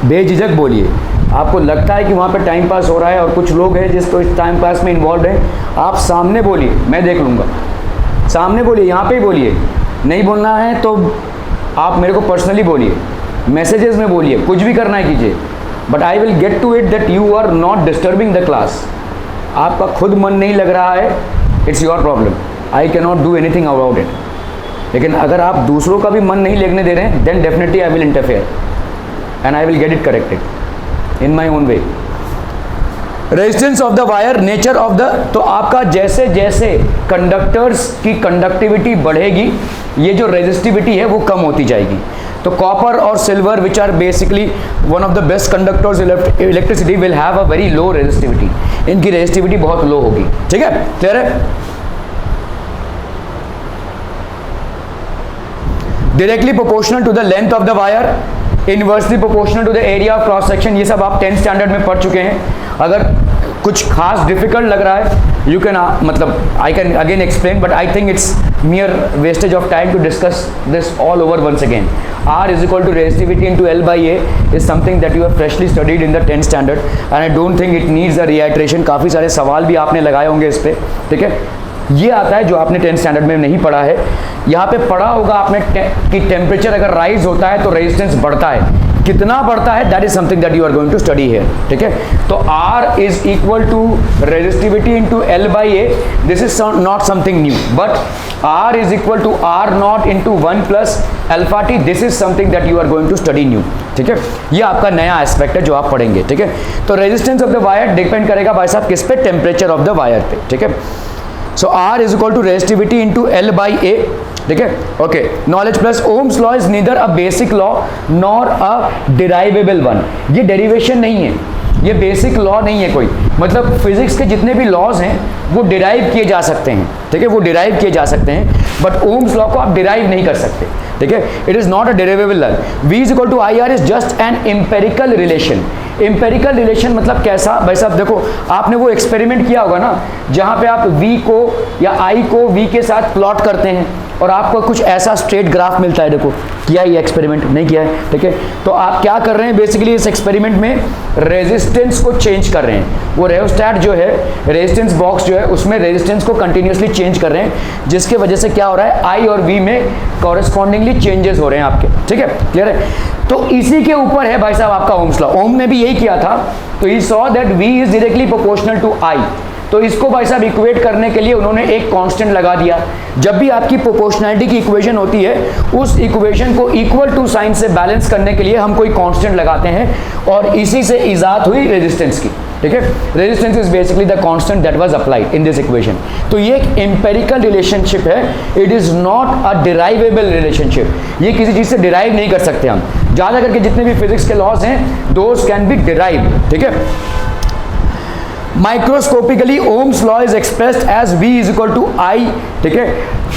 बेझिझक बोलिए. आपको लगता है कि वहाँ पे टाइम पास हो रहा है और कुछ लोग हैं जिसको इस टाइम पास में इन्वॉल्व हैं, आप सामने बोलिए, मैं देख लूँगा. सामने बोलिए, यहाँ पे ही बोलिए. नहीं बोलना है तो आप मेरे को पर्सनली बोलिए, मैसेजेस में बोलिए, कुछ भी करना है कीजिए. But I will get to it that you are not disturbing the class. आपका खुद मन नहीं लग रहा है, it's your problem. I can not do anything about it. लेकिन अगर आप दूसरों का भी मन नहीं लगने दे रहे हैं, then definitely I will interfere and I will get it corrected in my own way. Resistance of the wire, nature of the, तो आपका जैसे जैसे कंडक्टर्स की कंडक्टिविटी बढ़ेगी, ये जो रेजिस्टिविटी है वो कम होती जाएगी. तो कॉपर और silver which are basically one of the best conductors electricity will have a very low resistivity. इनकी रेजिस्टिविटी बहुत लो होगी. ठीक है, क्लियर है? Directly proportional to the length of the wire, inversely proportional to the area of cross section. ये सब आप 10th standard में पढ़ चुके हैं. अगर कुछ खास डिफिकल्ट लग रहा है, यू कैन मतलब I can again explain, but I think it's mere wastage of time to discuss this all over once again. R is equal to resistivity into L by A is something that you have freshly studied in the 10th standard and I don't think it needs a reiteration. काफ़ी सारे सवाल भी आपने लगाए होंगे इस पर. ठीक है, ये आता है जो आपने 10th स्टैंडर्ड में नहीं पढ़ा है। यहाँ पे पढ़ा होगा आपने कि टेम्परेचर अगर राइज होता है तो रेजिस्टेंस बढ़ता है, कितना बढ़ता है, that is something that you are going to study here, ठीक है। तो R is equal to resistivity into L by A, this is not something new, but R is equal to R naught into 1 plus alpha T, this is something that you are going to study new, ठीक है। ये आपका नया aspect है जो आप पढ़ेंगे, ठीक है। तो resistance of the wire depend करेगा भाई साहब किस पे, टेम्परेचर ऑफ द वायर पे, ठीक है। So R is equal to resistivity into L by A, ठीक है। Okay, knowledge plus Ohm's law is neither a basic law nor a derivable one. ये डेरिवेशन नहीं है, ये बेसिक लॉ नहीं है कोई, मतलब फिजिक्स के जितने भी लॉज हैं वो डिराइव किए जा सकते हैं, ठीक है, वो डिराइव किए जा सकते हैं, बट ओम्स लॉ को आप डिराइव नहीं कर सकते, ठीक है। It is not a derivable law. V is equal to I R is just an empirical relation. Empirical relation मतलब कैसा भाई साहब, देखो आपने वो एक्सपेरिमेंट किया होगा ना जहाँ पे आप V को या I को V के साथ प्लॉट करते हैं और आपको कुछ ऐसा स्ट्रेट ग्राफ मिलता है। देखो किया ये एक्सपेरिमेंट, नहीं किया है, ठीक है। तो आप क्या कर रहे हैं बेसिकली इस एक्सपेरिमेंट में, रेजिस्टेंस को चेंज कर रहे हैं। वो रेयोस्टैट जो है, रेजिस्टेंस बॉक्स जो है, उसमें रेजिस्टेंस को कंटिन्यूसली चेंज कर रहे हैं, जिसके वजह से क्या हो रहा है, I और V में कॉरेस्पॉन्डिंगली चेंजेस हो रहे हैं आपके, ठीक है, क्लियर है। तो इसी के ऊपर है भाई साहब आपका ओम्स लॉ। ओम ने भी यही किया था, तो he saw that V is directly proportional to I। तो इसको भाई साहब इक्वेट करने के लिए उन्होंने एक कांस्टेंट लगा दिया। जब भी आपकी प्रोपोर्शनैलिटी की इक्वेशन होती है, उस इक्वेशन को इक्वल टू साइन से बैलेंस करने के लिए हम कोई कांस्टेंट लगाते हैं, और इसी से इजाद हुई रेजिस्टेंस की, ठीक है। Resistance is basically the constant that was applied in this equation. तो ये एक एम्पेरिकल रिलेशनशिप है, it is not a derivable relationship. ये किसी चीज से डिराइव नहीं कर सकते हम। ज्यादा करके जितने भी फिजिक्स के लॉज हैं दोज कैन बी डिराइव, ठीक है। Microscopically ohm's law is expressed as V is equal to I, ठीक है,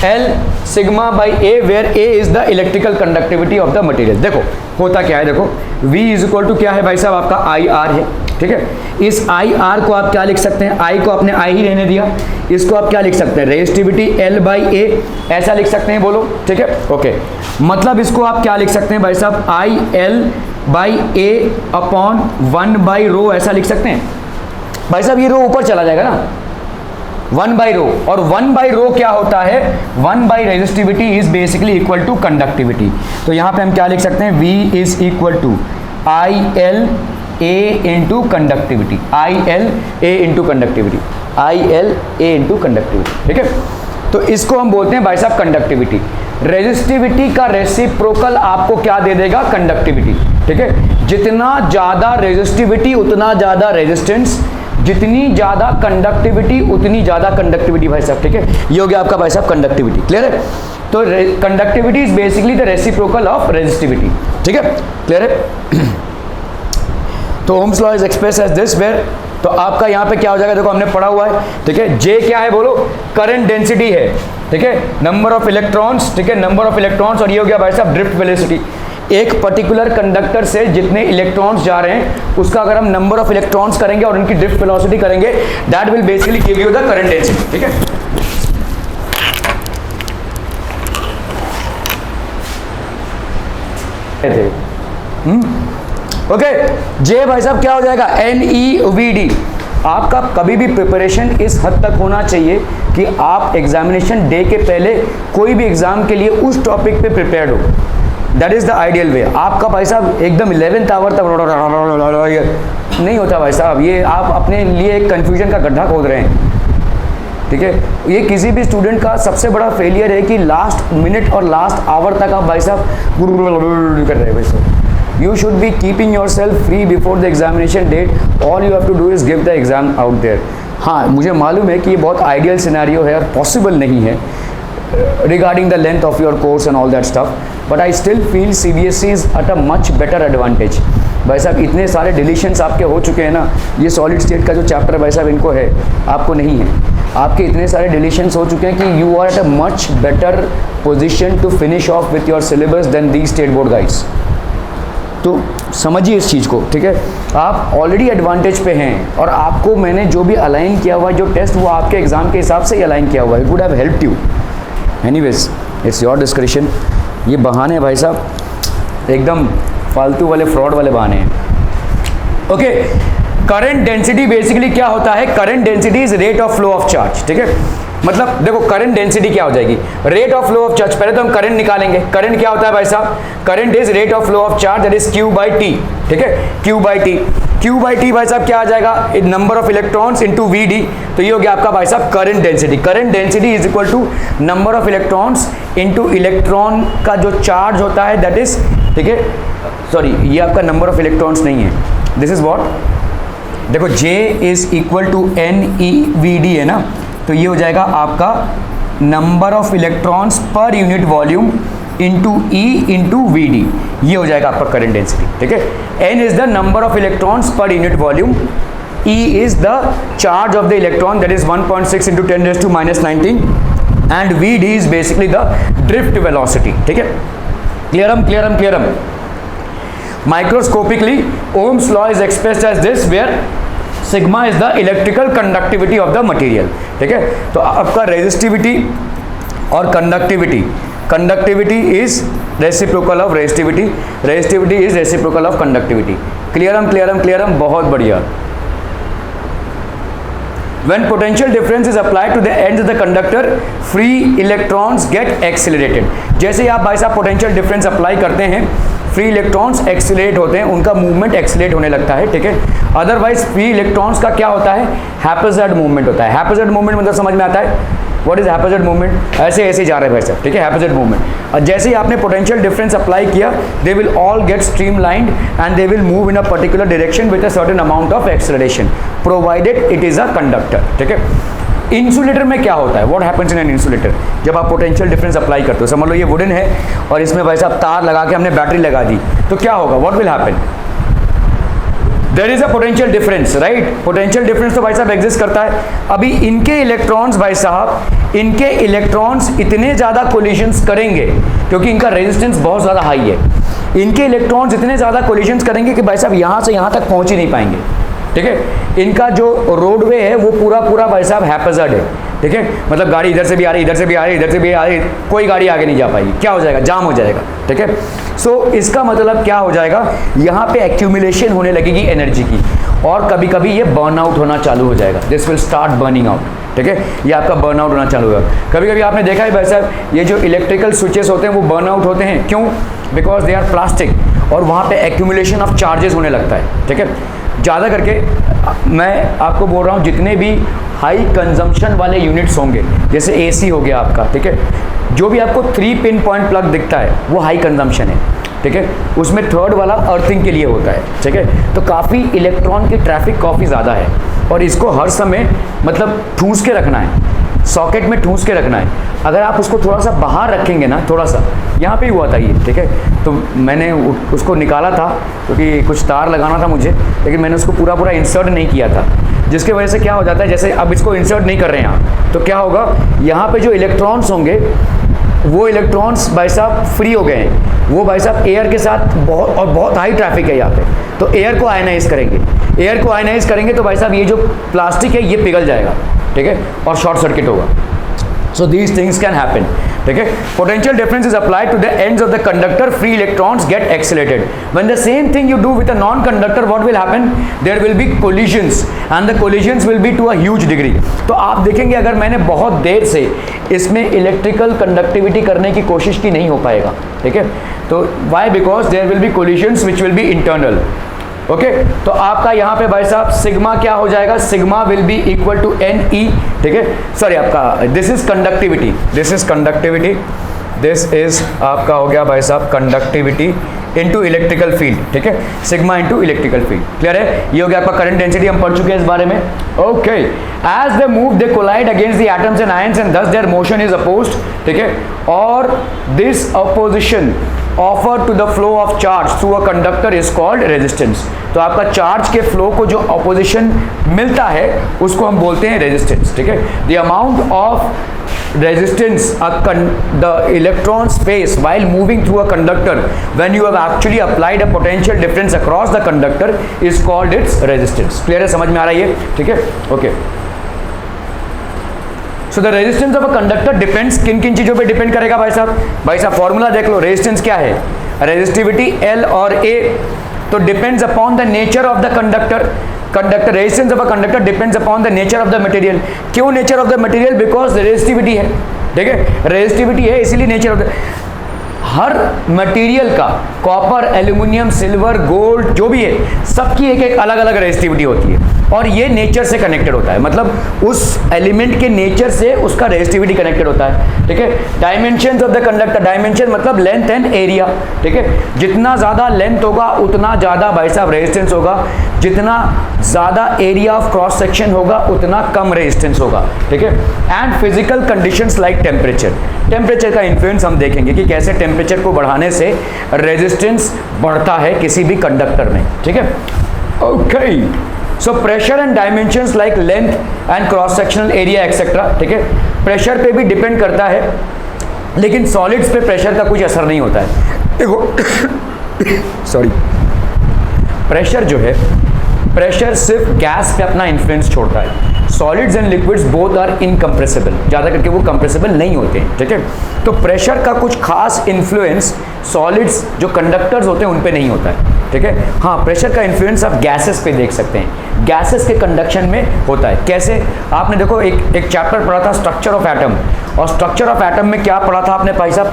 L sigma by A, where A is the electrical conductivity of the material. देखो होता क्या है, देखो V इज इक्वल टू क्या है भाई साहब आपका IR है, ठीक है। इस IR को आप क्या लिख सकते हैं, I को आपने I ही रहने दिया, इसको आप क्या लिख सकते हैं, रेजिस्टिविटी L बाई A, ऐसा लिख सकते हैं, बोलो, ठीक है। ओके, मतलब इसको आप क्या लिख सकते हैं भाई साहब, IL by A upon 1 by रो, ऐसा लिख सकते हैं भाई साहब। ये रो ऊपर चला जाएगा ना, 1 बाई रो, और 1 बाई रो क्या होता है, 1 by resistivity is basically equal to conductivity. तो यहाँ पे हम क्या लिख सकते हैं, V is equal to IL A into conductivity, IL A into conductivity, IL A into conductivity, ठीक है। तो इसको हम बोलते हैं भाई साहब कंडक्टिविटी। रेजिस्टिविटी का रेसिप्रोकल आपको क्या दे देगा, कंडक्टिविटी, ठीक है। जितना ज्यादा रेजिस्टिविटी उतना ज्यादा रेजिस्टेंस, जितनी ज्यादा कंडक्टिविटी उतनी ज्यादा कंडक्टिविटी भाई साहब, ठीक है। ये हो गया आपका भाई साहब कंडक्टिविटी, क्लियर है। तो conductivity is basically the reciprocal of resistivity, ठीक है, क्लियर है। तो ohm's law is express as this, where, तो आपका यहाँ पे क्या हो जाएगा, देखो हमने पढ़ा हुआ है, ठीक है। J क्या है बोलो, करंट डेंसिटी है, ठीक है, नंबर ऑफ इलेक्ट्रॉन्स, ठीक है, नंबर ऑफ इलेक्ट्रॉन्स, और ये हो गया भाई साहब ड्रिफ्ट वेलोसिटी। एक पर्टिकुलर कंडक्टर से जितने इलेक्ट्रॉन्स जा रहे हैं उसका अगर हम नंबर ऑफ इलेक्ट्रॉन्स करेंगे और उनकी ड्रिफ्ट वेलोसिटी करेंगे, that will basically give you the current density, ठीक है। ओके, J भाई साहब क्या हो जाएगा, NEVD। आपका कभी भी प्रिपरेशन इस हद तक होना चाहिए कि आप एग्जामिनेशन डे के पहले कोई भी एग्जाम के लिए उस टॉपिक पे प्रिपेयर्ड हो, that is the ideal way. आपका भाई साहब एकदम 11th आवर तक नहीं होता भाई साहब, ये आप अपने लिए एक कंफ्यूजन का गड्ढा खोद रहे हैं, ठीक है। ये किसी भी स्टूडेंट का सबसे बड़ा फेलियर है कि लास्ट मिनट और लास्ट आवर तक आप भाई साहब कर रहे हैं भाई साहब। You should be keeping yourself free before the examination date. All you have to do is give the exam out there. हाँ, मुझे मालूम है कि ये बहुत आइडियल सिनेरियो है और पॉसिबल नहीं है regarding the length of your course and all that stuff, but I still feel CBSE is at a much better advantage. भाई साहब इतने सारे डिलीशंस आपके हो चुके हैं ना, ये सॉलिड स्टेट का जो चैप्टर भाई साहब इनको है, आपको नहीं है। आपके इतने सारे डिलीशंस हो चुके हैं कि you are at a much better position to finish off with your syllabus then the state board guides. तो समझिए इस चीज़ को, ठीक है। आप ऑलरेडी एडवांटेज पे हैं और आपको मैंने जो भी अलाइन किया हुआ है, जो टेस्ट, वो आपके एग्जाम के हिसाब से ही अलाइन किया हुआ है। It would have helped you. Anyways, it's your description. ये बहाने भाई साहब एकदम फालतू वाले, फ्रॉड वाले बहाने हैं। ओके, करंट डेंसिटी बेसिकली क्या होता है, current density is rate of flow of charge, ठीक है। मतलब देखो करंट डेंसिटी क्या हो जाएगी, rate of flow of charge. पहले तो हम करंट निकालेंगे। करंट क्या होता है भाई साहब, current is rate of flow of charge that is Q by T, ठीक है, Q by T. Q by T भाई साहब क्या आ जाएगा, number of electrons into VD, तो ये हो गया आपका भाई साहब current density. Current density is equal to number of electrons into electron का जो चार्ज होता है दैट इज, ठीक है, सॉरी ये आपका नंबर ऑफ इलेक्ट्रॉन्स नहीं है, दिस इज व्हाट, देखो J is equal to NeVD है ना, तो ये हो जाएगा आपका number of electrons per unit volume into E into VD, ये हो जाएगा आपका करंट डेंसिटी, ठीक है। N is the number of electrons per unit volume, E is the charge of the electron that is 1.6 into 10⁻⁻19 and VD is basically the drift velocity, ठीक है। क्लियरम। Microscopically, Ohm's law is expressed as this, where sigma is the electrical conductivity of the material, ठीक है। तो आपका resistivity और conductivity is reciprocal of resistivity is reciprocal of conductivity. Clear hmm, बहुत बढ़िया। When potential difference is applied to the ends of the conductor, free electrons get accelerated. जैसे ही आप भाई साहब पोटेंशियल डिफरेंस अप्लाई करते हैं, फ्री इलेक्ट्रॉन्स एक्सीलरेट होते हैं, उनका मूवमेंट एक्सीलरेट होने लगता है, ठीक है। अदरवाइज फ्री इलेक्ट्रॉन्स का क्या होता है, हैपेजार्ड मूवमेंट होता है। हैपेजार्ड मूवमेंट मतलब समझ में आता है, व्हाट इज हैपेजार्ड मूवमेंट, ऐसे जा रहे हैं भाई साहब, ठीक है, हैपेजार्ड मूवमेंट। और जैसे ही आपने पोटेंशियल डिफरेंस अप्लाई किया, दे will all get streamlined and they will move in a particular direction with a certain amount of acceleration provided it is a conductor, ठीक है। इंसुलेटर में क्या होता है, what happens in an insulator, जब आप potential difference apply करते हो, समझ लो ये वुडन है और इसमें भाई साहब तार लगा के हमने बैटरी लगा दी, तो क्या होगा, what will happen, there is a potential difference, right. Potential difference तो भाई साहब एग्जिस्ट करता है। अभी इनके इलेक्ट्रॉन्स भाई साहब, इनके इलेक्ट्रॉन्स इतने ज़्यादा कोलिशंस करेंगे क्योंकि इनका रेजिस्टेंस बहुत ज़्यादा हाई है, इनके इलेक्ट्रॉन्स इतने ज़्यादा कोलिशंस करेंगे कि भाई साहब यहाँ से यहाँ तक पहुँच ही नहीं पाएंगे, ठीक है। इनका जो रोडवे है वो पूरा भाई साहब हैपेजार्ड है, ठीक है, मतलब गाड़ी इधर से भी आ रही, इधर से भी आ रही, कोई गाड़ी आगे नहीं जा पाएगी, क्या हो जाएगा, जाम हो जाएगा, ठीक है। सो इसका मतलब क्या हो जाएगा, यहाँ पे एक्यूमुलेशन होने लगेगी एनर्जी की और कभी कभी ये बर्न आउट होना चालू हो जाएगा, this will start burning out, ठीक है, ये आपका बर्न आउट होना चालू होगा। कभी कभी आपने देखा है भाई साहब, ये जो इलेक्ट्रिकल स्विचेस होते हैं वो बर्न आउट होते हैं, क्यों, बिकॉज दे आर प्लास्टिक और वहाँ पे एक्यूमुलेशन ऑफ चार्जेस होने लगता है, ठीक है। ज़्यादा करके मैं आपको बोल रहा हूँ, जितने भी हाई कंजम्पशन वाले यूनिट्स होंगे, जैसे AC हो गया आपका, ठीक है, जो भी आपको 3 पिन पॉइंट प्लग दिखता है वो हाई कंजम्पशन है, ठीक है, उसमें थर्ड वाला अर्थिंग के लिए होता है, ठीक है। तो काफ़ी इलेक्ट्रॉन की ट्रैफिक काफ़ी ज़्यादा है और इसको हर समय मतलब ठूंस के रखना है, सॉकेट में ठूंस के रखना है। अगर आप उसको थोड़ा सा बाहर रखेंगे ना, थोड़ा सा, यहाँ पे ही हुआ था ये, ठीक है, तो मैंने उसको निकाला था क्योंकि कुछ तार लगाना था मुझे, लेकिन मैंने उसको पूरा इंसर्ट नहीं किया था, जिसके वजह से क्या हो जाता है, जैसे अब इसको इंसर्ट नहीं कर रहे हैं आप, तो क्या होगा, यहाँ पे जो इलेक्ट्रॉन्स होंगे वो इलेक्ट्रॉन्स भाई साहब फ्री हो गए हैं, वो भाई साहब एयर के साथ बहुत हाई ट्रैफिक है यहाँ पे, तो एयर को आयनाइज करेंगे, तो भाई साहब ये जो प्लास्टिक है ये पिघल जाएगा, ठीक है, और शॉर्ट सर्किट होगा। So these things can happen, ठीक है। Potential difference is applied to the ends of the conductor, free electrons get accelerated. When the same thing you do with a non conductor, what will happen, there will be collisions and the collisions will be to a huge degree. तो आप देखेंगे अगर मैंने बहुत देर से इसमें electrical conductivity करने की कोशिश की, नहीं हो पाएगा, ठीक है। तो why, because there will be collisions which will be internal, okay. तो आपका यहाँ पे भाई साहब सिग्मा क्या हो जाएगा, sigma will be equal to NE, ठीक है, सॉरी आपका this is conductivity, this is आपका हो गया भाई साहब कंडक्टिविटी इनटू इलेक्ट्रिकल फील्ड, ठीक है, sigma into electrical field, clear है। ये हो गया आपका करंट डेंसिटी, हम पढ़ चुके हैं इस बारे में, okay. As they move they collide against the atoms and ions and thus their motion is opposed, ठीक है, और this opposition offer to the flow of charge through a conductor is called resistance. तो आपका charge के flow को जो opposition मिलता है उसको हम बोलते हैं रेजिस्टेंस, ठीक है। The amount of resistance the electron space while moving through a conductor when you have actually applied a potential difference across the conductor is called its resistance। Clear है, समझ में आ रहा है ये, ठीक है, okay. So the resistance of a conductor depends, किन किन चीजों पे डिपेंड करेगा भाई साहब फॉर्मूला देख लो, रेजिस्टेंस क्या है, रेजिस्टिविटी L और A, तो depends upon the nature of the conductor, conductor, resistance of a conductor depends upon the nature of the material. क्यों nature of the material? Because resistivity है, ठीक है, रेजिस्टिविटी है इसीलिए नेचर ऑफ द, हर material का, copper, aluminium, silver, gold जो भी है, सबकी एक एक अलग अलग रेजिस्टिविटी होती है और ये नेचर से कनेक्टेड होता है, मतलब उस एलिमेंट के नेचर से उसका रेजिस्टिविटी कनेक्टेड होता है, ठीक है। Dimensions of the conductor, dimension मतलब लेंथ एंड एरिया, ठीक है, जितना ज़्यादा लेंथ होगा उतना ज़्यादा भाई साहब रेजिस्टेंस होगा, जितना ज़्यादा एरिया ऑफ क्रॉस सेक्शन होगा उतना कम रेजिस्टेंस होगा, ठीक है। And physical conditions like temperature, temperature का इन्फ्लुएंस हम देखेंगे कि कैसे टेम्परेचर को बढ़ाने से रेजिस्टेंस बढ़ता है किसी भी कंडक्टर में, ठीक है। Okay, so pressure and dimensions like length and cross sectional area etcetera, ठीक है, प्रेशर पे भी डिपेंड करता है, लेकिन सॉलिड्स पे प्रेशर का कुछ असर नहीं होता है। देखो सॉरी, प्रेशर जो है, प्रेशर सिर्फ गैस पे अपना इन्फ्लुएंस छोड़ता है, solids and liquids both are incompressible, ज़्यादा करके वो कंप्रेसिबल नहीं होते हैं, ठीक है। तो प्रेशर का कुछ खास इन्फ्लुएंस सॉलिड्स जो कंडक्टर्स होते हैं उन पे नहीं होता है, ठीक है। हाँ, प्रेशर का इन्फ्लुएंस आप गैसेस पे देख सकते हैं, गैसेस के कंडक्शन में होता है। कैसे? आपने देखो एक चैप्टर पढ़ा था स्ट्रक्चर ऑफ एटम, और स्ट्रक्चर ऑफ एटम में क्या पढ़ा था आपने भाई साहब?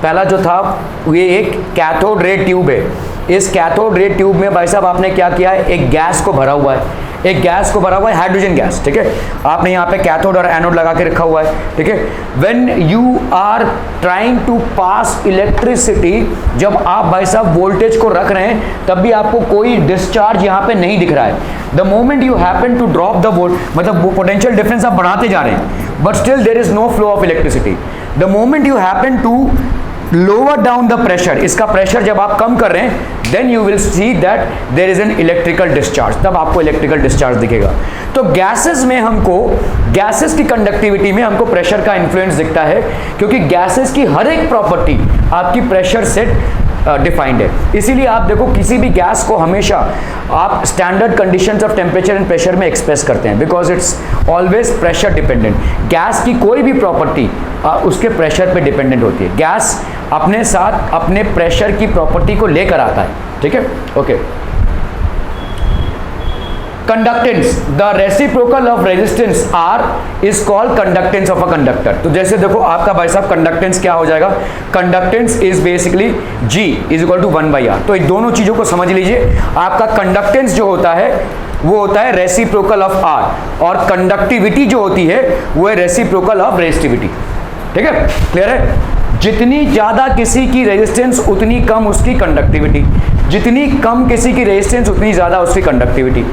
पहला जो था ये एक कैथोड रे ट्यूब है, इस कैथोड रे ट्यूब में भाई साहब आपने क्या किया है, एक गैस को भरा हुआ है, एक गैस को भरा हुआ है, हाइड्रोजन गैस, ठीक है। आपने यहाँ पे कैथोड और एनोड लगा के रखा हुआ है, ठीक है। When you are trying to pass electricity, जब आप भाई साहब वोल्टेज को रख रहे हैं तब भी आपको कोई डिस्चार्ज यहाँ पे नहीं दिख रहा है। The moment you happen to drop the volt, मतलब वो पोटेंशियल डिफरेंस आप बढ़ाते जा रहे हैं but still there is no flow of electricity. The moment you happen to lower down the pressure, इसका प्रेशर जब आप कम कर रहे हैं, then you will see that there is an electrical discharge, तब आपको इलेक्ट्रिकल डिस्चार्ज दिखेगा। तो गैसेस में हमको, गैसेस की कंडक्टिविटी में हमको प्रेशर का इन्फ्लुएंस दिखता है, क्योंकि गैसेस की हर एक प्रॉपर्टी आपकी प्रेशर से डिफाइंड है। इसीलिए आप देखो किसी भी गैस को हमेशा आप standard conditions of temperature and pressure में एक्सप्रेस करते हैं, because it's always pressure dependent. Gas की कोई भी प्रॉपर्टी उसके प्रेशर पे डिपेंडेंट होती है, गैस अपने साथ अपने प्रेशर की प्रॉपर्टी को लेकर आता है, ठीक है। Okay, conductance, the reciprocal of resistance R is called conductance of a conductor. तो जैसे देखो आपका भाई साहब कंडक्टेंस क्या हो जाएगा, conductance is basically G is equal to 1/R। तो इन दोनों चीजों को समझ लीजिए, आपका कंडक्टेंस जो होता है वो होता है रेसिप्रोकल ऑफ R, और कंडक्टिविटी जो होती है वो है रेसिप्रोकल ऑफ रेजिस्टिविटी, ठीक है, क्लियर है। जितनी ज्यादा किसी की रेजिस्टेंस उतनी कम उसकी कंडक्टिविटी, जितनी कम किसी की रेजिस्टेंस उतनी ज्यादा उसकी कंडक्टिविटी,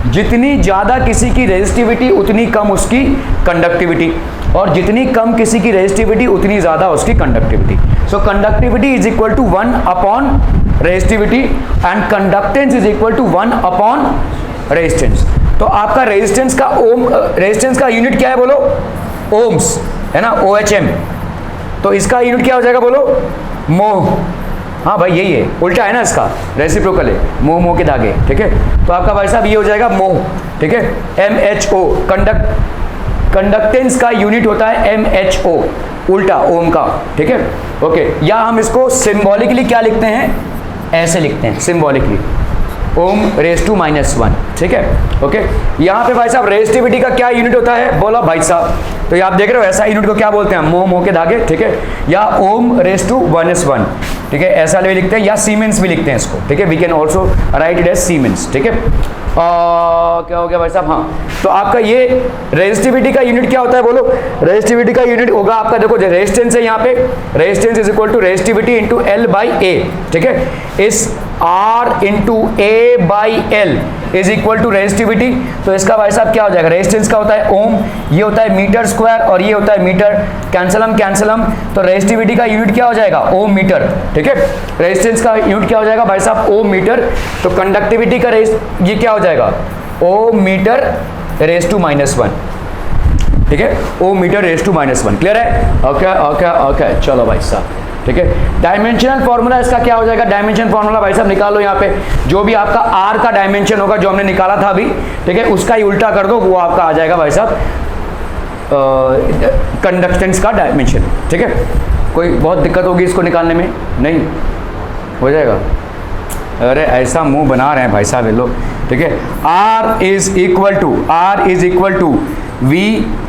जितनी ज्यादा किसी की रेजिस्टिविटी उतनी कम उसकी कंडक्टिविटी, और जितनी कम किसी की रेजिस्टिविटी उतनी ज्यादा उसकी conductivity. So conductivity is equal to 1 upon resistivity and conductance is equal to 1 upon resistance. तो आपका रेजिस्टेंस का ओम, रेजिस्टेंस का यूनिट क्या है बोलो? ओम्स, है ना, OHM। तो इसका यूनिट क्या हो जाएगा बोलो? मोह। हाँ भाई यही है, उल्टा है ना, इसका रेसिप्रोकल है, मोह के धागे, ठीक है। तो आपका भाई साहब ये हो जाएगा मोह, ठीक है, MHO। कंडक्टेंस का यूनिट होता है MHO, उल्टा ओम का, ठीक है। ओके, या हम इसको सिंबॉलिकली क्या लिखते हैं, ऐसे लिखते हैं सिंबॉलिकली, ओम रेज टू -1, ठीक है। ओके, यहाँ पे भाई साहब रेजिस्टिविटी का क्या यूनिट होता है बोला भाई साहब? तो ये आप देख रहे हो, ऐसा यूनिट को क्या बोलते हैं? मोह के धागे, ठीक है, या ओम रेज टू 1s1, ठीक है, ऐसा भी लिखते हैं, या सीमेंस भी लिखते हैं इसको, ठीक है, we can also write it as siemens, ठीक है। क्या हो गया भाई साहब? हाँ, तो आपका ये रेजिस्टिविटी का यूनिट क्या होता है बोलो? रेजिस्टिविटी का यूनिट होगा आपका, देखो रेजिस्टेंस है यहाँ पे, resistance is equal to resistivity into L/A, ठीक है। इस R into A/L is equal to resistivity. तो इसका भाई साहब क्या हो जाएगा? रेजिस्टेंस का होता है ओम, ये होता है मीटर स्क्वायर और ये होता है मीटर, कैंसलम, तो रेजिस्टिविटी का यूनिट क्या हो जाएगा? ओम मीटर, ठीक है। रेजिस्टेंस का यूनिट क्या हो जाएगा भाई साहब? ओम मीटर। तो कंडक्टिविटी का ये क्या हो जाएगा? ओम मीटर रेज टू -1, ठीक है, ओम मीटर रेज टू -1, क्लियर है? ओके, चलो भाई साहब, ठीक है। डायमेंशनल फॉर्मूला इसका क्या हो जाएगा? डायमेंशन फॉर्मूला भाई साहब निकालो यहाँ पे, जो भी आपका R का डायमेंशन होगा जो हमने निकाला था अभी, ठीक है, उसका ही उल्टा कर दो, वो आपका आ जाएगा भाई साहब कंडक्टेंस का डायमेंशन, ठीक है। कोई बहुत दिक्कत होगी इसको निकालने में? नहीं हो जाएगा? अरे ऐसा मुंह बना रहे हैं भाई साहब ये लोग, ठीक है। R is equal to V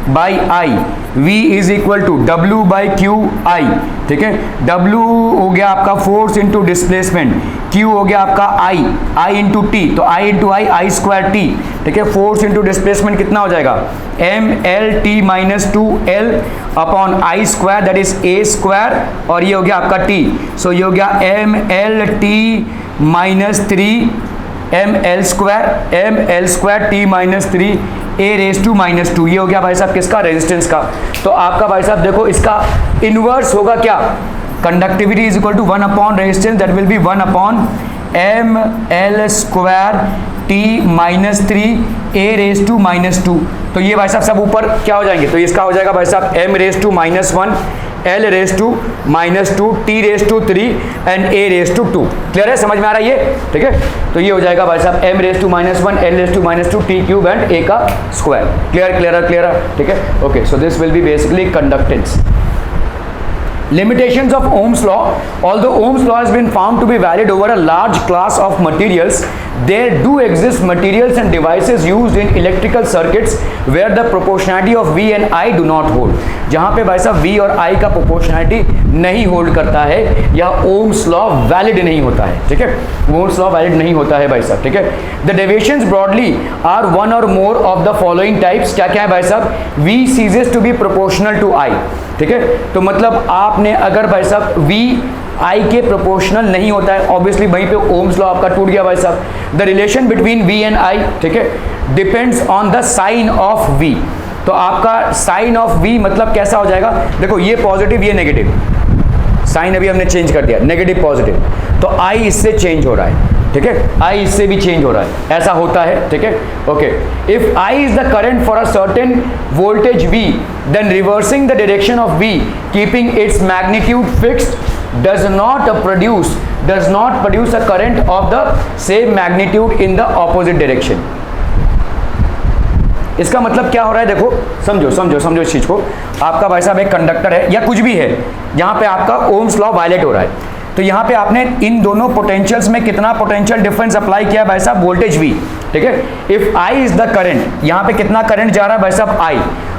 by I, V is equal to W by Q I, ठीक है। W हो गया आपका फोर्स इंटू डिस्प्लेसमेंट, Q हो गया आपका I इंटू टी, तो I into I square T, ठीक है। फोर्स इंटू डिस्प्लेसमेंट कितना हो जाएगा, MLT minus 2L upon I square, that is A square, और ये हो गया आपका T, सो ये हो गया MLT minus 3 ML square T minus 3 A raise to minus 2, ये हो गया भाई साहब किसका, रेजिस्टेंस का। तो आपका भाई साहब देखो इसका इनवर्स होगा क्या, conductivity is equal to 1 upon resistance, that will be 1 upon ML square T minus 3 A raise to minus 2। तो ये भाई साहब सब ऊपर क्या हो जाएंगे, तो इसका हो जाएगा भाई साहब M raise to minus 1, L raise to minus 2, T raise to 3 and A raise to 2। Clear है, समझ में आ रहा है ये, ठीक है। तो ये हो जाएगा भाई साहब M raise to minus 1, L raise to minus 2, T cube and A का स्क्वायर। क्लियर, ठीक है। Okay, so this will be basically conductance. Limitations of Ohm's law. Although Ohm's law has been found to be valid over a large class of materials, there do exist materials and devices used in electrical circuits where the proportionality of V and I do not hold. जहाँ पे भाई साहब V और I का proportionality नहीं hold करता है या Ohm's law वैलिड नहीं होता है, ठीक है। Ohm's law वैलिड नहीं होता है भाई साहब, ठीक है। The deviations broadly are one or more of the following types. क्या क्या है भाई साहब, V ceases to be proportional to I, ठीक है। तो मतलब आपने अगर भाई साहब V I के प्रोपोर्शनल नहीं होता है, ऑब्वियसली वहीं पे ओम्स लॉ आपका टूट गया भाई साहब। The relation between V and I, ठीक है, depends on the sign of V। तो आपका साइन ऑफ V मतलब कैसा हो जाएगा, देखो ये पॉजिटिव ये नेगेटिव, साइन अभी हमने चेंज कर दिया, नेगेटिव पॉजिटिव, तो I इससे चेंज हो रहा है, ठीक है, I इससे भी चेंज हो रहा है, ऐसा होता है, ठीक है। Okay, if I is the current for a certain voltage V, then reversing the direction of V, keeping its magnitude fixed, does not produce a current of the same magnitude in the opposite direction. इसका मतलब क्या हो रहा है, देखो समझो इस चीज को। आपका भाई साहब एक कंडक्टर है या कुछ भी है, यहाँ पे आपका ओम्स लॉ वायलेट हो रहा है, तो यहाँ पे आपने इन दोनों पोटेंशियल्स में कितना पोटेंशियल डिफरेंस अप्लाई किया भाई साहब, वोल्टेज V, ठीक है। If I is the current, यहाँ पे कितना करंट जा रहा है भाई साहब I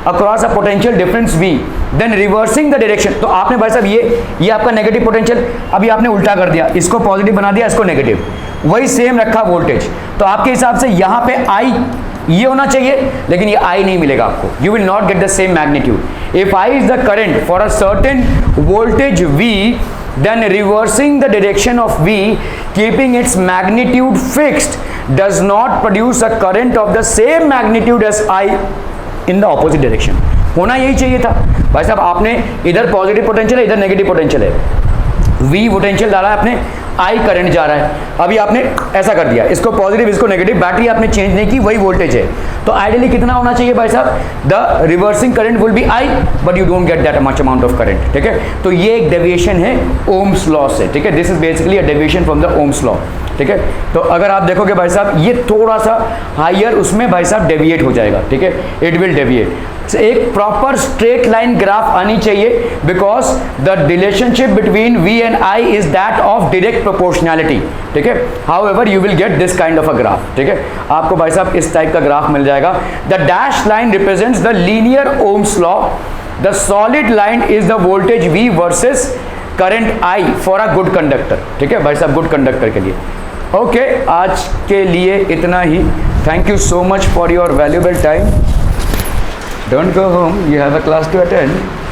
across a potential difference V, then reversing the direction, तो आपने भाई साहब ये आपका नेगेटिव पोटेंशियल अभी आपने उल्टा कर दिया, इसको पॉजिटिव बना दिया, इसको नेगेटिव, वही सेम रखा वोल्टेज, तो आपके हिसाब से यहाँ पे I ये होना चाहिए, लेकिन ये I नहीं मिलेगा आपको, you will not get the same magnitude. If I is the current for a certain voltage V, then reversing the direction of V, keeping its magnitude fixed, does not produce a current of the same magnitude as I in the opposite direction. होना यही चाहिए था भाई साहब, आपने इधर positive potential है, इधर नेगेटिव पोटेंशियल है, V पोटेंशियल डाला है आपने, I करंट जा रहा है, अभी आपने ऐसा कर दिया, इसको पॉजिटिव इसको नेगेटिव, बैटरी आपने चेंज नहीं की, वही वोल्टेज है, तो आइडियली कितना होना चाहिए भाई साहब, the reversing current will B I, but you don't get that much amount of current, ठीक है। तो ये एक डेविएशन है ओम्स लॉ से, ठीक है, this is basically a deviation from the Ohm's law, ठीक है। तो अगर आप देखोगे भाई साहब ये थोड़ा सा हायर उसमें भाई साहब डेविएट हो जाएगा, ठीक है, इट विल डेविएट। एक प्रॉपर स्ट्रेट लाइन ग्राफ आनी चाहिए, because the relationship between V and I is that of direct proportionality, ठीक है। However you will get this kind of a graph, ठीक है, आपको भाई साहब इस टाइप का ग्राफ मिल जाएगा। The dash line represents the linear Ohm's law, the solid line is the voltage V versus current I for a good conductor, ठीक है भाई साहब, गुड कंडक्टर के लिए। ओके, आज के लिए इतना ही। Thank you so much for your valuable time. Don't go home, you have a class to attend.